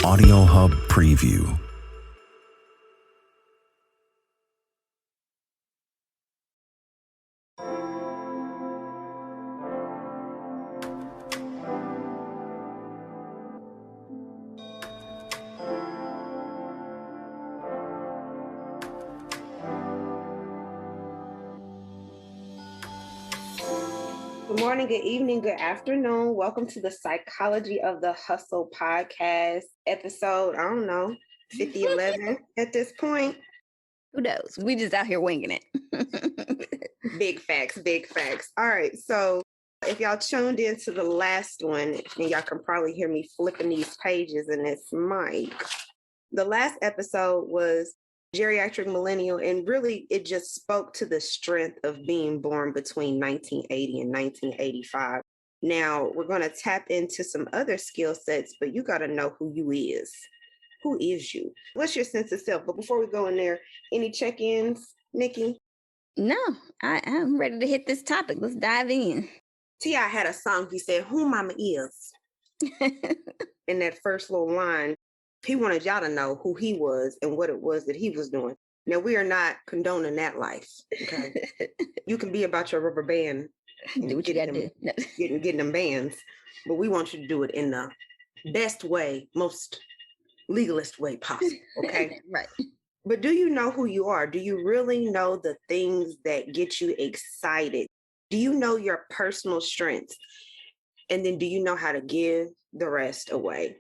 Audio Hub Preview. Good morning, good evening, good afternoon. Welcome to the Psychology of the Hustle podcast episode, I don't know, 5011 at this point. Who knows? We just out here winging it. Big facts, big facts. All right, so if y'all tuned into the last one, and y'all can probably hear me flipping these pages in this mic. The last episode was geriatric millennial, and really it just spoke to the strength of being born between 1980 and 1985. Now we're going to tap into some other skill sets, but you got to know who you is. Who is you? What's your sense of self? But before we go in there, any check-ins, Nikki? No, I'm ready to hit this topic. Let's dive in. T.I. had a song, he said, "Who Mama Is." In that first little line, he wanted y'all to know who he was and what it was that he was doing. Now, we are not condoning that life, okay? You can be about your rubber band. Do what you got to do. No. Getting them bands. But we want you to do it in the best way, most legalist way possible, okay? Right. But do you know who you are? Do you really know the things that get you excited? Do you know your personal strengths? And then do you know how to give the rest away?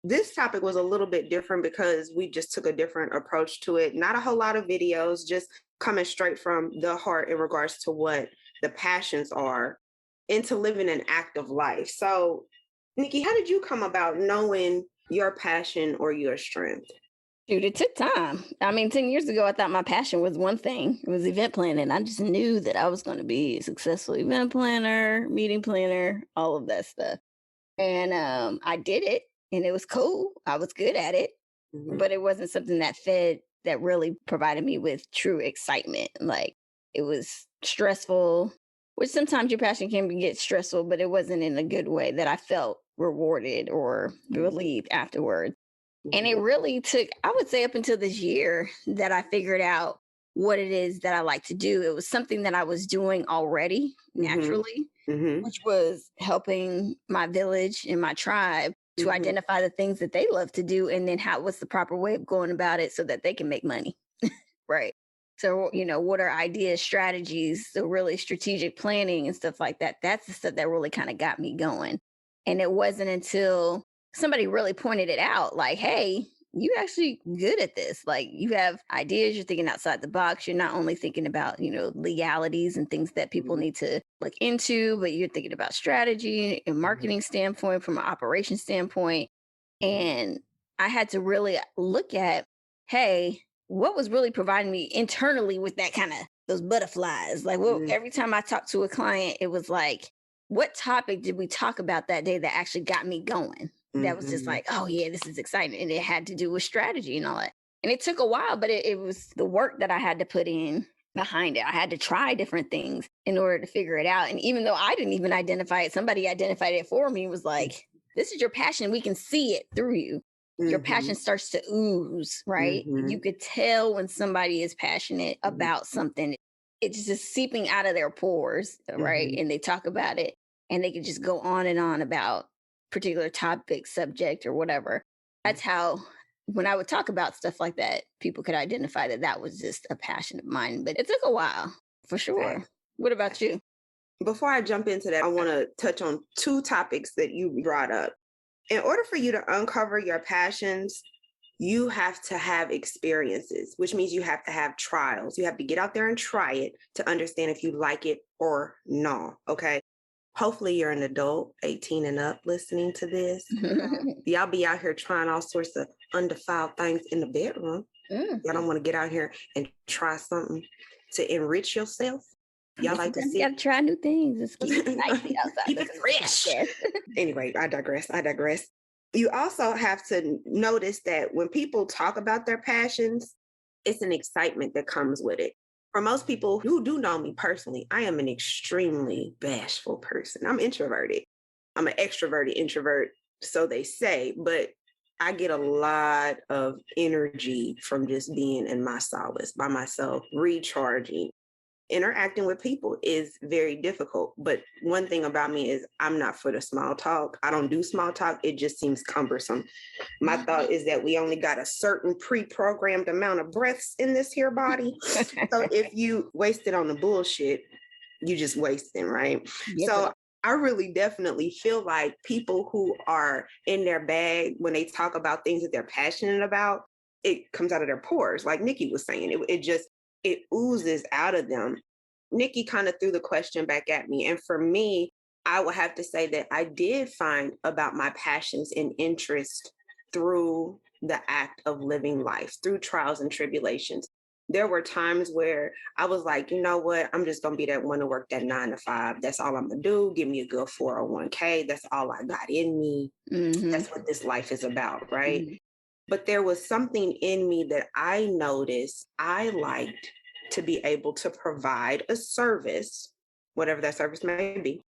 This topic was a little bit different because we just took a different approach to it. Not a whole lot of videos, just coming straight from the heart in regards to what the passions are into living an active life. So, Nikki, how did you come about knowing your passion or your strength? Dude, it took time. I mean, 10 years ago, I thought my passion was one thing. It was event planning. I just knew that I was going to be a successful event planner, meeting planner, all of that stuff. And I did it. And it was cool. I was good at it, but it wasn't something that really provided me with true excitement. Like, it was stressful, which sometimes your passion can get stressful, but it wasn't in a good way that I felt rewarded or relieved afterwards. And it really took, I would say, up until this year that I figured out what it is that I like to do. It was something that I was doing already naturally, which was helping my village and my tribe to identify the things that they love to do, and then what's the proper way of going about it so that they can make money. Right. So, what are ideas, strategies, so really strategic planning and stuff like that. That's the stuff that really kind of got me going. And it wasn't until somebody really pointed it out, like, hey, you actually good at this. Like, you have ideas, you're thinking outside the box. You're not only thinking about, legalities and things that people need to look into, but you're thinking about strategy and marketing standpoint, from an operation standpoint. And I had to really look at, hey, what was really providing me internally with that kind of those butterflies? Like, every time I talked to a client, it was like, what topic did we talk about that day that actually got me going? That was just like, oh yeah, this is exciting. And it had to do with strategy and all that. And it took a while, but it was the work that I had to put in behind it. I had to try different things in order to figure it out. And even though I didn't even identify it, somebody identified it for me, was like, this is your passion. We can see it through you. Your passion starts to ooze, right? You could tell when somebody is passionate about something. It's just seeping out of their pores, right? And they talk about it and they can just go on and on about particular topic, subject, or whatever. That's how, when I would talk about stuff like that, people could identify that was just a passion of mine. But it took a while, for sure. Okay. What about you? Before I jump into that, I want to touch on two topics that you brought up. In order for you to uncover your passions, you have to have experiences, which means you have to have trials. You have to get out there and try it to understand if you like it or not, okay? Hopefully you're an adult, 18 and up, listening to this. Y'all be out here trying all sorts of undefiled things in the bedroom. Y'all don't want to get out here and try something to enrich yourself. Y'all like to see. You got to try new things. Just keep it spicy outside. Keep it fresh. Anyway, I digress. You also have to notice that when people talk about their passions, it's an excitement that comes with it. For most people who do know me personally, I am an extremely bashful person. I'm introverted. I'm an extroverted introvert, so they say, but I get a lot of energy from just being in my solace by myself, recharging. Interacting with people is very difficult. But one thing about me is I'm not for the small talk. I don't do small talk. It just seems cumbersome. My thought is that we only got a certain pre-programmed amount of breaths in this here body. So if you waste it on the bullshit, you just wasting, right? Yes, So I really definitely feel like people who are in their bag when they talk about things that they're passionate about, it comes out of their pores. Like Nikki was saying, it oozes out of them. Nikki kind of threw the question back at me. And for me, I would have to say that I did find about my passions and interest through the act of living life, through trials and tribulations. There were times where I was like, you know what? I'm just going to be that one to work that 9 to 5. That's all I'm going to do. Give me a good 401k. That's all I got in me. That's what this life is about, right? But there was something in me that I noticed I liked to be able to provide a service, whatever that service may be.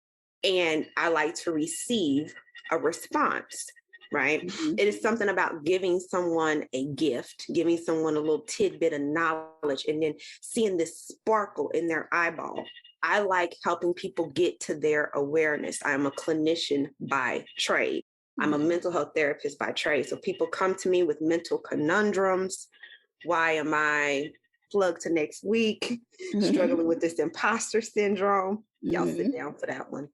And I like to receive a response, right? It is something about giving someone a gift, giving someone a little tidbit of knowledge, and then seeing this sparkle in their eyeball. I like helping people get to their awareness. I'm a clinician by trade. I'm a mental health therapist by trade. So people come to me with mental conundrums. Why am I plugged to next week, struggling with this imposter syndrome? Y'all sit down for that one.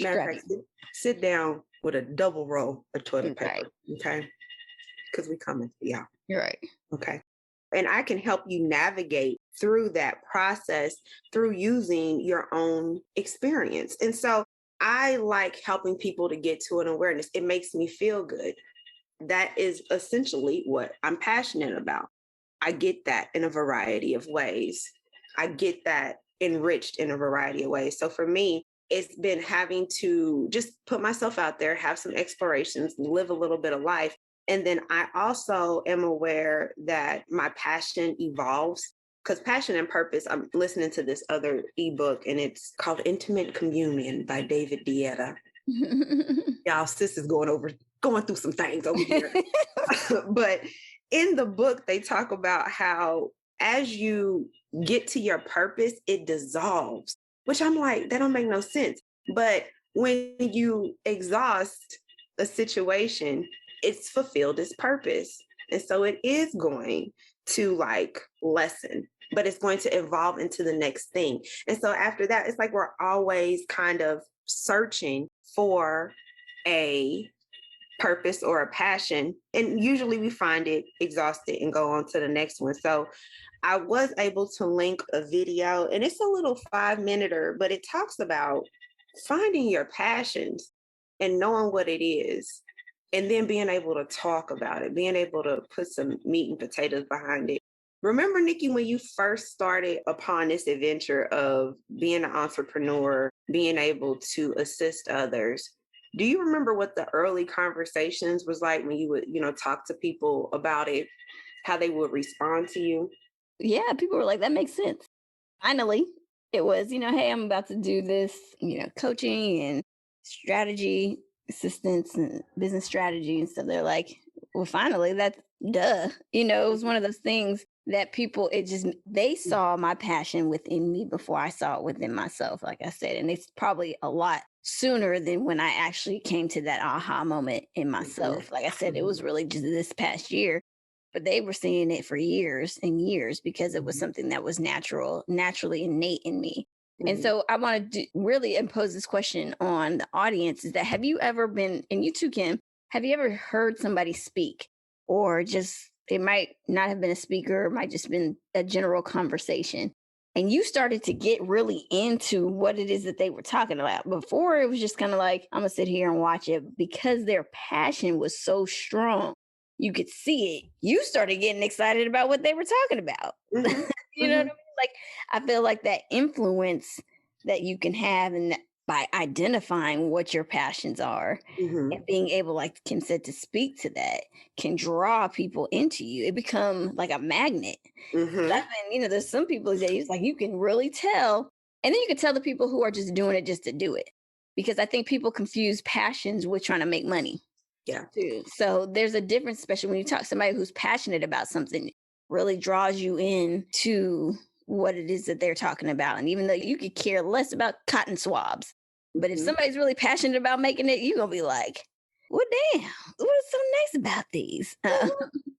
Matter of fact, sit down with a double roll of toilet paper, okay? Because we coming for y'all. You're right. Okay. And I can help you navigate through that process through using your own experience. And so I like helping people to get to an awareness. It makes me feel good. That is essentially what I'm passionate about. I get that in a variety of ways. I get that enriched in a variety of ways. So for me, it's been having to just put myself out there, have some explorations, live a little bit of life. And then I also am aware that my passion evolves. Because passion and purpose, I'm listening to this other ebook and it's called Intimate Communion by David Dieta. Y'all, sis is going through some things over here. But in the book, they talk about how as you get to your purpose, it dissolves, which I'm like, that don't make no sense. But when you exhaust a situation, it's fulfilled its purpose. And so it is going to like lessen, but it's going to evolve into the next thing. And so after that, it's like we're always kind of searching for a purpose or a passion. And usually we find it, exhausted, and go on to the next one. So I was able to link a video, and it's a little 5-minute, but it talks about finding your passions and knowing what it is, and then being able to talk about it, being able to put some meat and potatoes behind it. Remember, Nikki, when you first started upon this adventure of being an entrepreneur, being able to assist others, do you remember what the early conversations was like when you would, talk to people about it, how they would respond to you? Yeah, people were like, that makes sense. Finally, it was, hey, I'm about to do this, coaching and strategy assistance and business strategy and stuff. They're like, well, finally, that's duh. It was one of those things that people, they saw my passion within me before I saw it within myself, like I said. And it's probably a lot sooner than when I actually came to that aha moment in myself. Like I said, it was really just this past year, but they were seeing it for years and years because it was something that was naturally innate in me. And so I want to really impose this question on the audience is that have you ever been, and you too, Kim, have you ever heard somebody speak or just, it might not have been a speaker, it might just been a general conversation. And you started to get really into what it is that they were talking about. Before it was just kind of like, I'm going to sit here and watch it because their passion was so strong. You could see it. You started getting excited about what they were talking about. You know what I mean? Like, I feel like that influence that you can have and by identifying what your passions are and being able, like Kim said, to speak to that can draw people into you. It become like a magnet. There's some people that it's like you can really tell. And then you can tell the people who are just doing it just to do it. Because I think people confuse passions with trying to make money. Yeah. too. So there's a difference, especially when you talk to somebody who's passionate about something, really draws you in to what it is that they're talking about. And even though you could care less about cotton swabs, but if somebody's really passionate about making it, you're going to be like, well, damn, what is so nice about these?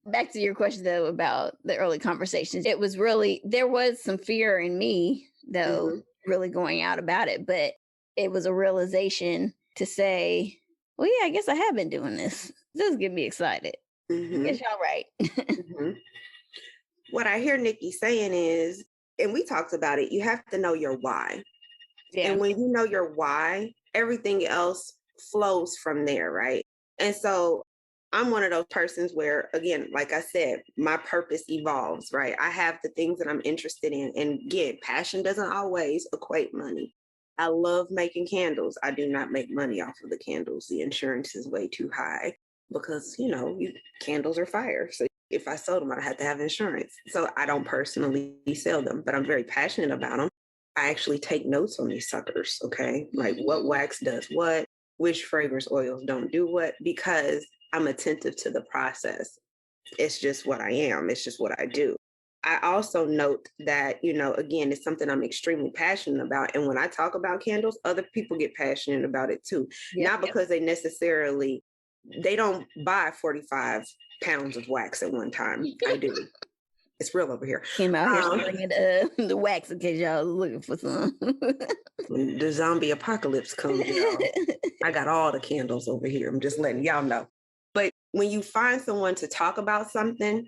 Back to your question, though, about the early conversations. It was really, there was some fear in me, though, really going out about it. But it was a realization to say, well, yeah, I guess I have been doing this. This get me excited. I guess y'all right. What I hear Nikki saying is, and we talked about it, you have to know your why. Yeah. And when you know your why, everything else flows from there, right? And so I'm one of those persons where, again, like I said, my purpose evolves, right? I have the things that I'm interested in. And again, passion doesn't always equate money. I love making candles. I do not make money off of the candles. The insurance is way too high because, candles are fire. So if I sold them, I'd have to have insurance. So I don't personally sell them, but I'm very passionate about them. I actually take notes on these suckers, okay? Like what wax does what, which fragrance oils don't do what, because I'm attentive to the process. It's just what I am. It's just what I do. I also note that, again, it's something I'm extremely passionate about. And when I talk about candles, other people get passionate about it too. Not because they don't buy 45 pounds of wax at one time. I do. It's real over here. Came out here bringing the wax in case y'all looking for some. When the zombie apocalypse comes, I got all the candles over here. I'm just letting y'all know. But when you find someone to talk about something,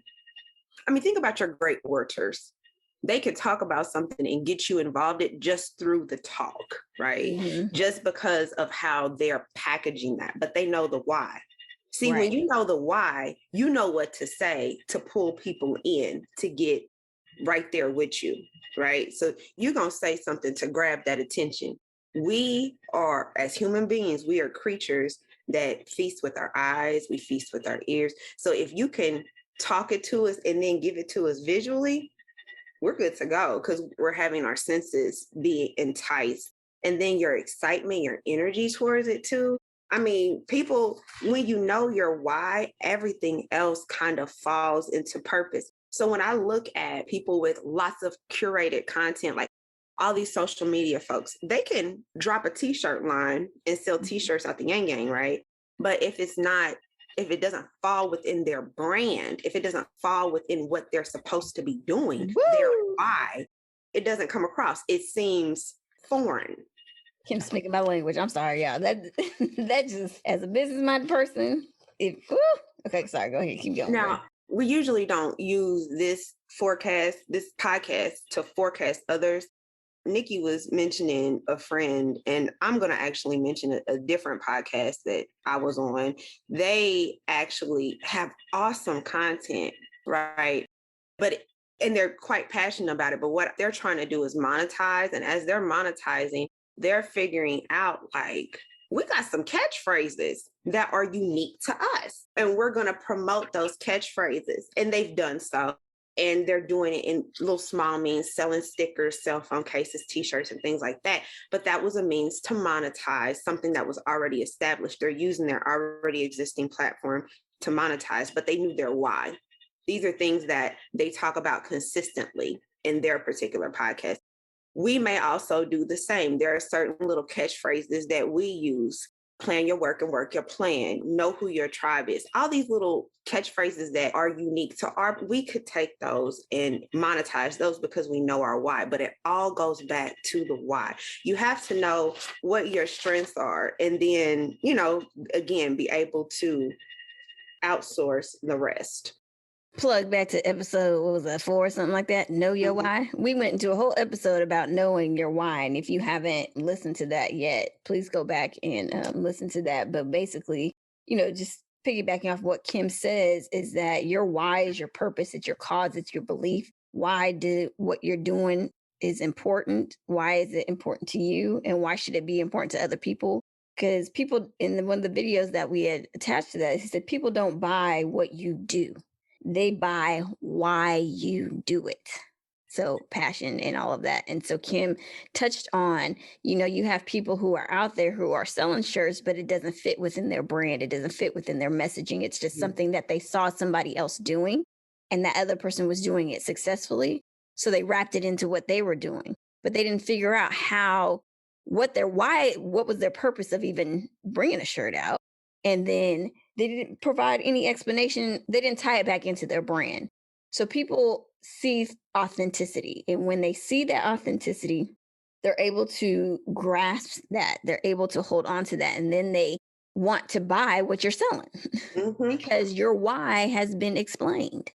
think about your great orators. They could talk about something and get you involved in just through the talk, right? Just because of how they're packaging that, but they know the why. See, when you know the why, you know what to say to pull people in to get right there with you, right? So you're going to say something to grab that attention. We are, as human beings, we are creatures that feast with our eyes, we feast with our ears. So if you can talk it to us and then give it to us visually, we're good to go because we're having our senses be enticed. And then your excitement, your energy towards it too. People, when you know your why, everything else kind of falls into purpose. So when I look at people with lots of curated content, like all these social media folks, they can drop a t-shirt line and sell t-shirts out the yang gang, right? But if it doesn't fall within their brand, if it doesn't fall within what they're supposed to be doing, their why, it doesn't come across. It seems foreign. Kim's speaking my language. I'm sorry, y'all. That just, as a business-minded person, okay, sorry, go ahead, keep going. Now, we usually don't use this podcast to forecast others. Nikki was mentioning a friend, and I'm going to actually mention a different podcast that I was on. They actually have awesome content, right? And they're quite passionate about it. But what they're trying to do is monetize. And as they're monetizing, they're figuring out, like, we got some catchphrases that are unique to us, and we're going to promote those catchphrases. And they've done so. And they're doing it in little small means, selling stickers, cell phone cases, t-shirts, and things like that. But that was a means to monetize something that was already established. They're using their already existing platform to monetize, but they knew their why. These are things that they talk about consistently in their particular podcast. We may also do the same. There are certain little catchphrases that we use. Plan your work and work your plan. Know who your tribe is. All these little catchphrases that are unique to we could take those and monetize those because we know our why, but it all goes back to the why. You have to know what your strengths are and then, again, be able to outsource the rest. Plug back to episode, what was that, 4 or something like that? Know your why. We went into a whole episode about knowing your why. And if you haven't listened to that yet, please go back and listen to that. But basically, just piggybacking off what Kim says is that your why is your purpose. It's your cause. It's your belief. Why what you're doing is important. Why is it important to you? And why should it be important to other people? Because people in one of the videos that we had attached to that, he said, people don't buy what you do. They buy why you do it. So passion and all of that. And so Kim touched on, you have people who are out there who are selling shirts, but it doesn't fit within their brand. It doesn't fit within their messaging. It's just something that they saw somebody else doing and that other person was doing it successfully. So they wrapped it into what they were doing, but they didn't figure out what was their purpose of even bringing a shirt out. And then they didn't provide any explanation. They didn't tie it back into their brand. So people see authenticity. And when they see that authenticity, they're able to grasp that. They're able to hold on to that. And then they want to buy what you're selling because your why has been explained.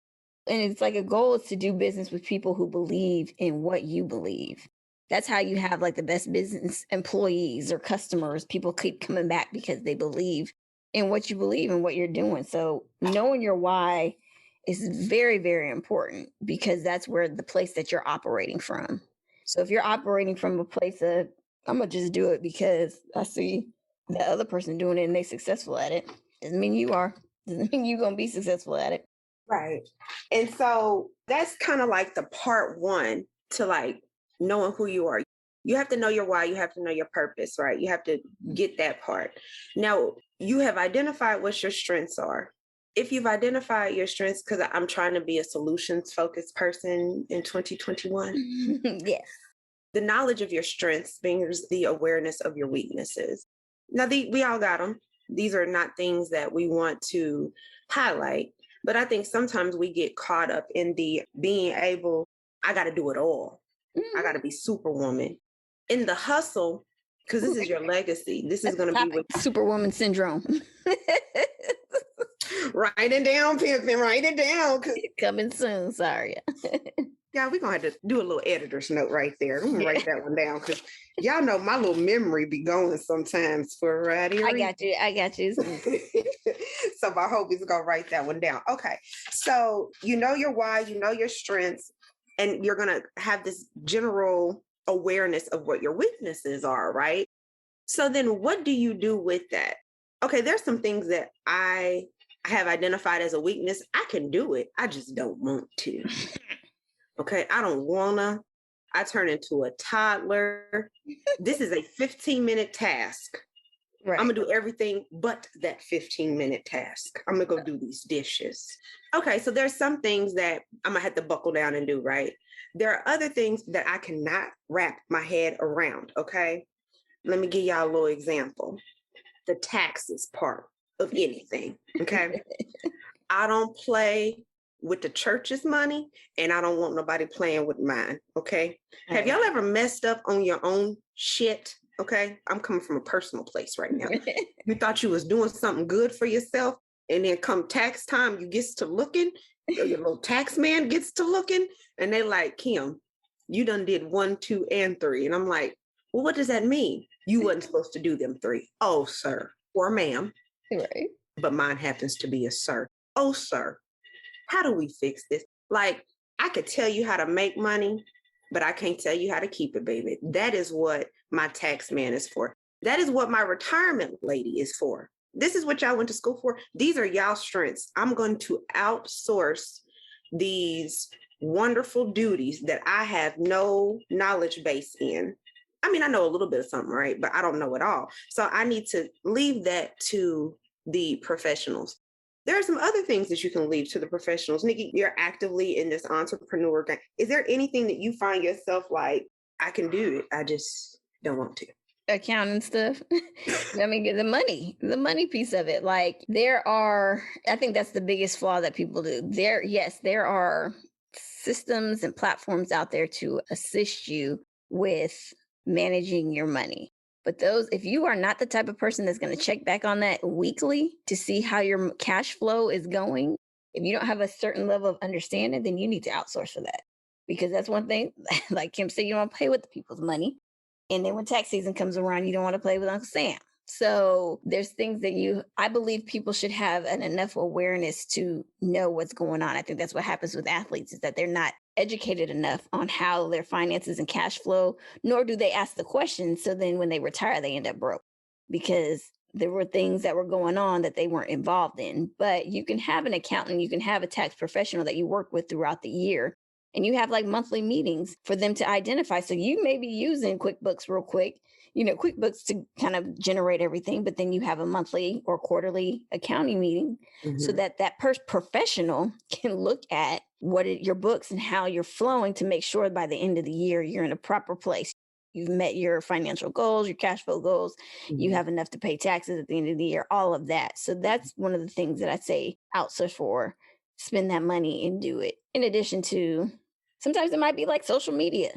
And it's like a goal is to do business with people who believe in what you believe. That's how you have like the best business employees or customers. People keep coming back because they believe in what you believe and what you're doing. So knowing your why is very, very important because that's where the place that you're operating from. So if you're operating from a place of, I'm going to just do it because I see the other person doing it and they're successful at it, doesn't mean you are. Doesn't mean you're going to be successful at it. Right. And so that's kind of like the part one to like knowing who you are. You have to know your why. You have to know your purpose, right? You have to get that part. Now, you have identified what your strengths are. If you've identified your strengths, because I'm trying to be a solutions-focused person in 2021. Yes. The knowledge of your strengths brings the awareness of your weaknesses. Now, we all got them. These are not things that we want to highlight. But I think sometimes we get caught up in the being able, I got to do it all. I got to be superwoman. In the hustle, because this is your legacy. This is going to be with Superwoman syndrome. Write it down, Pimpin. Write it down. Coming soon. Sorry. Yeah, we're going to have to do a little editor's note right there. I'm going to write that one down because y'all know my little memory be going sometimes for variety. I got you. So my hope is going to write that one down. Okay. So you know your why, you know your strengths, and you're going to have this general awareness of what your weaknesses are, right? So then what do you do with that? Okay, there's some things that I have identified as a weakness. I can do it. I just don't want to. Okay, I don't wanna. I turn into a toddler. This is a 15-minute task. Right. I'm gonna do everything but that 15-minute task. I'm gonna go do these dishes. Okay, so there's some things that I'm gonna have to buckle down and do, right? There are other things that I cannot wrap my head around, okay? Let me give y'all a little example. The taxes part of anything, okay? I don't play with the church's money, and I don't want nobody playing with mine, okay? Have y'all ever messed up on your own shit? Okay, I'm coming from a personal place right now. You thought you was doing something good for yourself, and then come tax time, you gets to looking, your little tax man gets to looking, and they like, Kim, you done did 1, 2, and 3. And I'm like, well, what does that mean? You wasn't supposed to do them 3. Oh, sir, or ma'am. Right. But mine happens to be a sir. Oh, sir, how do we fix this? Like, I could tell you how to make money, but I can't tell you how to keep it, baby. That is what my tax man is for. That is what my retirement lady is for. This is what y'all went to school for. These are y'all strengths. I'm going to outsource these wonderful duties that I have no knowledge base in. I mean, I know a little bit of something, right? But I don't know it all. So I need to leave that to the professionals. There are some other things that you can leave to the professionals. Nikki, you're actively in this entrepreneur game. Is there anything that you find yourself like, I can do it, I just don't want to? Accounting stuff. I mean, the money piece of it. Like I think that's the biggest flaw that people do. There are systems and platforms out there to assist you with managing your money. But if you are not the type of person that's going to check back on that weekly to see how your cash flow is going, if you don't have a certain level of understanding, then you need to outsource for that. Because that's one thing, like Kim said, you don't want to play with the people's money. And then when tax season comes around, you don't want to play with Uncle Sam. So there's things that I believe people should have enough awareness to know what's going on. I think that's what happens with athletes is that they're not educated enough on how their finances and cash flow, nor do they ask the questions. So then when they retire, they end up broke because there were things that were going on that they weren't involved in. But you can have an accountant, you can have a tax professional that you work with throughout the year And you have like monthly meetings for them to identify. So you may be using QuickBooks real quick, QuickBooks to kind of generate everything, but then you have a monthly or quarterly accounting meeting so that professional can look at your books and how you're flowing to make sure by the end of the year, you're in a proper place. You've met your financial goals, your cash flow goals. You have enough to pay taxes at the end of the year, all of that. So that's one of the things that I say outsource for. Spend that money and do it. In addition to, sometimes it might be like social media.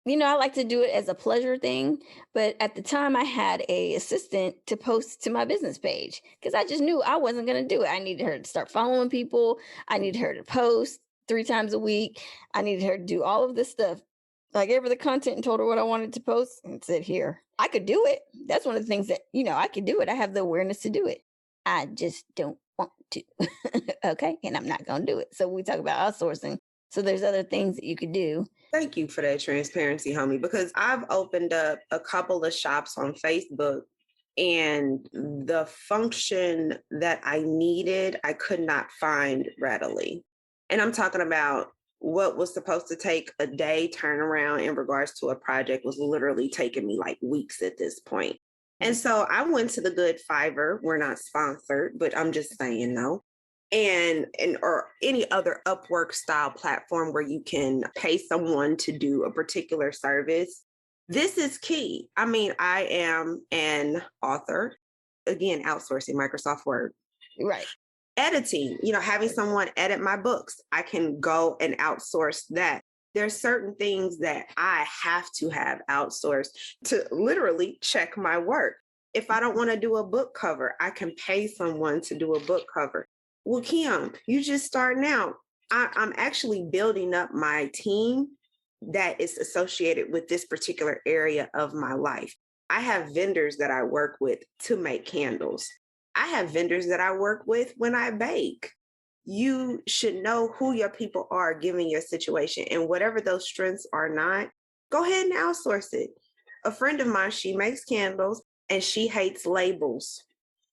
I like to do it as a pleasure thing. But at the time I had a assistant to post to my business page because I just knew I wasn't going to do it. I needed her to start following people. I needed her to post 3 times a week. I needed her to do all of this stuff. I gave her the content and told her what I wanted to post and said, here, I could do it. That's one of the things that, I could do it. I have the awareness to do it. I just don't want to. Okay. And I'm not going to do it. So we talk about outsourcing. So there's other things that you could do. Thank you for that transparency, homie, because I've opened up a couple of shops on Facebook and the function that I needed, I could not find readily. And I'm talking about what was supposed to take a day turnaround in regards to a project was literally taking me like weeks at this point. And so I went to the good Fiverr. We're not sponsored, but I'm just saying no. And or any other Upwork style platform where you can pay someone to do a particular service. This is key. I mean, I am an author, again, outsourcing Microsoft Word. Right. Editing, having someone edit my books. I can go and outsource that. There's certain things that I have to have outsourced to literally check my work. If I don't want to do a book cover, I can pay someone to do a book cover. Well, Kim, you just starting out. I'm actually building up my team that is associated with this particular area of my life. I have vendors that I work with to make candles. I have vendors that I work with when I bake. You should know who your people are given your situation, and whatever those strengths are not, go ahead and outsource it. A friend of mine, she makes candles and she hates labels.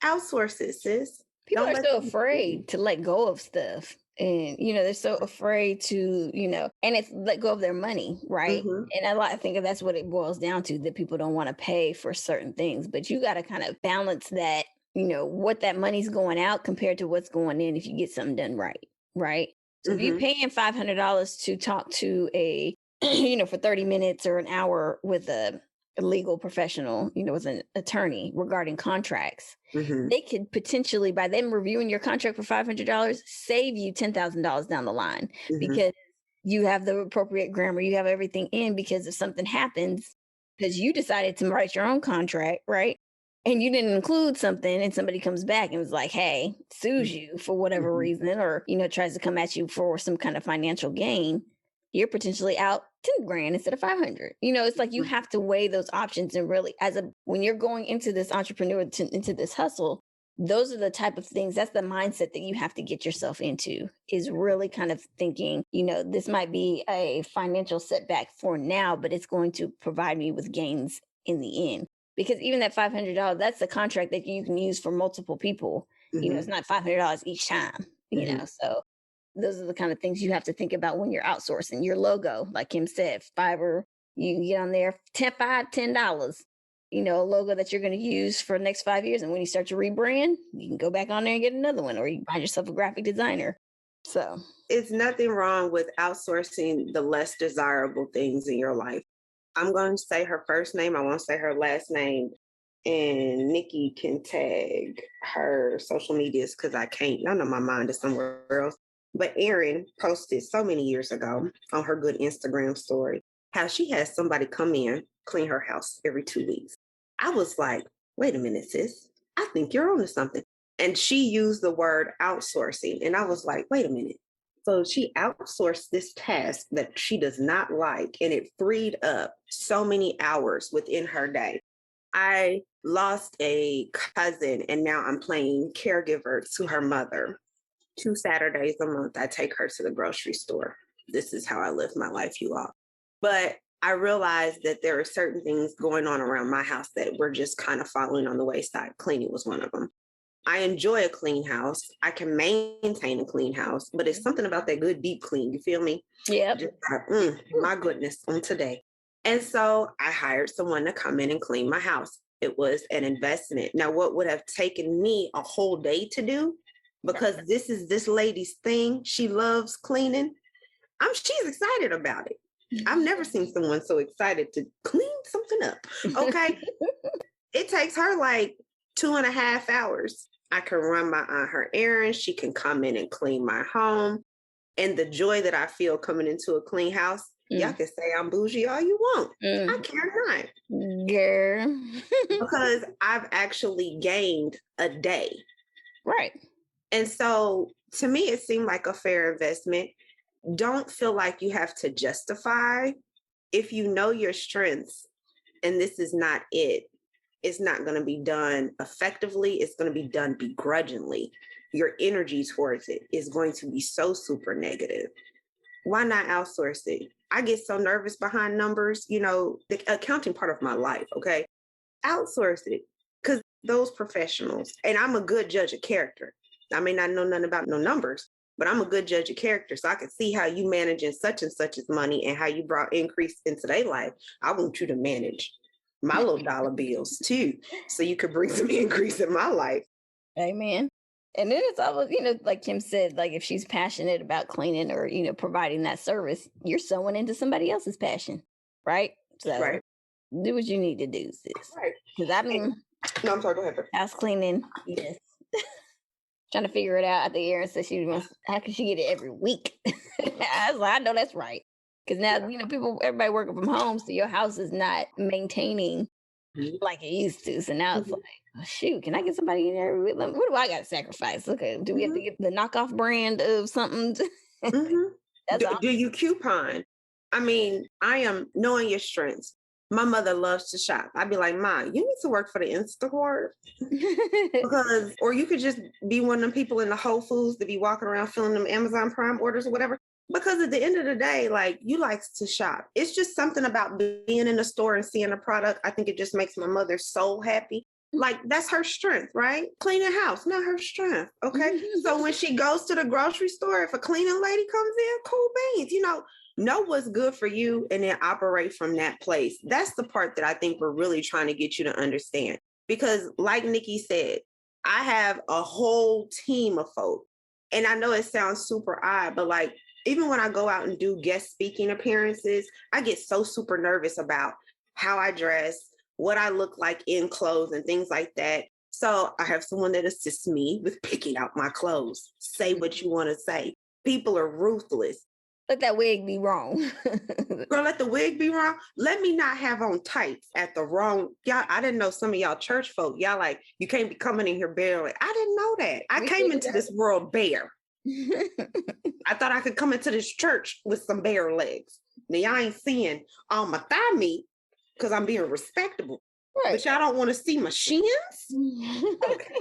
Outsource it, sis. People are so afraid to let go of stuff. And, they're so afraid to, and it's let go of their money, right? And I think that's what it boils down to, that people don't want to pay for certain things. But you got to kind of balance that, what that money's going out compared to what's going in if you get something done right, right? So if you're paying $500 to talk to a, for 30 minutes or an hour with a legal professional, with an attorney regarding contracts, they could potentially, by them reviewing your contract for $500, save you $10,000 down the line because you have the appropriate grammar, you have everything in, because if something happens, because you decided to write your own contract, right? And you didn't include something and somebody comes back and was like, hey, sues you for whatever reason, or, tries to come at you for some kind of financial gain, you're potentially out 10 grand instead of 500. It's like you have to weigh those options, and really when you're going into this into this hustle, those are the type of things, that's the mindset that you have to get yourself into, is really kind of thinking, this might be a financial setback for now, but it's going to provide me with gains in the end. Because even that $500, that's a contract that you can use for multiple people. It's not $500 each time, so those are the kind of things you have to think about when you're outsourcing. Your logo, like Kim said, Fiverr, you can get on there, $10, a logo that you're going to use for the next 5 years. And when you start to rebrand, you can go back on there and get another one, or you can find yourself a graphic designer. So it's nothing wrong with outsourcing the less desirable things in your life. I'm going to say her first name. I won't say her last name. And Nikki can tag her social medias because I can't. I know my mind is somewhere else. But Erin posted so many years ago on her good Instagram story how she has somebody come in, clean her house every 2 weeks. I was like, wait a minute, sis. I think you're onto something. And she used the word outsourcing. And I was like, wait a minute. So she outsourced this task that she does not like, and it freed up so many hours within her day. I lost a cousin, and now I'm playing caregiver to her mother. 2 Saturdays a month, I take her to the grocery store. This is how I live my life, you all. But I realized that there are certain things going on around my house that were just kind of falling on the wayside. Cleaning was one of them. I enjoy a clean house. I can maintain a clean house, but it's something about that good deep clean. You feel me? Yep. Just, my goodness, on today. And so I hired someone to come in and clean my house. It was an investment. Now, what would have taken me a whole day to do, because this is this lady's thing. She loves cleaning. She's excited about it. I've never seen someone so excited to clean something up. Okay. It takes her like 2.5 hours. I can run her errands. She can come in and clean my home. And the joy that I feel coming into a clean house, y'all can say I'm bougie all you want. I care not. Girl. Because I've actually gained a day. Right. And so to me, it seemed like a fair investment. Don't feel like you have to justify. If you know your strengths and this is not it, it's not going to be done effectively. It's going to be done begrudgingly. Your energy towards it is going to be so super negative. Why not outsource it? I get so nervous behind numbers, the accounting part of my life, okay? Outsource it, because those professionals, and I'm a good judge of character. I may not know nothing about no numbers, but I'm a good judge of character. So I can see how you managing such and such's money and how you brought increase into their life. I want you to manage my little dollar bills too, so you could bring some increase in my life. Amen. And then it's always, like Kim said, like if she's passionate about cleaning or, providing that service, you're sewing into somebody else's passion, right? So Right. Do what you need to do, sis. Right. Because No, I'm sorry, go ahead. House cleaning, yes. Trying to figure it out at the air and say how can she get it every week? I was like, I know that's right. Because now, everybody working from home, so your house is not maintaining like it used to. So now it's like, oh, shoot, can I get somebody in there? What do I got to sacrifice? Okay, do we have to get the knockoff brand of something? Do you coupon? I mean, I am knowing your strengths. My mother loves to shop. I'd be like, Ma, you need to work for the Instacart. Or you could just be one of them people in the Whole Foods to be walking around filling them Amazon Prime orders or whatever. Because at the end of the day, like, you like to shop. It's just something about being in the store and seeing a product. I think it just makes my mother so happy. Like, that's her strength, right? Cleaning house, not her strength. Okay. So when she goes to the grocery store, if a cleaning lady comes in, cool beans, know what's good for you and then operate from that place. That's the part that I think we're really trying to get you to understand. Because like Nikki said, I have a whole team of folk. And I know it sounds super odd, but like, even when I go out and do guest speaking appearances, I get so super nervous about how I dress, what I look like in clothes and things like that. So I have someone that assists me with picking out my clothes. Say what you want to say. People are ruthless. Let that wig be wrong. Girl, let the wig be wrong. Let me not have on tights at the wrong. Y'all, I didn't know some of y'all church folk. Y'all like, you can't be coming in here bare. Like, I didn't know that. I came into this world bare. I thought I could come into this church with some bare legs. Now y'all ain't seeing all my thigh meat because I'm being respectable. Right. But y'all don't want to see my shins? Okay.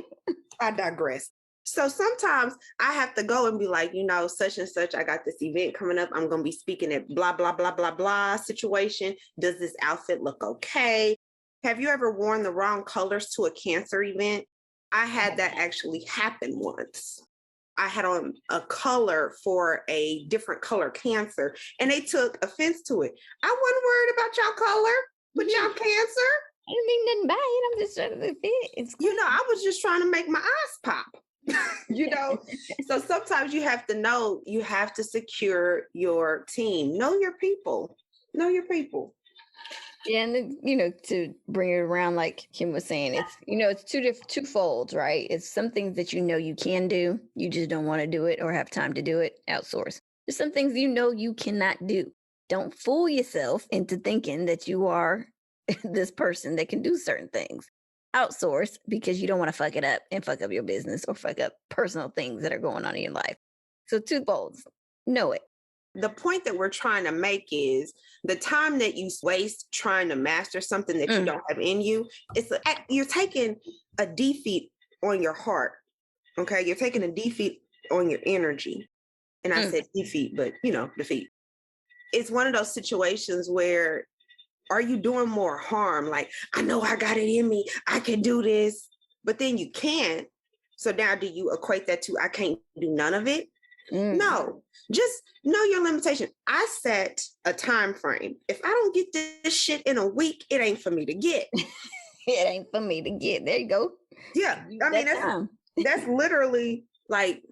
I digress. So sometimes I have to go and be like, such and such, I got this event coming up. I'm going to be speaking at blah, blah, blah, blah, blah situation. Does this outfit look okay? Have you ever worn the wrong colors to a cancer event? I had that actually happen once. I had on a color for a different color cancer, and they took offense to it. I wasn't worried about y'all color, but y'all cancer. I didn't mean nothing by it. I'm just trying to fit. I was just trying to make my eyes pop. So sometimes you have to know, you have to secure your team. Know your people. Yeah, and then, to bring it around, like Kim was saying, it's it's two folds, right? It's some things that you can do, you just don't want to do it or have time to do it. Outsource. There's some things you cannot do. Don't fool yourself into thinking that you are this person that can do certain things. Outsource, because you don't want to fuck it up and fuck up your business or fuck up personal things that are going on in your life. So two folds. Know it. The point that we're trying to make is the time that you waste trying to master something that you don't have in you, you're taking a defeat on your heart. Okay. You're taking a defeat on your energy. And I said defeat, but defeat. It's one of those situations where are you doing more harm? Like, I know I got it in me. I can do this, but then you can't. So now do you equate that to I can't do none of it? Mm. No, just know your limitation. I set a time frame. If I don't get this shit in a week, it ain't for me to get. It ain't for me to get. There you go. Yeah. I mean, that's literally like,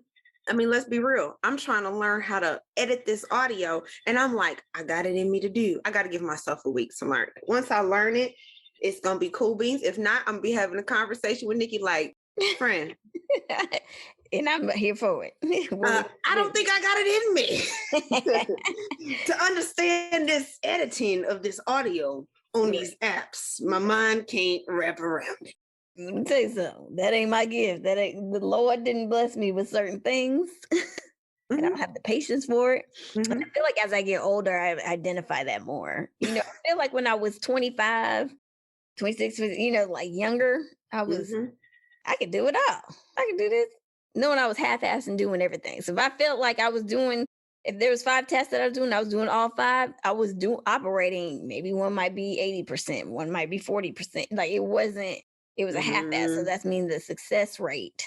I mean, let's be real. I'm trying to learn how to edit this audio. And I'm like, I got it in me to do. I got to give myself a week to learn it. Once I learn it, it's going to be cool beans. If not, I'm going to be having a conversation with Nikki like, friend. And I'm here for it. I don't think I got it in me to understand this editing of this audio on these apps. My mind can't wrap around it. Let me tell you something. That ain't my gift. That ain't, the Lord didn't bless me with certain things. And I don't have the patience for it. I feel like as I get older, I identify that more. You know, I feel like when I was 25, 26, you know, like younger, I was, I could do it all. I could do this. Knowing I was half-assing doing everything. So if I felt like I was doing, if there was 5 tests that I was doing all 5, I was operating, maybe one might be 80%, one might be 40%. Like it was a half-ass. So that means the success rate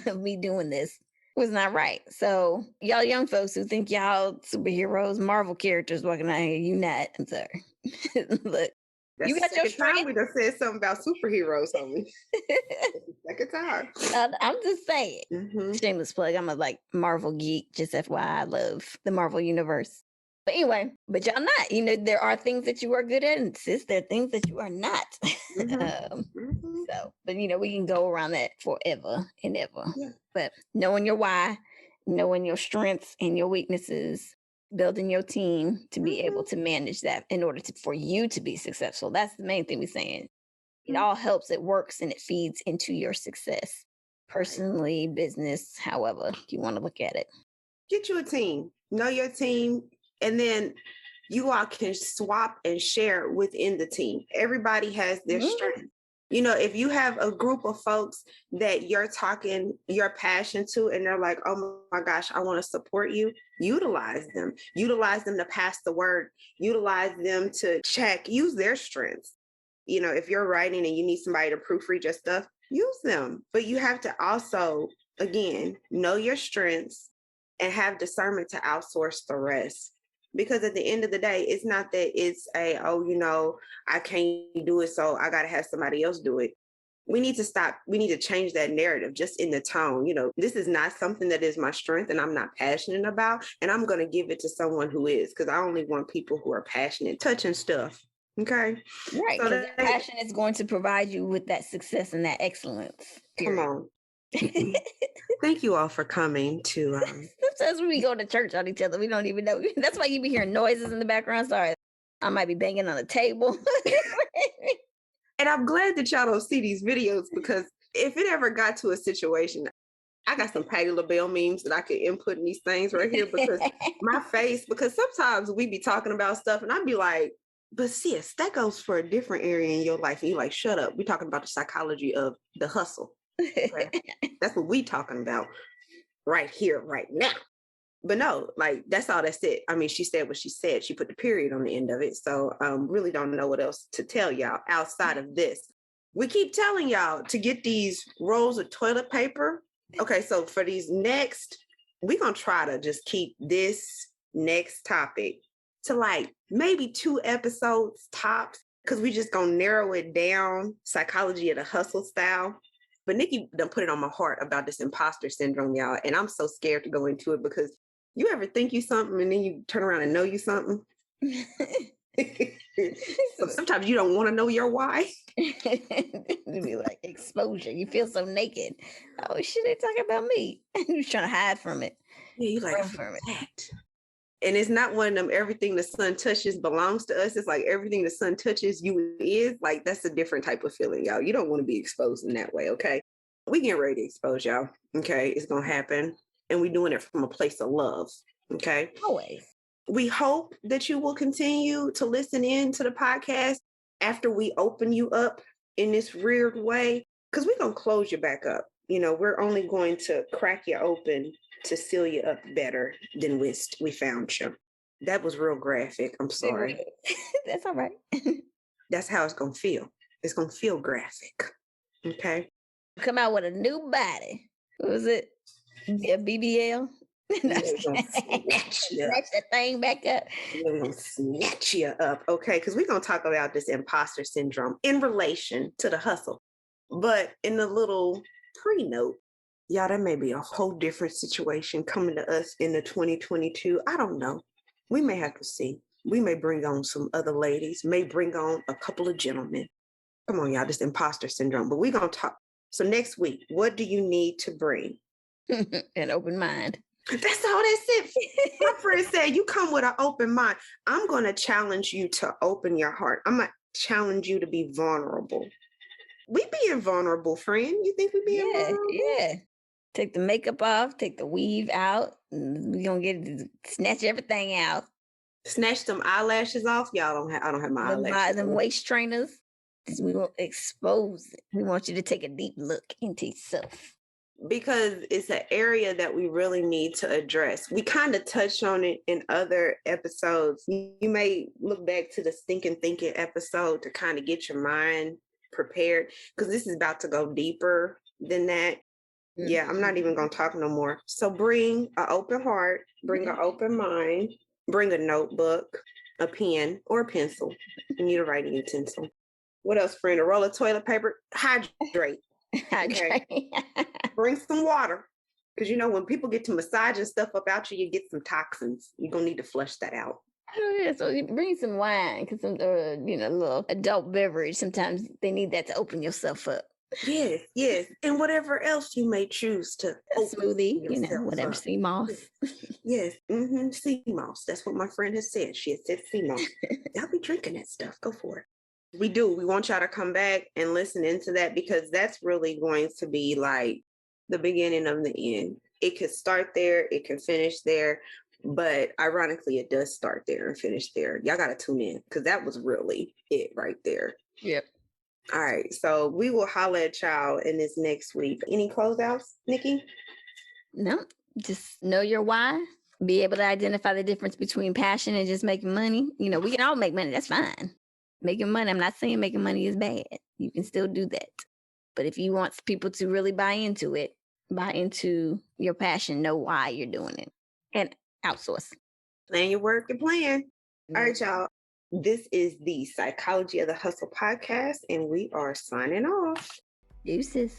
of me doing this was not right. So y'all young folks who think y'all superheroes, Marvel characters walking out here, you not. I'm sorry. Look, that's you got your strength. We done said something about superheroes on me. Second time. I'm just saying. Shameless plug. I'm a Marvel geek. Just FYI, I love the Marvel universe. But anyway, but y'all not. You know, there are things that you are good at, and sis, there are things that you are not. So, but you know, we can go around that forever and ever. Yeah. But knowing your why, knowing your strengths and your weaknesses, building your team to be able to manage that in order for you to be successful. That's the main thing we're saying. It all helps, it works, and it feeds into your success. Personally, business, however you want to look at it. Get you a team. Know your team. And then you all can swap and share within the team. Everybody has their strength. You know, if you have a group of folks that you're talking your passion to, and they're like, oh my gosh, I want to support you, utilize them to pass the word, utilize them to check, use their strengths. You know, if you're writing and you need somebody to proofread your stuff, use them. But you have to also, again, know your strengths and have discernment to outsource the rest. Because at the end of the day, it's not that it's I can't do it, so I got to have somebody else do it. We need to stop. We need to change that narrative just in the tone. You know, this is not something that is my strength and I'm not passionate about. And I'm going to give it to someone who is, because I only want people who are passionate, touching stuff. Okay. Right. So that passion is going to provide you with that success and that excellence. Period. Come on. Thank you all for coming to sometimes when we go to church on each other, we don't even know. That's why you be hearing noises in the background. Sorry, I might be banging on a table. And I'm glad that y'all don't see these videos, because if it ever got to a situation, I got some Patti LaBelle memes that I could input in these things right here, because my face, because sometimes we be talking about stuff and I'd be like, but sis, that goes for a different area in your life. And you're like, shut up. We're talking about the psychology of the hustle. Okay? That's what we talking about right here, right now. But no, like, that's all that's it. I mean, she said what she said. She put the period on the end of it. So really don't know what else to tell y'all outside of this. We keep telling y'all to get these rolls of toilet paper. Okay, so for these next, we're going to try to just keep this next topic to like maybe 2 episodes tops, because we just going to narrow it down, psychology of the hustle style. But Nikki done put it on my heart about this imposter syndrome, y'all. And I'm so scared to go into it, because you ever think you something and then you turn around and know you something? So sometimes you don't want to know your why. It'd be like exposure. You feel so naked. Oh shit, they talking about me. You're trying to hide from it. Yeah, you like from it. And it's not one of them, everything the sun touches belongs to us. It's like everything the sun touches you is. Like, that's a different type of feeling, y'all. You don't want to be exposed in that way, okay? We getting ready to expose y'all, okay? It's going to happen. And we're doing it from a place of love, okay? Always. We hope that you will continue to listen in to the podcast after we open you up in this weird way, because we're going to close you back up. You know, we're only going to crack you open to seal you up better than we found you. That was real graphic. I'm sorry. That's all right. That's how it's going to feel. It's going to feel graphic. Okay. Come out with a new body. What was it? Yeah, BBL. Yeah, we're gonna snatch you up. Snatch that thing back up. Yeah, we're gonna snatch you up, okay? Because we're gonna talk about this imposter syndrome in relation to the hustle. But in the little pre-note, y'all, that may be a whole different situation coming to us in the 2022. I don't know. We may have to see. We may bring on some other ladies, may bring on a couple of gentlemen. Come on, y'all, this imposter syndrome. But we're gonna talk. So next week, what do you need to bring? An open mind. That's all that's it. My friend said, you come with an open mind. I'm going to challenge you to open your heart. I'm going to challenge you to be vulnerable. We being vulnerable, friend. You think we being vulnerable? Yeah. Take the makeup off, take the weave out. We're going to snatch everything out. Snatch them eyelashes off. I don't have my eyelashes. Them waist trainers. We will expose it. We want you to take a deep look into yourself. Because it's an area that we really need to address. We kind of touched on it in other episodes. You may look back to the Stinking Thinking episode to kind of get your mind prepared, because this is about to go deeper than that. Mm-hmm. Yeah, I'm not even going to talk no more. So bring an open heart, bring an open mind, bring a notebook, a pen, or a pencil. You need a writing utensil. What else, friend? A roll of toilet paper. Hydrate. Okay. Bring some water, because when people get to massaging stuff up out you get some toxins. You're gonna need to flush that out. Oh yeah, so you bring some wine, because some a little adult beverage. Sometimes they need that to open yourself up. Yes, and whatever else you may choose to. A smoothie, whatever. Sea moss. Yes, sea moss. That's what my friend has said. She has said sea moss. Y'all be drinking that stuff. Go for it. We do. We want y'all to come back and listen into that, because that's really going to be like the beginning of the end. It could start there. It can finish there. But ironically, it does start there and finish there. Y'all got to tune in, because that was really it right there. Yep. All right. So we will holler at y'all in this next week. Any closeouts, Nikki? No. Just know your why. Be able to identify the difference between passion and just making money. We can all make money. That's fine. Making money, I'm not saying making money is bad. You can still do that. But if you want people to really buy into it, buy into your passion, know why you're doing it, and outsource. Plan your work and plan. All right, y'all. This is the Psychology of the Hustle podcast, and we are signing off. Deuces.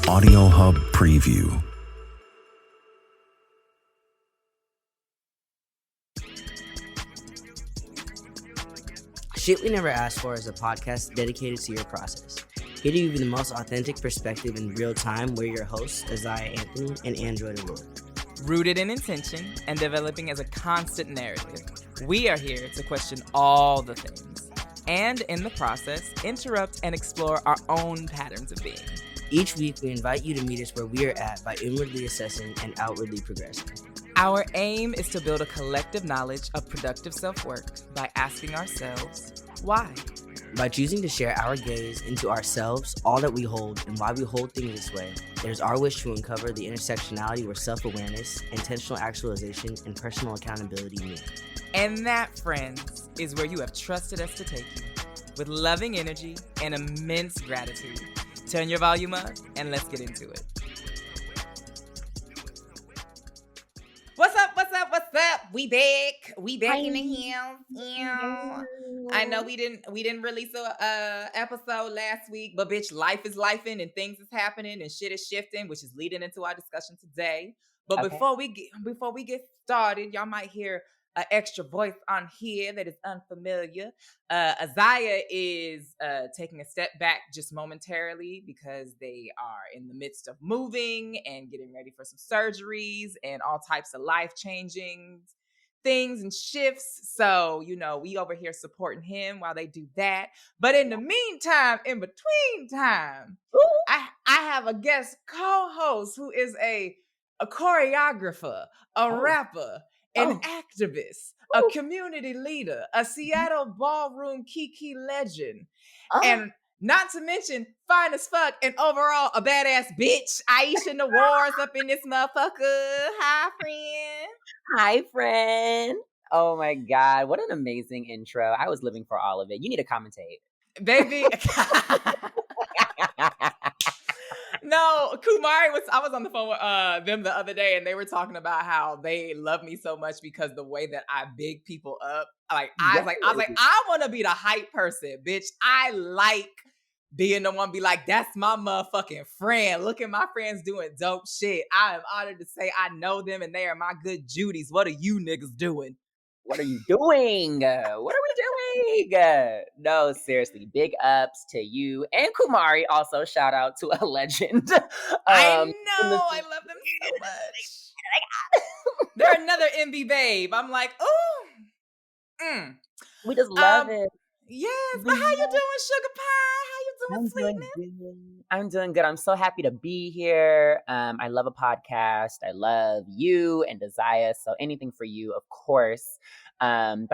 Audio Hub Preview. Shit We Never Asked For is a podcast dedicated to your process. Here to give you the most authentic perspective in real time, we're your hosts, Isaiah Anthony and Android Aurora. Rooted in intention and developing as a constant narrative, we are here to question all the things, and in the process, interrupt and explore our own patterns of being. Each week, we invite you to meet us where we are at by inwardly assessing and outwardly progressing. Our aim is to build a collective knowledge of productive self-work by asking ourselves, why? By choosing to share our gaze into ourselves, all that we hold, and why we hold things this way, it is our wish to uncover the intersectionality where self-awareness, intentional actualization, and personal accountability meet. And that, friends, is where you have trusted us to take you. With loving energy and immense gratitude. Turn your volume up and let's get into it. What's up? We back in the house. I know we didn't release a episode last week, but bitch, life is lifing and things is happening and shit is shifting, which is leading into our discussion today. But okay. before we get started, y'all might hear an extra voice on here that is unfamiliar. Isaiah is taking a step back just momentarily because they are in the midst of moving and getting ready for some surgeries and all types of life-changing things and shifts. So, we over here supporting him while they do that. But in the meantime, in between time, I have a guest co-host who is a a choreographer, a rapper, an Oh. activist, a Ooh. community leader, a Seattle ballroom Kiki legend, Oh. and not to mention fine as fuck and overall a badass bitch. Aisha Nawar's up in this motherfucker. Hi, friend. Hi, friend. Oh my God. What an amazing intro. I was living for all of it. You need to commentate. Baby. No, I was on the phone with them the other day and they were talking about how they love me so much because the way that I big people up. I was like, I want to be the hype person, bitch. I like being the one be like, that's my motherfucking friend. Look at my friends doing dope shit. I am honored to say I know them and they are my good Judies. What are you niggas doing? What are you doing? What are we doing? No, seriously. Big ups to you and Kumari. Also, shout out to a legend. I know. I love them so much. They're another MB babe. I'm like, ooh. We just love it. Yes, but how you doing, Sugar Pie? How you doing, sweetness? I'm doing good. I'm so happy to be here. I love a podcast. I love you and Desire. So anything for you, of course. But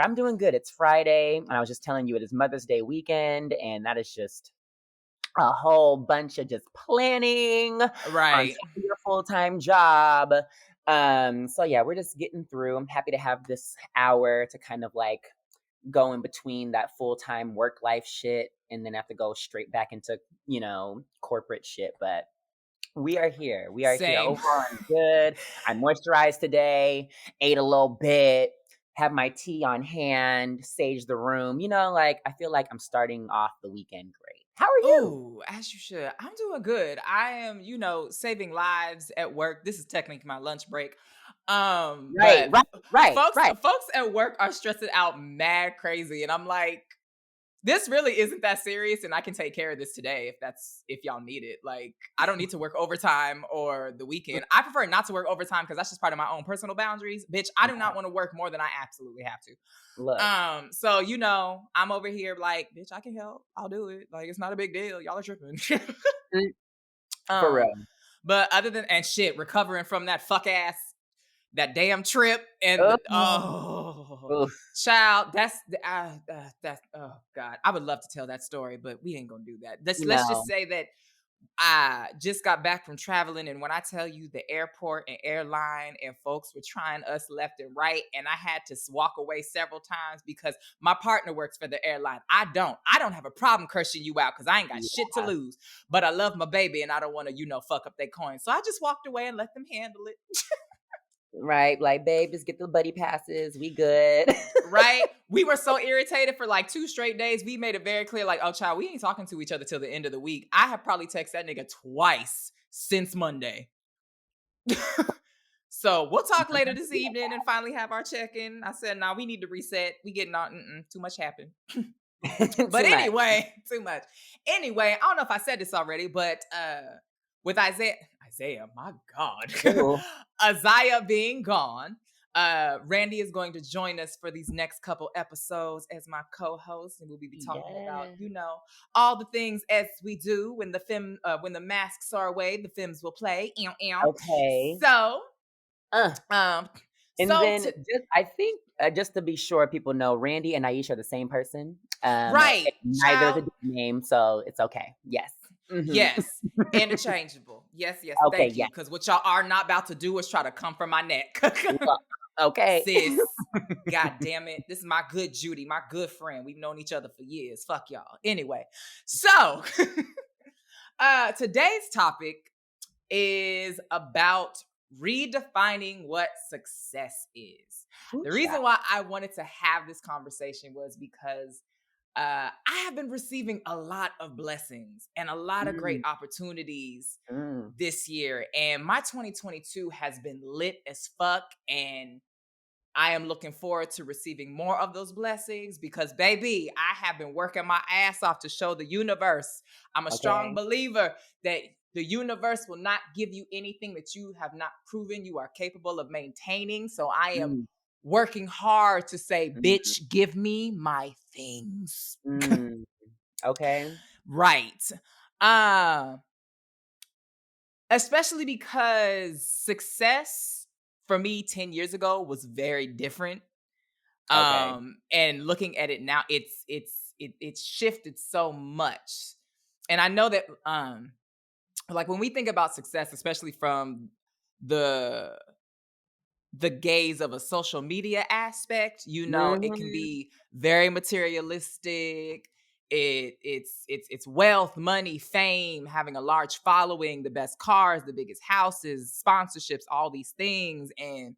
I'm doing good. It's Friday, and I was just telling you it is Mother's Day weekend, and that is just a whole bunch of just planning. Right. On your full-time job. So yeah, we're just getting through. I'm happy to have this hour to kind of like go in between that full-time work life shit and then have to go straight back into, corporate shit. But we are here. We are here. Overall, I'm good. I moisturized today, ate a little bit, have my tea on hand, sage the room. I feel like I'm starting off the weekend great. How are you? Ooh, as you should. I'm doing good. I am, saving lives at work. This is technically my lunch break. Right. Folks at work are stressing out mad crazy. And I'm like, this really isn't that serious. And I can take care of this today if y'all need it. Like, I don't need to work overtime or the weekend. I prefer not to work overtime because that's just part of my own personal boundaries. Bitch, I do not want to work more than I absolutely have to. Look. So, I'm over here like, bitch, I can help. I'll do it. Like, it's not a big deal. Y'all are tripping. For real. But other than, and shit, recovering from that that damn trip and child, that's oh God, I would love to tell that story, but we ain't gonna do that. Let's just say that I just got back from traveling, and when I tell you the airport and airline and folks were trying us left and right, and I had to walk away several times because my partner works for the airline. I don't have a problem cursing you out because I ain't got shit to lose, but I love my baby and I don't want to, fuck up their coin. So I just walked away and let them handle it. Right, like, babe, just get the buddy passes. We good. Right? We were so irritated for like 2 straight days. We made it very clear, like, oh, child, we ain't talking to each other till the end of the week. I have probably texted that nigga twice since Monday. So we'll talk later this evening and finally have our check-in. I said, nah, we need to reset. We getting on, too much happened. But anyway, too much. Anyway, I don't know if I said this already, but with Isaiah, my God. Isaiah being gone, Randy is going to join us for these next couple episodes as my co-host, and we'll be talking about, all the things as we do when the masks are away, the films will play. Okay. So, just to be sure people know, Randy and Aisha are the same person. Right. Neither is a different name, so it's okay. Yes. Mm-hmm. Yes, interchangeable. Yes. Okay, thank you. Because what y'all are not about to do is try to come for my neck. Okay. Sis, God damn it. This is my good Judy, my good friend. We've known each other for years. Fuck y'all. Anyway, so today's topic is about redefining what success is. The reason why I wanted to have this conversation was because I have been receiving a lot of blessings and a lot of great opportunities this year. And my 2022 has been lit as fuck. And I am looking forward to receiving more of those blessings because, baby, I have been working my ass off to show the universe. I'm a strong believer that the universe will not give you anything that you have not proven you are capable of maintaining. So I am working hard to say, bitch, give me my things. Okay. Right. Especially because success for me 10 years ago was very different. Okay. And looking at it now, it's shifted so much. And I know that like when we think about success, especially from the gaze of a social media aspect, you know, it can Mhm. be very materialistic. It's wealth, money, fame, having a large following, the best cars, the biggest houses, sponsorships, all these things. And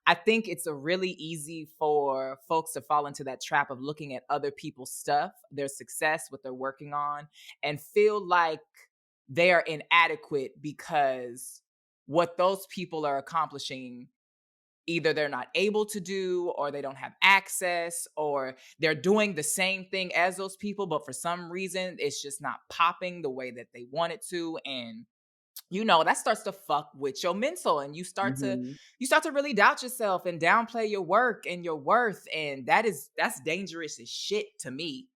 I think it's a really easy for folks to fall into that trap of looking at other people's stuff, their success, what they're working on, and feel like they are inadequate because what those people are accomplishing, either they're not able to do, or they don't have access, or they're doing the same thing as those people, but for some reason it's just not popping the way that they want it to. And you know, that starts to fuck with your mental, and you start to Mhm. really doubt yourself and downplay your work and your worth. And that's dangerous as shit to me.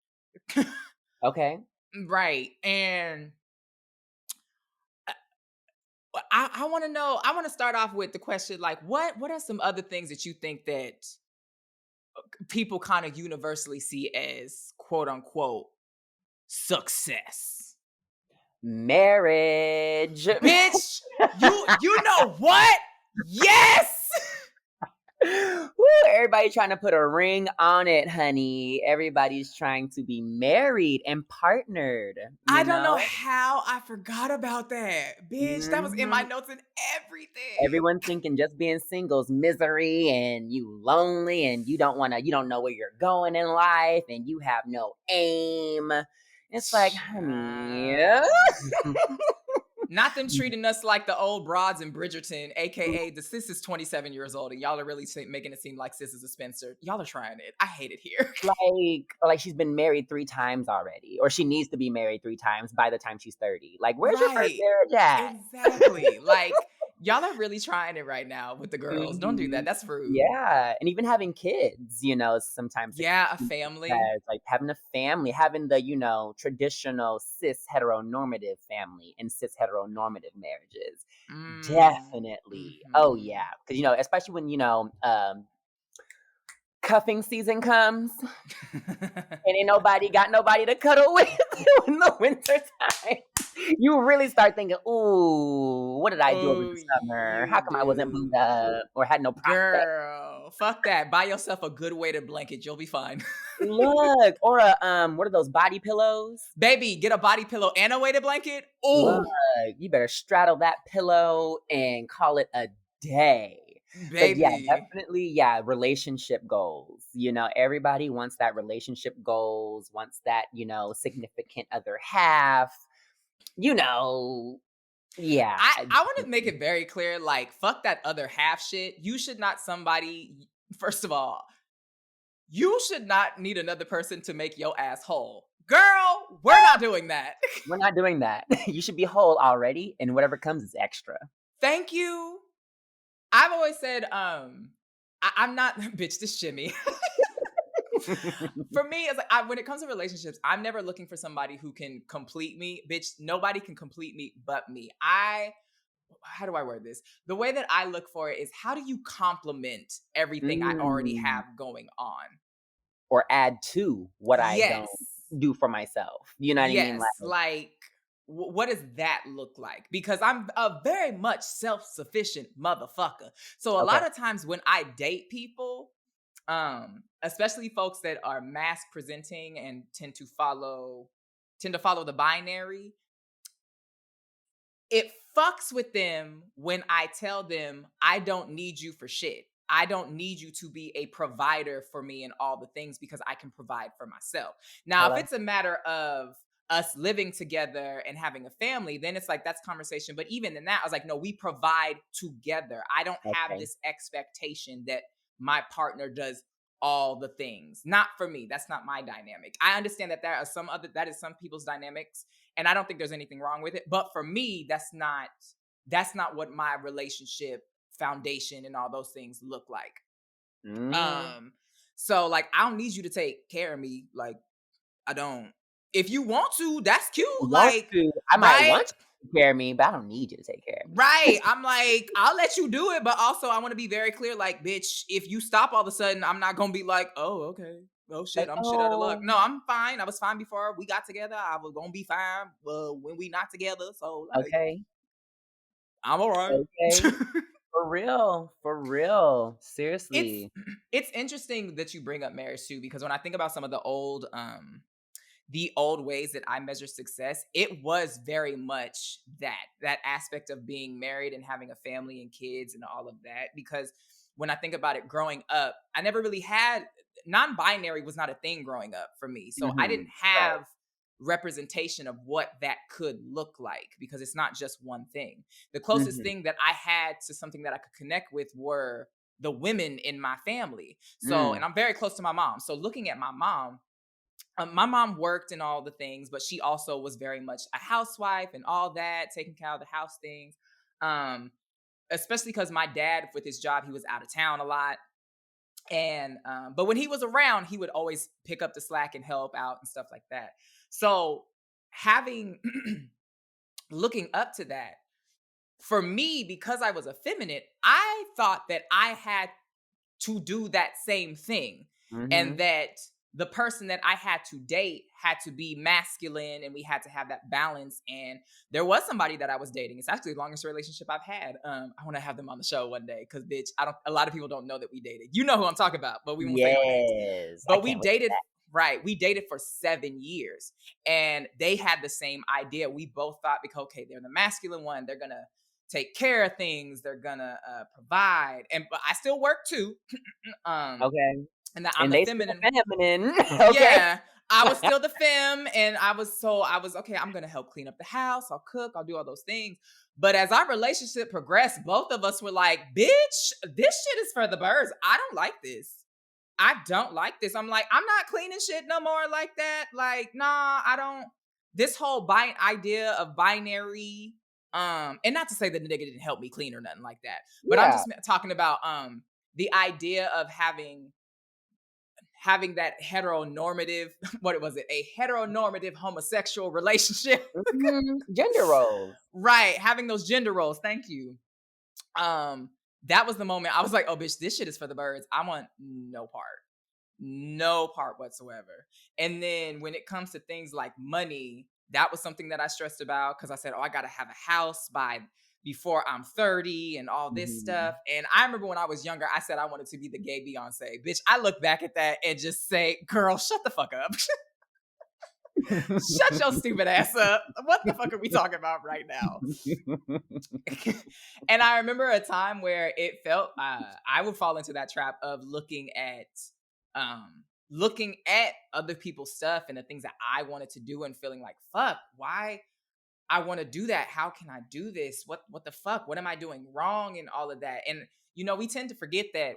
Okay. Right. And I want to know, I want to start off with the question, like, what are some other things that you think that people kind of universally see as quote unquote success? Marriage. Bitch, you know what? Yes. Woo, everybody trying to put a ring on it, honey. Everybody's trying to be married and partnered, I you don't know know? how I forgot about that. Bitch, that was in my Mhm. notes and everything. Everyone's thinking just being single is misery and you lonely and you don't know where you're going in life and you have no aim. It's like, honey. Not them treating us like the old broads in Bridgerton, aka the sis is 27 years old, and y'all are really making it seem like sis is a Spencer. Y'all are trying it. I hate it here. Like she's been married 3 times already, or she needs to be married 3 times by the time she's 30. Like, where's your first Right. marriage at? Exactly. Like, y'all are really trying it right now with the girls. Don't do that. Mhm. That's rude. Yeah, and even having kids, sometimes it Yeah, a can be family. as, like, having a family, having the, traditional cis heteronormative family and cis heteronormative marriages. Definitely. Oh, yeah, Mm-hmm. because especially when, cuffing season comes and ain't nobody got nobody to cuddle with in the winter time. You really start thinking, "Ooh, what did I do over Oh, the summer? you How come I wasn't booed do. up or had no prospect?" Girl, fuck that. Buy yourself a good weighted blanket. You'll be fine. Look, or what are those body pillows? Baby, get a body pillow and a weighted blanket. Look, Oh, you better straddle that pillow and call it a day. But yeah, baby. definitely, yeah, relationship goals. Everybody wants that relationship goals, wants that, significant other half. You know, yeah. I want to make it very clear, like, fuck that other half shit. You should not first of all, you should not need another person to make your ass whole. Girl, we're not doing that. We're not doing that. You should be whole already, and whatever comes is extra. Thank you. I've always said, I'm not, bitch, this shimmy. For me, it's like when it comes to relationships, I'm never looking for somebody who can complete me. Bitch, nobody can complete me but me. How do I word this? The way that I look for it is, how do you complement everything I already Mm. have going on? Or add to what I Yes. don't do for myself. You know what I mean? Yes. Like, what does that look like? Because I'm a very much self-sufficient motherfucker. So a Okay. lot of times when I date people, especially folks that are mask presenting and tend to follow the binary, it fucks with them when I tell them I don't need you for shit. I don't need you to be a provider for me and all the things, because I can provide for myself. Now, if Hello? it's a matter of us living together and having a family, then it's like, that's conversation. But even in that, I was like, no, we provide together. I don't have Okay. this expectation that my partner does all the things. Not for me. That's not my dynamic. I understand that that is some people's dynamics, and I don't think there's anything wrong with it. But for me, that's not what my relationship foundation and all those things look like. Mm. So like, I don't need you to take care of me. Like, I don't. If you want to, that's cute. Want Like, to? I might right? want to. take care of me, but I don't need you to take care of me. Right. I'm like, I'll let you do it, but also I want to be very clear, like, bitch, if you stop all of a sudden, I'm not gonna be like, oh, okay. Oh shit, Like, I'm shit out of luck. No, I'm fine. I was fine before we got together. I was gonna be fine when we not together. So like, okay. I'm all right. Okay. For real. Seriously. It's interesting that you bring up marriage too, because when I think about some of the old ways that I measure success, it was very much that aspect of being married and having a family and kids and all of that. Because when I think about it, growing up, I never really had non-binary was not a thing growing up for me. So I didn't have representation of what that could look like, because it's not just one thing. The closest thing that I had to something that I could connect with were the women in my family. So, and I'm very close to my mom. So looking at my mom worked and all the things, but she also was very much a housewife and all that, taking care of the house things. Especially because my dad, with his job, he was out of town a lot. And, but when he was around, he would always pick up the slack and help out and stuff like that. So having, looking up to that, for me, because I was effeminate, I thought that I had to do that same thing. And that the person that I had to date had to be masculine, and we had to have that balance. And there was somebody that I was dating. It's actually the longest relationship I've had. I want to have them on the show one day, because bitch, a lot of people don't know that we dated. You know who I'm talking about, but we won't say no names. But we dated, right? We dated for 7 years, and they had the same idea. We both thought, because okay, they're the masculine one, they're gonna take care of things, they're gonna provide, but I still work too. Okay. And that I'm the feminine. Okay. Yeah, I was still the femme, and I was okay. I'm gonna help clean up the house. I'll cook. I'll do all those things. But as our relationship progressed, both of us were like, "Bitch, this shit is for the birds. I don't like this. I don't like this." I'm like, I'm not cleaning shit no more like that. Like, nah, I don't. This whole idea of binary, and not to say that the nigga didn't help me clean or nothing like that, but I'm just talking about the idea of having that heteronormative, a heteronormative homosexual relationship. Gender roles. Right. Having those gender roles. Thank you. That was the moment I was like, oh, bitch, this shit is for the birds. I want no part whatsoever. And then when it comes to things like money, that was something that I stressed about, because I said, oh, I got to have a house before I'm 30 and all this stuff. And I remember when I was younger, I said I wanted to be the gay Beyonce. Bitch, I look back at that and just say, girl, shut the fuck up. Shut your stupid ass up. What the fuck are we talking about right now? And I remember a time where it felt, I would fall into that trap of looking at other people's stuff and the things that I wanted to do, and feeling like, fuck, why I want to do that? How can I do this? What the fuck? What am I doing wrong? And all of that. And, we tend to forget that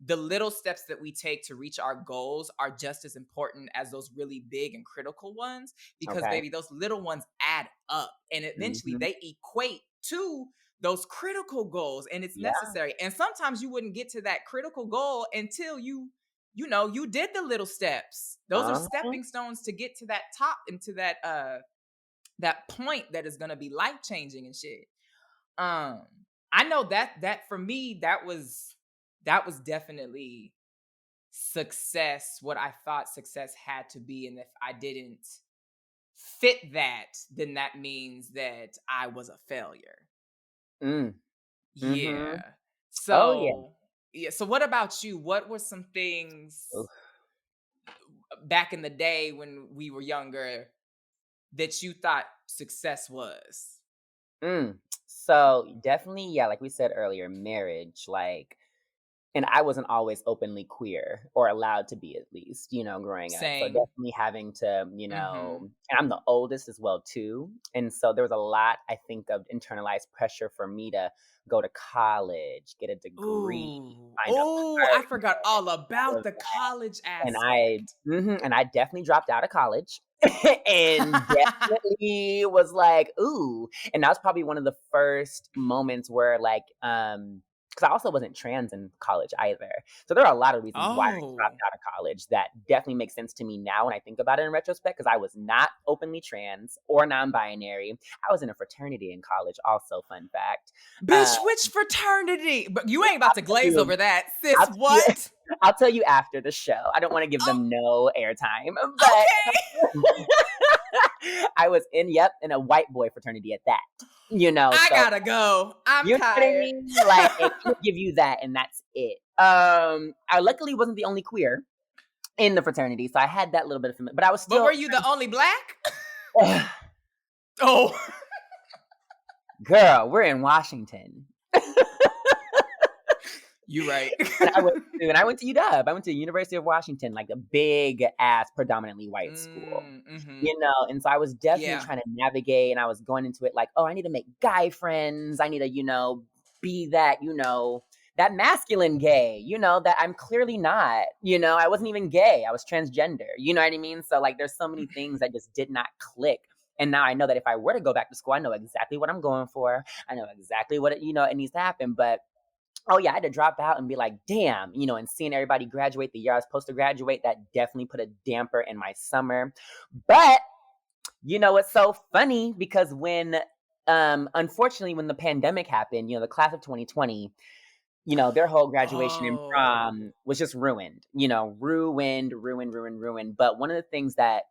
the little steps that we take to reach our goals are just as important as those really big and critical ones, because baby, those little ones add up, and eventually they equate to those critical goals, and it's necessary. And sometimes you wouldn't get to that critical goal until you did the little steps. Those are stepping stones to get to that top, and to that point that is going to be life-changing and shit. I know that for me, that was definitely success, what I thought success had to be. And if I didn't fit that, then that means that I was a failure. Yeah. So, so what about you? What were some things back in the day when we were younger that you thought success was? So definitely, like we said earlier, marriage, and I wasn't always openly queer, or allowed to be, at least, growing up. So definitely having to, and I'm the oldest as well too. And so there was a lot, I think, of internalized pressure for me to go to college, get a degree. I forgot all about the college aspect. And I definitely dropped out of college. And definitely was like, ooh. And that was probably one of the first moments where because I also wasn't trans in college either. So there are a lot of reasons why I Oh. dropped out of college that definitely make sense to me now when I think about it in retrospect, because I was not openly trans or non-binary. I was in a fraternity in college also, fun fact. Bitch, which fraternity? But you ain't about to glaze you- over that, sis. I'll tell you- What? I'll tell you after the show. I don't want to give them no airtime, but Okay. I was in a white boy fraternity at that. I so- gotta go. I'm you know what I tired. mean? Like, I can't give you that, and that's it. I luckily wasn't the only queer in the fraternity, so I had that little bit of, but I was still. But were you the only black? Oh, Girl, we're in Washington. you right. And I went to UW. I went to the University of Washington, like a big ass, predominantly white school. Mhm. And so I was definitely Yeah. trying to navigate, and I was going into it like, oh, I need to make guy friends. I need to, be that, that masculine gay, that I'm clearly not. I wasn't even gay. I was transgender. You know what I mean? So like, there's so many things that just did not click. And now I know that if I were to go back to school, I know exactly what I'm going for. I know exactly what it needs to happen. But oh yeah, I had to drop out and be like, damn, and seeing everybody graduate the year I was supposed to graduate, that definitely put a damper in my summer. But it's so funny because when, unfortunately, when the pandemic happened, the class of 2020, their whole graduation and prom was just ruined, ruined. But one of the things that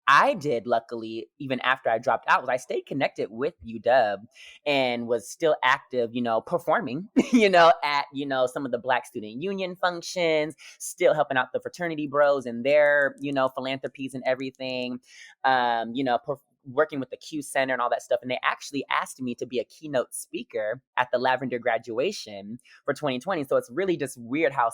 I did, luckily, even after I dropped out, was I stayed connected with UW and was still active, performing, at, some of the Black Student Union functions, still helping out the fraternity bros and their, philanthropies and everything, working with the Q Center and all that stuff. And they actually asked me to be a keynote speaker at the Lavender graduation for 2020. So it's really just weird how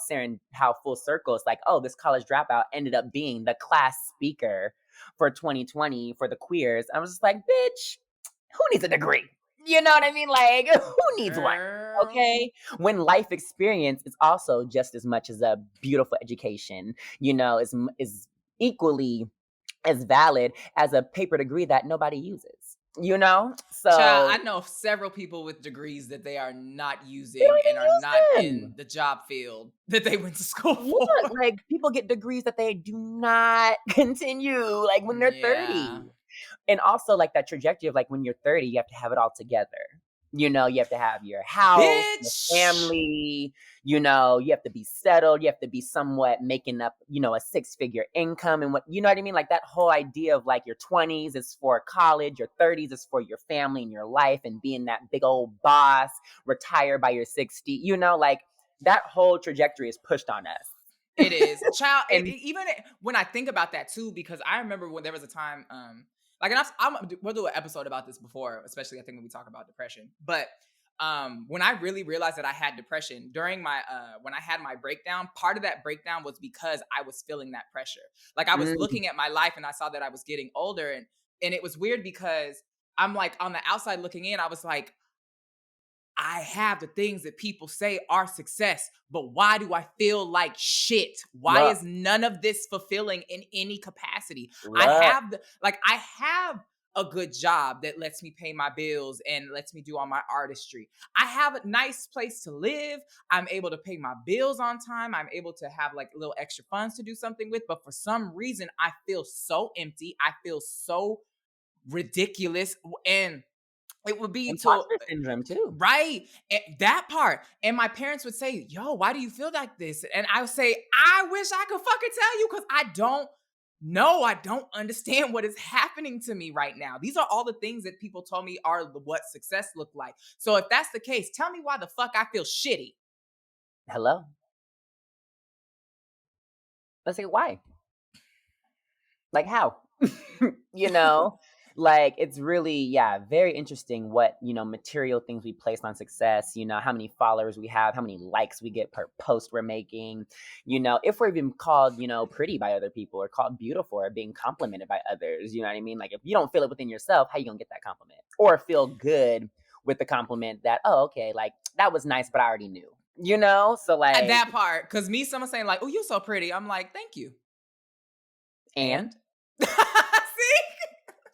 full circle it's like, oh, this college dropout ended up being the class speaker for 2020 for the queers. I was just like, bitch, who needs a degree? You know what I mean? Like, who needs one? Okay. When life experience is also just as much as a beautiful education, is equally as valid as a paper degree that nobody uses. So Child, I know several people with degrees that they are not using and are not in the job field that they went to school for. Yeah, like people get degrees that they do not continue, like when they're 30. And also like that trajectory of like when you're 30, you have to have it all together. You have to have your house, your family, you have to be settled. You have to be somewhat making up, a 6-figure income and what, you know what I mean? Like that whole idea of like your 20s is for college, your 30s is for your family and your life and being that big old boss, retire by your 60, like that whole trajectory is pushed on us. It is. Child, even when I think about that too, because I remember when there was a time, we'll do an episode about this before, especially I think when we talk about depression. But when I really realized that I had depression during my when I had my breakdown, part of that breakdown was because I was feeling that pressure. Like I was looking at my life and I saw that I was getting older, and it was weird because I'm like on the outside looking in, I was like, I have the things that people say are success, but why do I feel like shit? Why is none of this fulfilling in any capacity? I have a good job that lets me pay my bills and lets me do all my artistry. I have a nice place to live. I'm able to pay my bills on time. I'm able to have like little extra funds to do something with. But for some reason, I feel so empty. I feel so ridiculous. And it would be imposter syndrome too. Right. And that part. And my parents would say, yo, why do you feel like this? And I would say, I wish I could fucking tell you because I don't know. I don't understand what is happening to me right now. These are all the things that people told me are what success looked like. So if that's the case, tell me why the fuck I feel shitty. Hello? Let's say why? Like how? Like it's really, very interesting what, material things we place on success, how many followers we have, how many likes we get per post we're making, if we're even called, pretty by other people or called beautiful or being complimented by others, you know what I mean? Like if you don't feel it within yourself, how you gonna get that compliment? Or feel good with the compliment that, oh, okay, like that was nice, but I already knew, So like. At that part, because someone saying like, oh, you're so pretty. I'm like, thank you. And? See?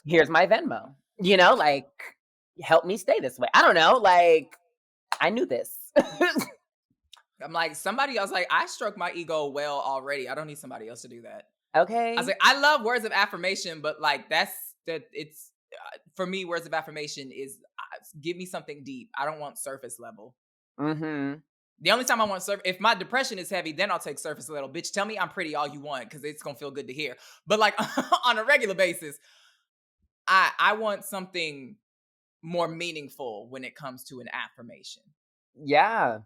Here's my Venmo, like help me stay this way. I don't know. Like I knew this. I'm like, somebody else, like, I stroke my ego well already. I don't need somebody else to do that. Okay. I was like, I love words of affirmation, but like, it's for me, words of affirmation is give me something deep. I don't want surface level. Mm-hmm. The only time I want if my depression is heavy, then I'll take surface level. Bitch, tell me I'm pretty all you want, because it's gonna feel good to hear. But like on a regular basis, I want something more meaningful when it comes to an affirmation. Yeah.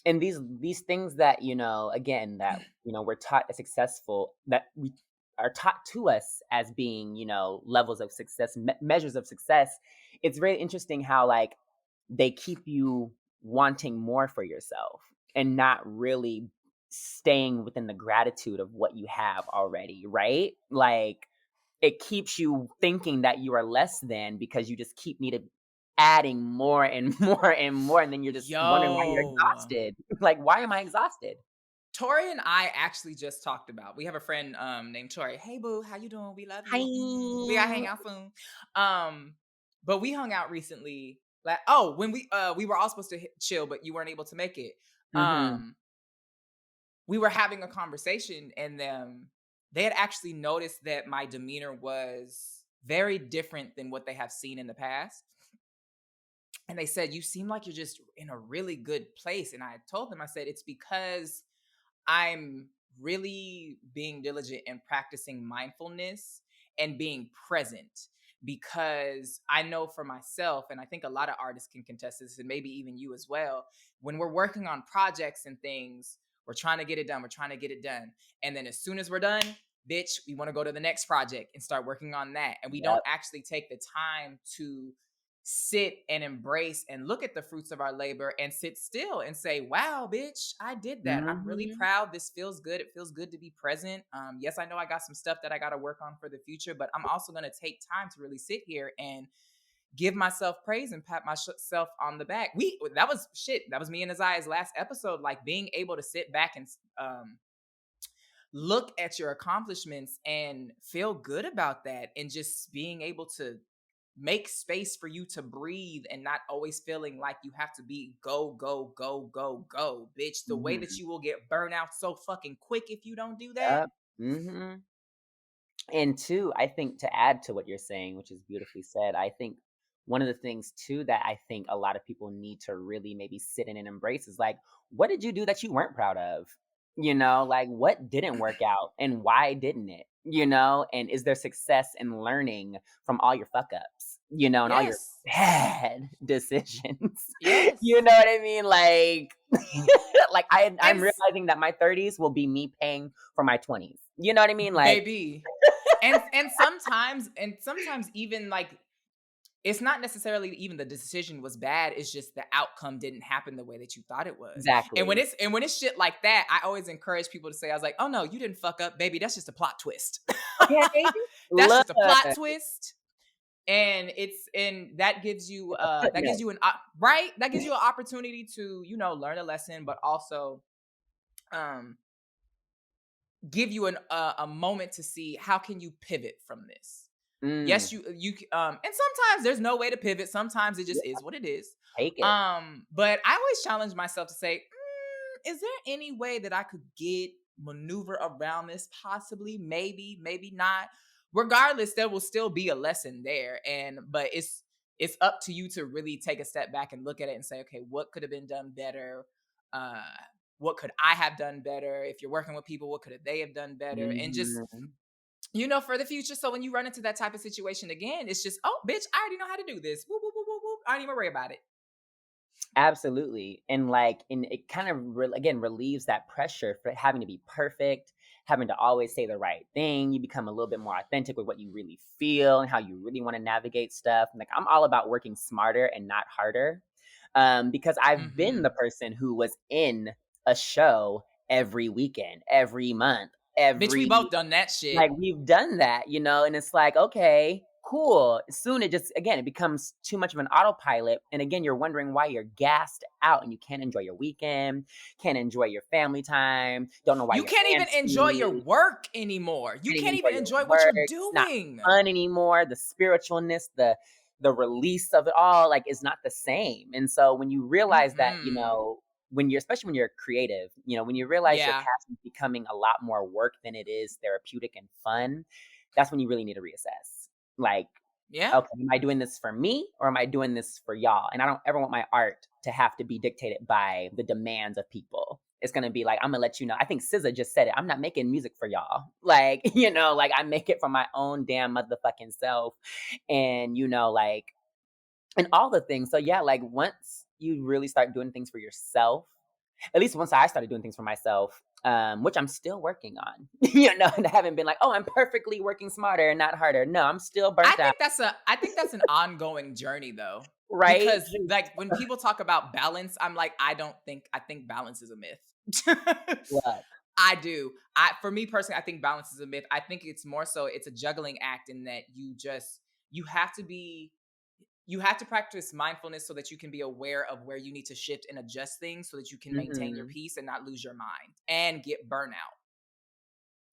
And these things that, you know, again, that, you know, we're taught as successful, that we are taught to us as being, you know, levels of success, measures of success. It's very interesting how like they keep you wanting more for yourself and not really staying within the gratitude of what you have already, right? Like it keeps you thinking that you are less than because you just keep adding more and more and more, and then you're just wondering why you're exhausted. Like, why am I exhausted? Tori and I actually just talked about. We have a friend named Tori. Hey boo, how you doing? We love you. Hi. We gotta hang out soon. But we hung out recently. Like, when we were all supposed to chill, but you weren't able to make it. Mm-hmm. We were having a conversation, and they had actually noticed that my demeanor was very different than what they have seen in the past. And they said, you seem like you're just in a really good place. And I told them, I said, it's because I'm really being diligent in practicing mindfulness and being present, because I know for myself, and I think a lot of artists can contest this, and maybe even you as well, when we're working on projects and things, we're trying to get it done. We're trying to get it done. And then as soon as we're done, bitch, we want to go to the next project and start working on that. And we don't actually take the time to sit and embrace and look at the fruits of our labor and sit still and say, wow, bitch, I did that. I'm really proud. This feels good. It feels good to be present. Yes, I know I got some stuff that I got to work on for the future, but I'm also going to take time to really sit here and give myself praise and pat myself on the back. That was me and Isaiah's last episode, like being able to sit back and look at your accomplishments and feel good about that, and just being able to make space for you to breathe and not always feeling like you have to be go, bitch. The way that you will get burnt out so fucking quick if you don't do that. And two, I think to add to what you're saying, which is beautifully said, I think one of the things too that I think a lot of people need to really maybe sit in and embrace is like, what did you do that you weren't proud of? You know, like what didn't work out and why didn't it? You know, and is there success in learning from all your fuck ups, you know, and all your bad decisions? Yes. You know what I mean? Like, like I'm realizing that my 30s will be me paying for my 20s. You know what I mean? Like, baby. and sometimes even like, it's not necessarily even the decision was bad. It's just the outcome didn't happen the way that you thought it was. Exactly. And when it's shit like that, I always encourage people to say, I was like, oh no, you didn't fuck up, baby. That's just a plot twist. That's just a plot twist. And that gives you an opportunity to, you know, learn a lesson, but also give you a moment to see how can you pivot from this. Yes, you and sometimes there's no way to pivot. Sometimes it just is what it is. Take it. But I always challenge myself to say, is there any way that I could maneuver around this? Possibly, maybe not. Regardless, there will still be a lesson there. But it's up to you to really take a step back and look at it and say, okay, what could have been done better? What could I have done better? If you're working with people, what could they have done better? And just, you know, for the future. So when you run into that type of situation again, it's just, oh, bitch, I already know how to do this. Whoop, whoop, whoop, whoop, whoop. I don't even worry about it. Absolutely. And like, it kind of, again, relieves that pressure for having to be perfect, having to always say the right thing. You become a little bit more authentic with what you really feel and how you really want to navigate stuff. And like, I'm all about working smarter and not harder. Because I've been the person who was in a show every weekend, every month, bitch, we both done that shit. Like, we've done that, you know, and it's like, okay, cool. Soon it becomes too much of an autopilot. And again, you're wondering why you're gassed out and you can't enjoy your weekend, can't enjoy your family time, don't know why you can't even enjoy your work anymore. You can't even enjoy what you're doing. It's not fun anymore. The spiritualness, the release of it all, like, is not the same. And so when you realize that, you know, especially when you're creative, when you realize your Yeah. passion is becoming a lot more work than it is therapeutic and fun, that's when you really need to reassess. Like, Yeah. okay, am I doing this for me or am I doing this for y'all? And I don't ever want my art to have to be dictated by the demands of people. It's going to be like, I'm going to let you know. I think SZA just said it. I'm not making music for y'all. Like, like I make it for my own damn motherfucking self. And, like, and all the things. So yeah, like once you really start doing things for yourself, at least once I started doing things for myself, which I'm still working on, and I haven't been like, oh, I'm perfectly working smarter and not harder. No, I'm still burnt out. I think that's an ongoing journey though. Right. Because like when people talk about balance, I'm like, I think balance is a myth. Look. I do. For me personally, I think balance is a myth. I think it's more so it's a juggling act in that you have to practice mindfulness so that you can be aware of where you need to shift and adjust things so that you can maintain your peace and not lose your mind and get burnout.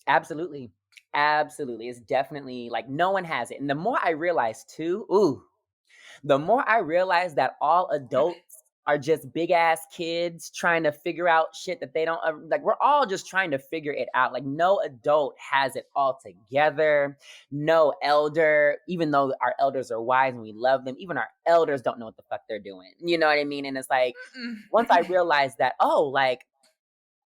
Absolutely. Absolutely. It's definitely like no one has it. And the more I realize too, the more I realize that all adults are just big ass kids trying to figure out shit that they don't like. We're all just trying to figure it out. Like no adult has it all together. No elder, even though our elders are wise and we love them, even our elders don't know what the fuck they're doing. You know what I mean? And it's like, once I realized that, like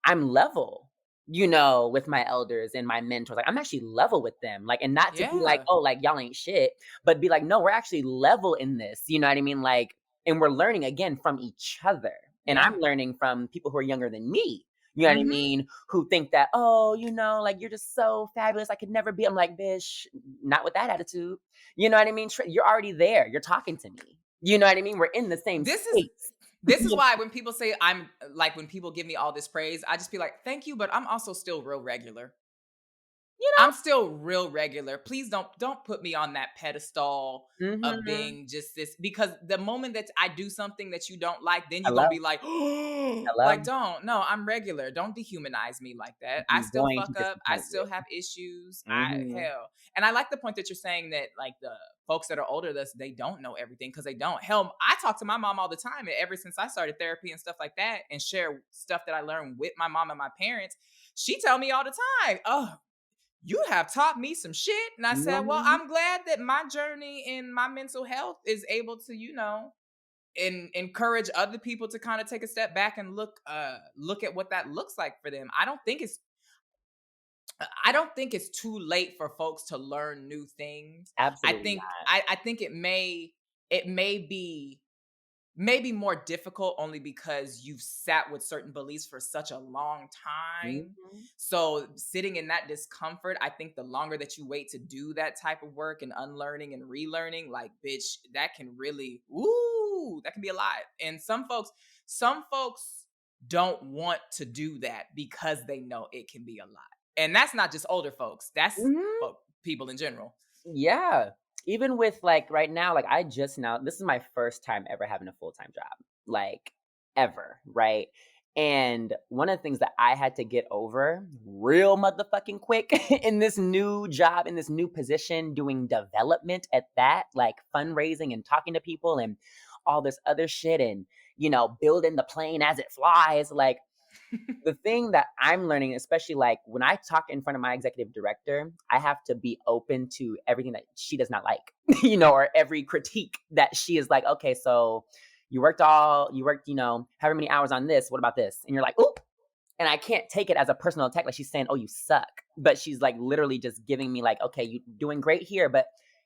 I'm level, with my elders and my mentors. Like I'm actually level with them. Like, and not to be like, oh, like y'all ain't shit, but be like, no, we're actually level in this. You know what I mean? Like, and we're learning again from each other. And I'm learning from people who are younger than me. You know what I mean? Who think that, oh, like you're just so fabulous. I could never be. I'm like, bitch, not with that attitude. You know what I mean? You're already there. You're talking to me. You know what I mean? We're in the same space. This is why when people say when people give me all this praise, I just be like, thank you, but I'm also still real regular. I'm still real regular. Please don't put me on that pedestal of being just this, because the moment that I do something that you don't like, then you're going to be like, oh, like, no, I'm regular. Don't dehumanize me like that. I still fuck up. I still have issues. Hell. And I like the point that you're saying that like the folks that are older than us, they don't know everything because they don't. Hell, I talk to my mom all the time. And ever since I started therapy and stuff like that and share stuff that I learned with my mom and my parents, she tell me all the time, oh, you have taught me some shit. And I said, well, I'm glad that my journey in my mental health is able to, encourage other people to kind of take a step back and look at what that looks like for them. I don't think it's too late for folks to learn new things. Absolutely. I think it may be maybe more difficult only because you've sat with certain beliefs for such a long time. So sitting in that discomfort, I think the longer that you wait to do that type of work and unlearning and relearning, like, bitch, that can really, that can be a lot. And some folks don't want to do that because they know it can be a lot. And that's not just older folks. That's people in general. Yeah. Even with like right now, like this is my first time ever having a full-time job, like ever, right? And one of the things that I had to get over real motherfucking quick in this new job, in this new position, doing development at that, like fundraising and talking to people and all this other shit and, building the plane as it flies, like the thing that I'm learning, especially like when I talk in front of my executive director, I have to be open to everything that she does not like, or every critique that she is like, okay, so you worked, however many hours on this. What about this? And you're like, oop. And I can't take it as a personal attack. Like she's saying, oh, you suck. But she's like literally just giving me like, okay, you're doing great here, but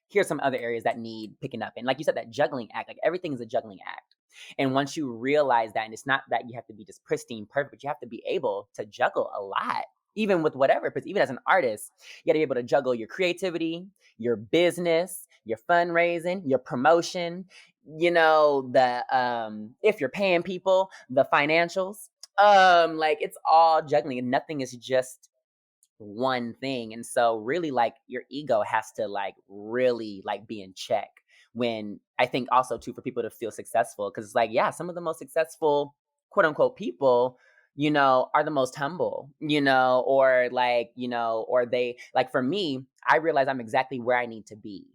here's some other areas that need picking up. And like you said, that juggling act, like everything is a juggling act. And once you realize that, and it's not that you have to be just pristine perfect, but you have to be able to juggle a lot, even with whatever, because even as an artist, you got to be able to juggle your creativity, your business, your fundraising, your promotion, if you're paying people, the financials, like it's all juggling and nothing is just one thing. And so really like your ego has to like really like be in check. When I think also too for people to feel successful, because it's like, yeah, some of the most successful quote unquote people, are the most humble, or like, or they like for me, I realize I'm exactly where I need to be,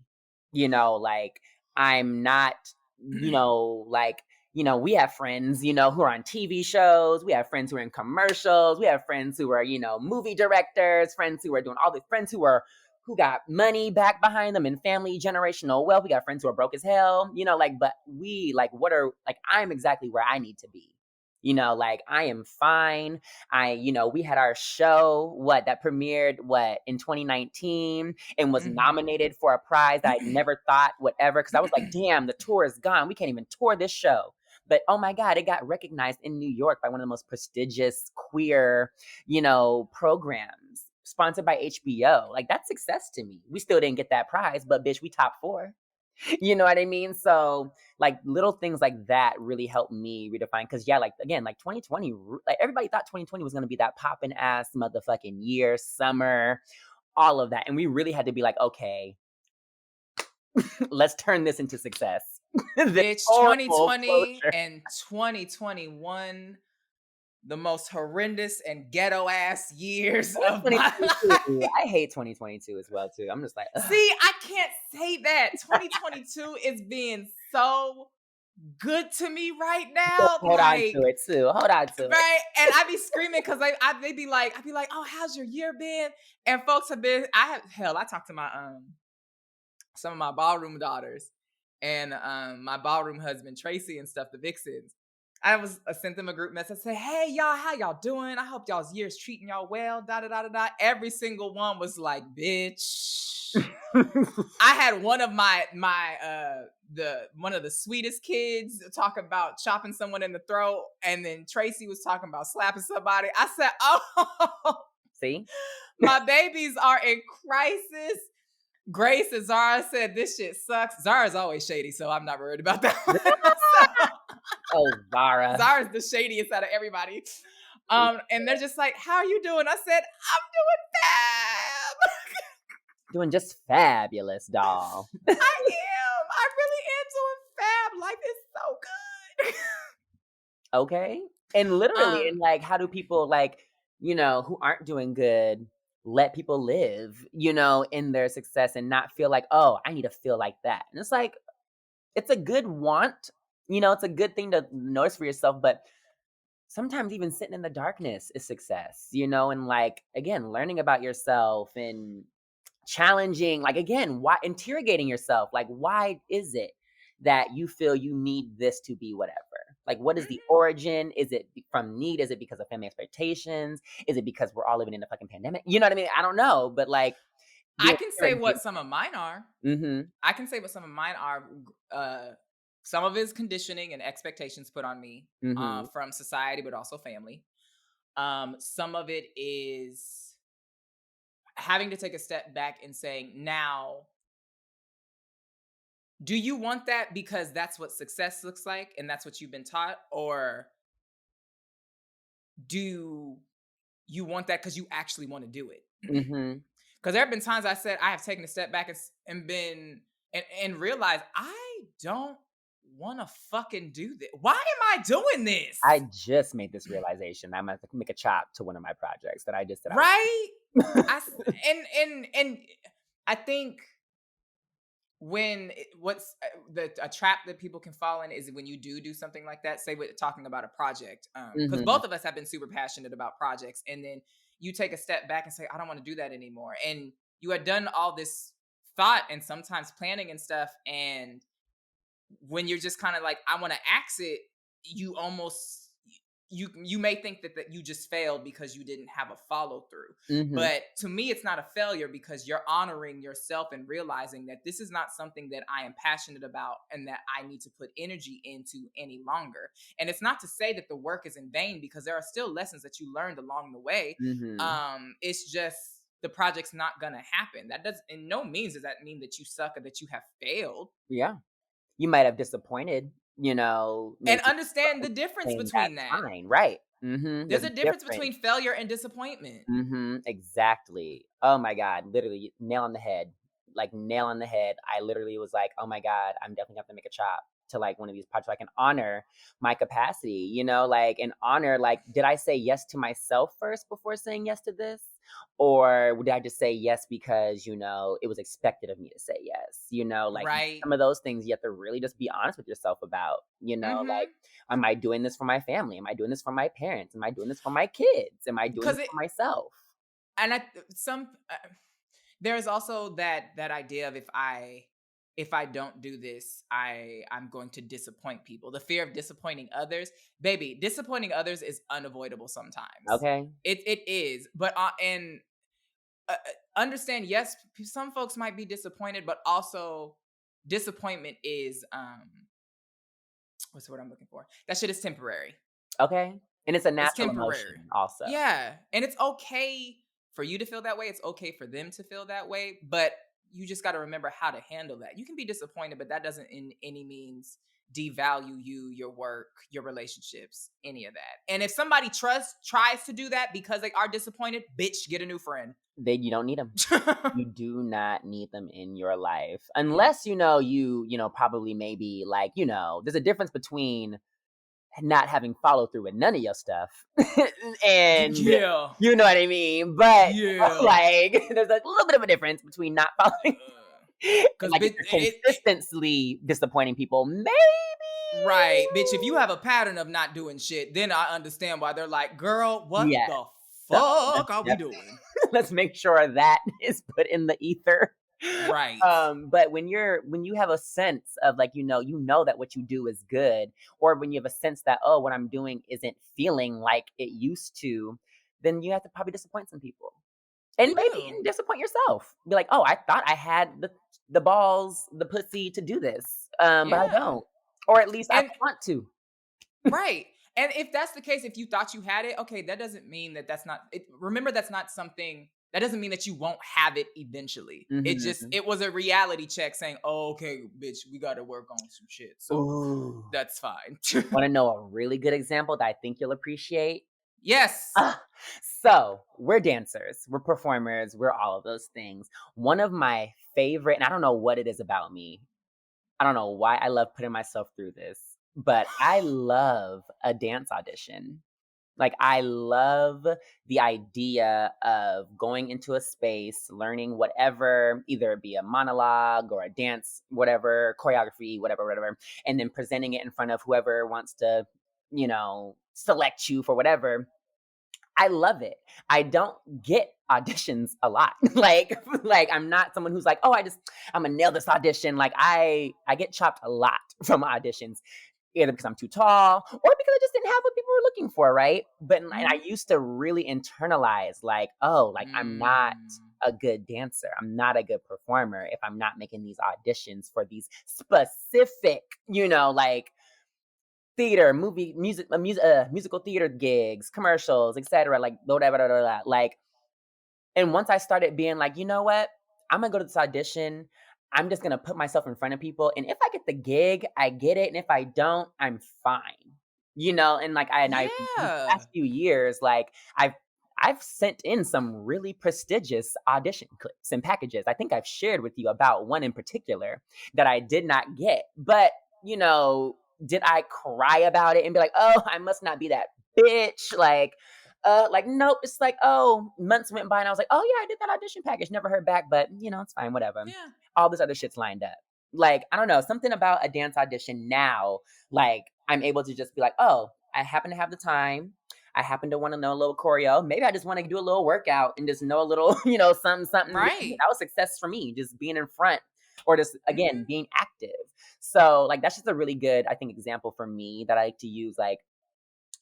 like I'm not, like we have friends, who are on TV shows. We have friends who are in commercials. We have friends who are, movie directors, friends who are doing all the friends who got money back behind them and family generational wealth. We got friends who are broke as hell, but we I'm exactly where I need to be. I am fine. We had our show, that premiered, in 2019 and was nominated for a prize that I never thought would ever, because I was like, damn, the tour is gone. We can't even tour this show. But oh my God, it got recognized in New York by one of the most prestigious queer, programs sponsored by HBO. Like, that's success to me. We still didn't get that prize, but bitch, we top 4. You know what I mean? So little things like that really helped me redefine. Because 2020, everybody thought 2020 was going to be that poppin' ass motherfucking year, summer, all of that. And we really had to be like, okay, let's turn this into success. Bitch, 2020 and 2021, the most horrendous and ghetto ass years of my life. I hate 2022 as well too. I'm just like, ugh. See, I can't say that. 2022 is being so good to me right now. Hold on to it too. Right. And I be screaming because I'd be like, oh, how's your year been? And folks have been, I talked to my some of my ballroom daughters and my ballroom husband Tracy and stuff, the Vixens. I sent them a group message, say, hey y'all, how y'all doing? I hope y'all's year's treating y'all well. Da da da da da. Every single one was like, bitch. I had one of one of the sweetest kids talk about chopping someone in the throat, and then Tracy was talking about slapping somebody. I said, oh, see, my babies are in crisis. Grace and Zara said, this shit sucks. Zara's always shady, so I'm not worried about that. Oh, Zara. Zara's the shadiest out of everybody. And they're just like, how are you doing? I said, I'm doing fab. Doing just fabulous, doll. I am. I really am doing fab. Life is so good. Okay. And literally, and how do people who aren't doing good let people live, in their success and not feel like, oh, I need to feel like that. And it's like, it's a good want, it's a good thing to notice for yourself, but sometimes even sitting in the darkness is success, and again, learning about yourself and challenging, why interrogating yourself, why is it that you feel you need this to be whatever? What is the origin? Is it from need? Is it because of family expectations? Is it because we're all living in a fucking pandemic? You know what I mean? I don't know, but I can say what some of mine are. Mm-hmm. I can say what some of mine are. Some of it is conditioning and expectations put on me from society, but also family. Some of it is having to take a step back and saying, now, do you want that because that's what success looks like and that's what you've been taught? Or do you want that because you actually want to do it? Because there have been times I said I have taken a step back and realized I don't want to fucking do this. Why am I doing this? I just made this realization. I'm going to make a chop to one of my projects that I just did. Right? And I think a trap that people can fall in is when you do something like that, say we're talking about a project, because both of us have been super passionate about projects, and then you take a step back and say, I don't want to do that anymore. And you had done all this thought and sometimes planning and stuff, and when you're just kind of like, I want to axe it, you almost you may think that you just failed because you didn't have a follow through. But to me, it's not a failure because you're honoring yourself and realizing that this is not something that I am passionate about and that I need to put energy into any longer. And it's not to say that the work is in vain, because there are still lessons that you learned along the way. It's just the project's not going to happen. That does, in no means does that mean that you suck or that you have failed. Yeah. You might have disappointed, and understand the difference between that. Fine, right. There's a difference between failure and disappointment. Exactly. Oh my God. Literally nail on the head. Like nail on the head. I literally was like, oh my God, I'm definitely going to have to make a chop to like one of these projects, like, and honor my capacity, you know, like, and honor, like, did I say yes to myself first before saying yes to this? Or did I just say yes because, you know, it was expected of me to say yes? You know, like, Right. some of those things you have to really just be honest with yourself about, you know, like, am I doing this for my family? Am I doing this for my parents? Am I doing this for my kids? Am I doing Because this for myself? and there's also that idea of if I don't do this, I'm going to disappoint people. The fear of disappointing others. Baby, disappointing others is unavoidable sometimes. Okay. It is. But and understand, yes, some folks might be disappointed, but also disappointment is what's the word I'm looking for? That shit is temporary. Okay. And it's a It's natural temporary. emotion also. Yeah. And it's okay for you to feel that way. It's okay for them to feel that way. But you just got to remember how to handle that. You can be disappointed, but that doesn't in any means devalue you, your work, your relationships, any of that. And if somebody tries to do that because they are disappointed, bitch, get a new friend. You don't need them. You do not need them in your life. Unless, you know, you probably maybe like, you know, there's a difference between not having follow through with none of your stuff and Yeah. you know what I mean, but Yeah. like there's a little bit of a difference between not following because like, if you're consistently disappointing people, maybe right, bitch, if you have a pattern of not doing shit, then I understand why they're like, girl, what the fuck are we doing? Let's make sure that is put in the ether. Right. But when you have a sense of like, you know that what you do is good, or when you have a sense that, oh, what I'm doing isn't feeling like it used to, then you have to probably disappoint some people. And maybe disappoint yourself. Be like, oh, I thought I had the balls, the pussy to do this. But I don't. Or at least I want to. Right. And if that's the case, if you thought you had it, okay, that doesn't mean that's not it. Remember, that's not something. That doesn't mean that you won't have it eventually. It was a reality check saying, oh, okay, bitch, we got to work on some shit. So that's fine. Want to know a really good example that I think you'll appreciate? Yes. So we're dancers, we're performers, we're all of those things. One of my favorite, and I don't know what it is about me. I don't know why I love putting myself through this, but I love a dance audition. Like, I love the idea of going into a space, learning whatever, either it be a monologue or a dance, whatever, choreography, whatever, and then presenting it in front of whoever wants to, you know, select you for whatever. I love it. I don't get auditions a lot. like I'm not someone who's like, oh, I'm gonna nail this audition. Like, I get chopped a lot from auditions. Either because I'm too tall or because I just didn't have what people were looking for, right? But and I used to really internalize like, oh, like I'm not a good dancer. I'm not a good performer if I'm not making these auditions for these specific, you know, like theater, musical theater gigs, commercials, etc. Like whatever. Like, and once I started being like, you know what, I'm gonna go to this audition. I'm just going to put myself in front of people. And if I get the gig, I get it. And if I don't, I'm fine. You know, and like, the past few years, like I've sent in some really prestigious audition clips and packages. I think I've shared with you about one in particular that I did not get. But, you know, did I cry about it and be like, oh, I must not be that bitch? Like, nope. It's like, oh, months went by and I was like, oh yeah, I did that audition package. Never heard back, but you know, it's fine, whatever. Yeah. All this other shit's lined up. Like, I don't know, something about a dance audition now, like I'm able to just be like, oh, I happen to have the time. I happen to want to know a little choreo. Maybe I just want to do a little workout and just know a little, you know, something. Right. That was success for me, just being in front or just, again, being active. So like, that's just a really good, I think, example for me that I like to use. Like,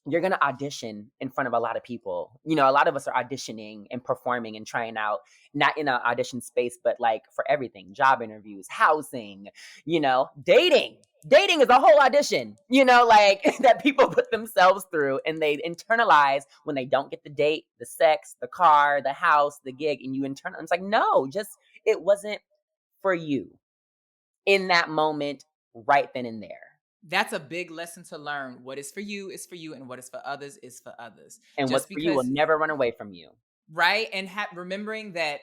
you're going to audition in front of a lot of people. You know, a lot of us are auditioning and performing and trying out, not in an audition space, but like for everything, job interviews, housing, you know, dating. Dating is a whole audition, you know, like that people put themselves through and they internalize when they don't get the date, the sex, the car, the house, the gig, and you internalize. It's like, no, just, it wasn't for you in that moment, right then and there. That's a big lesson to learn. What is for you is for you, and what is for others is for others. And what's for you will never run away from you. Right? And remembering that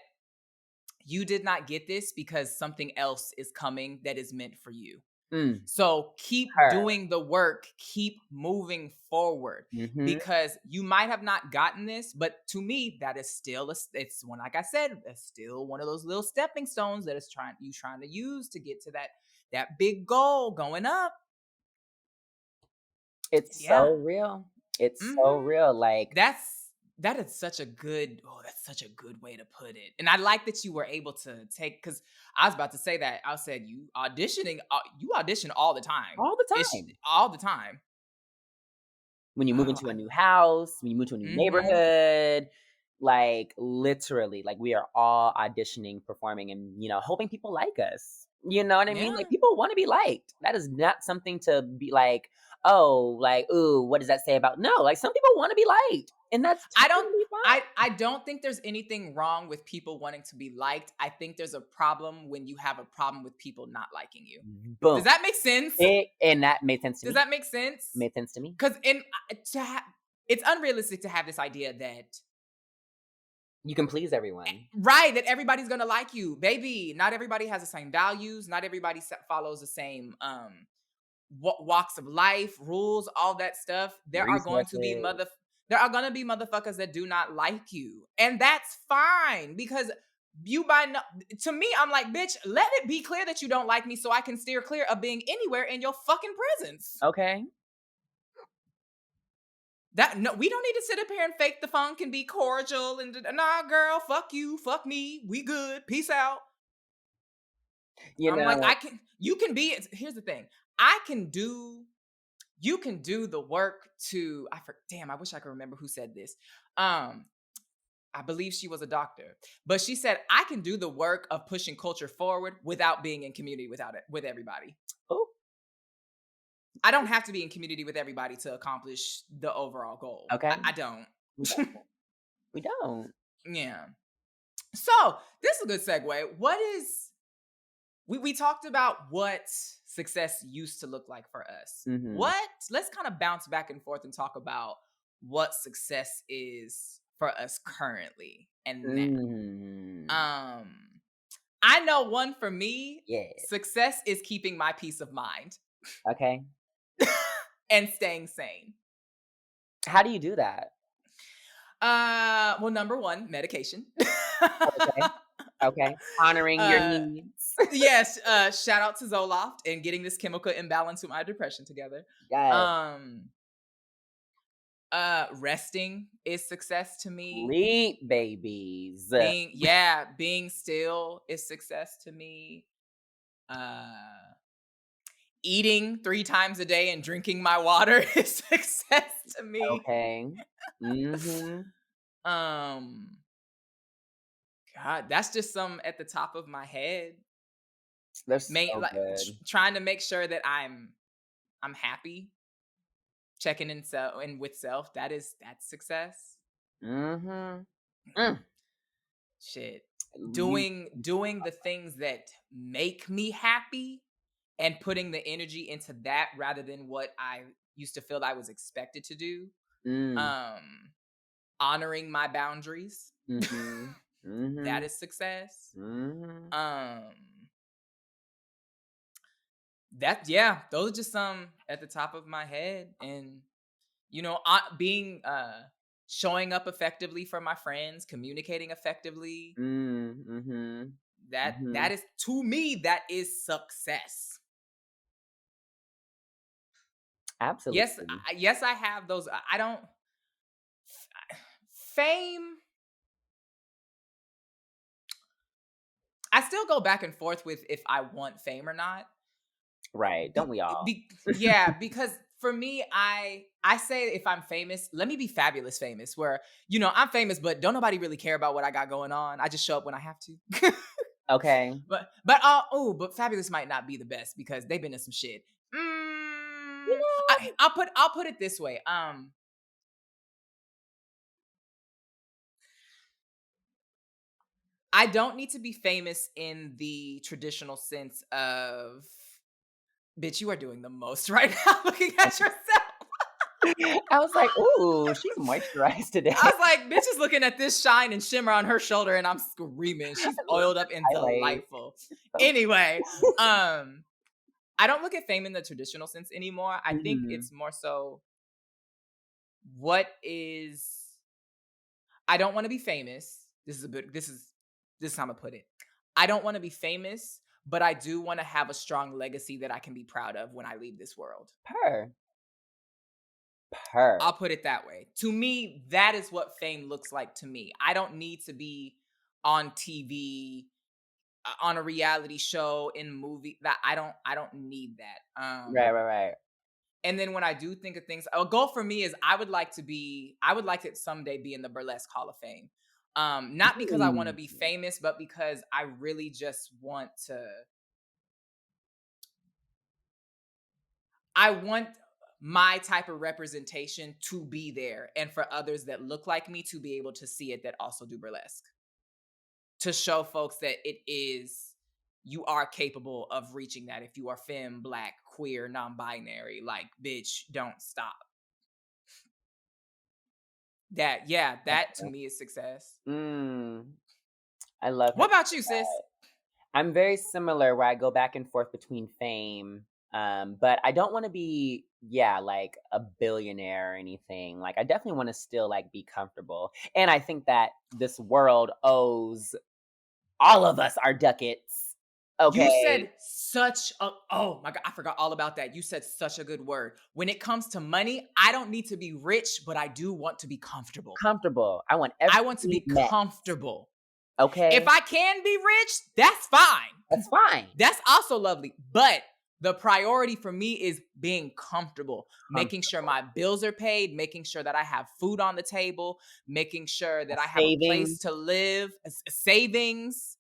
you did not get this because something else is coming that is meant for you. So keep Her. doing the work, keep moving forward, because you might have not gotten this, but to me, that is still it's one, like I said, it's still one of those little stepping stones that is trying to use to get to that big goal going up. It's so real. It's so real. Like that is such a good way to put it. And I like that you were able to take, because I was about to say that. I said you audition all the time. All the time. All the time. When you move into a new house, when you move to a new neighborhood, like literally, like we are all auditioning, performing, and hoping people like us. You know what I mean? Like people want to be liked. That is not something to be like, oh, like, ooh, what does that say about? No, like some people want to be liked. And that's totally fine. I don't think there's anything wrong with people wanting to be liked. I think there's a problem when you have a problem with people not liking you. Boom. Does that make sense? And that made sense to me. Does that make sense? Made sense to me. Because it's unrealistic to have this idea that you can please everyone. Right, that everybody's going to like you. Baby, not everybody has the same values. Not everybody follows the same walks of life, rules, all that stuff. There are going to be motherfuckers that do not like you. And that's fine, because to me, I'm like, bitch, let it be clear that you don't like me so I can steer clear of being anywhere in your fucking presence. Okay. We don't need to sit up here and fake the funk and be cordial and nah, girl, fuck you, fuck me, we good, peace out. I'm like, you can be, here's the thing. You can do the work to, I wish I could remember who said this. I believe she was a doctor, but she said, I can do the work of pushing culture forward without being in community with everybody. Oh. I don't have to be in community with everybody to accomplish the overall goal. Okay. I don't. We don't. Yeah. So this is a good segue. We talked about what success used to look like for us. Let's kind of bounce back and forth and talk about what success is for us currently and now. I know one for me. Yeah. Success is keeping my peace of mind. Okay. And staying sane. How do you do that? Well, number one, medication. Okay. Honoring your needs. Yes. Shout out to Zoloft and getting this chemical imbalance with my depression together. Yes. Resting is success to me. Sleep, babies. Being still is success to me. Eating 3 times a day and drinking my water is success to me. Okay. God, that's just some at the top of my head. That's so good. Trying to make sure that I'm happy. Checking in with self. That's success. Shit. Doing the things that make me happy and putting the energy into that rather than what I used to feel I was expected to do. Honoring my boundaries. That is success. Those are just some at the top of my head. And being showing up effectively for my friends, communicating effectively. That is, to me, that is success. Absolutely. Yes, I have those. I don't fame. I still go back and forth with if I want fame or not. Right. Don't we all? Because for me, I say if I'm famous, let me be fabulous famous, where, I'm famous, but don't nobody really care about what I got going on. I just show up when I have to. Okay. But fabulous might not be the best because they've been in some shit. I'll put it this way. I don't need to be famous in the traditional sense of, bitch, you are doing the most right now looking at yourself. I was like, ooh, she's moisturized today. I was like, bitch is looking at this shine and shimmer on her shoulder and I'm screaming. She's oiled up and delightful. Anyway, I don't look at fame in the traditional sense anymore. I think it's more so I don't want to be famous. This is how I'm gonna put it. I don't want to be famous, but I do want to have a strong legacy that I can be proud of when I leave this world. I'll put it that way. To me, that is what fame looks like to me. I don't need to be on TV, on a reality show, in movie. That I don't need that. Right. And then when I do think of things, a goal for me is I would like to someday be in the Burlesque Hall of Fame. Not because I want to be famous, but because I really just want to. I want my type of representation to be there, and for others that look like me to be able to see it, that also do burlesque, to show folks that you are capable of reaching that. If you are femme, black, queer, non-binary, like, bitch, don't stop. That to me is success. I love it. What about you, sis? I'm very similar, where I go back and forth between fame, but I don't want to be, like a billionaire or anything. Like, I definitely want to still like be comfortable. And I think that this world owes all of us our ducats. Okay. You said oh my God, I forgot all about that. You said such a good word. When it comes to money, I don't need to be rich, but I do want to be comfortable. I want to be comfortable. Okay. If I can be rich, that's fine. That's also lovely. But the priority for me is being comfortable, making sure my bills are paid, making sure that I have food on the table, making sure that I have a place to live, savings.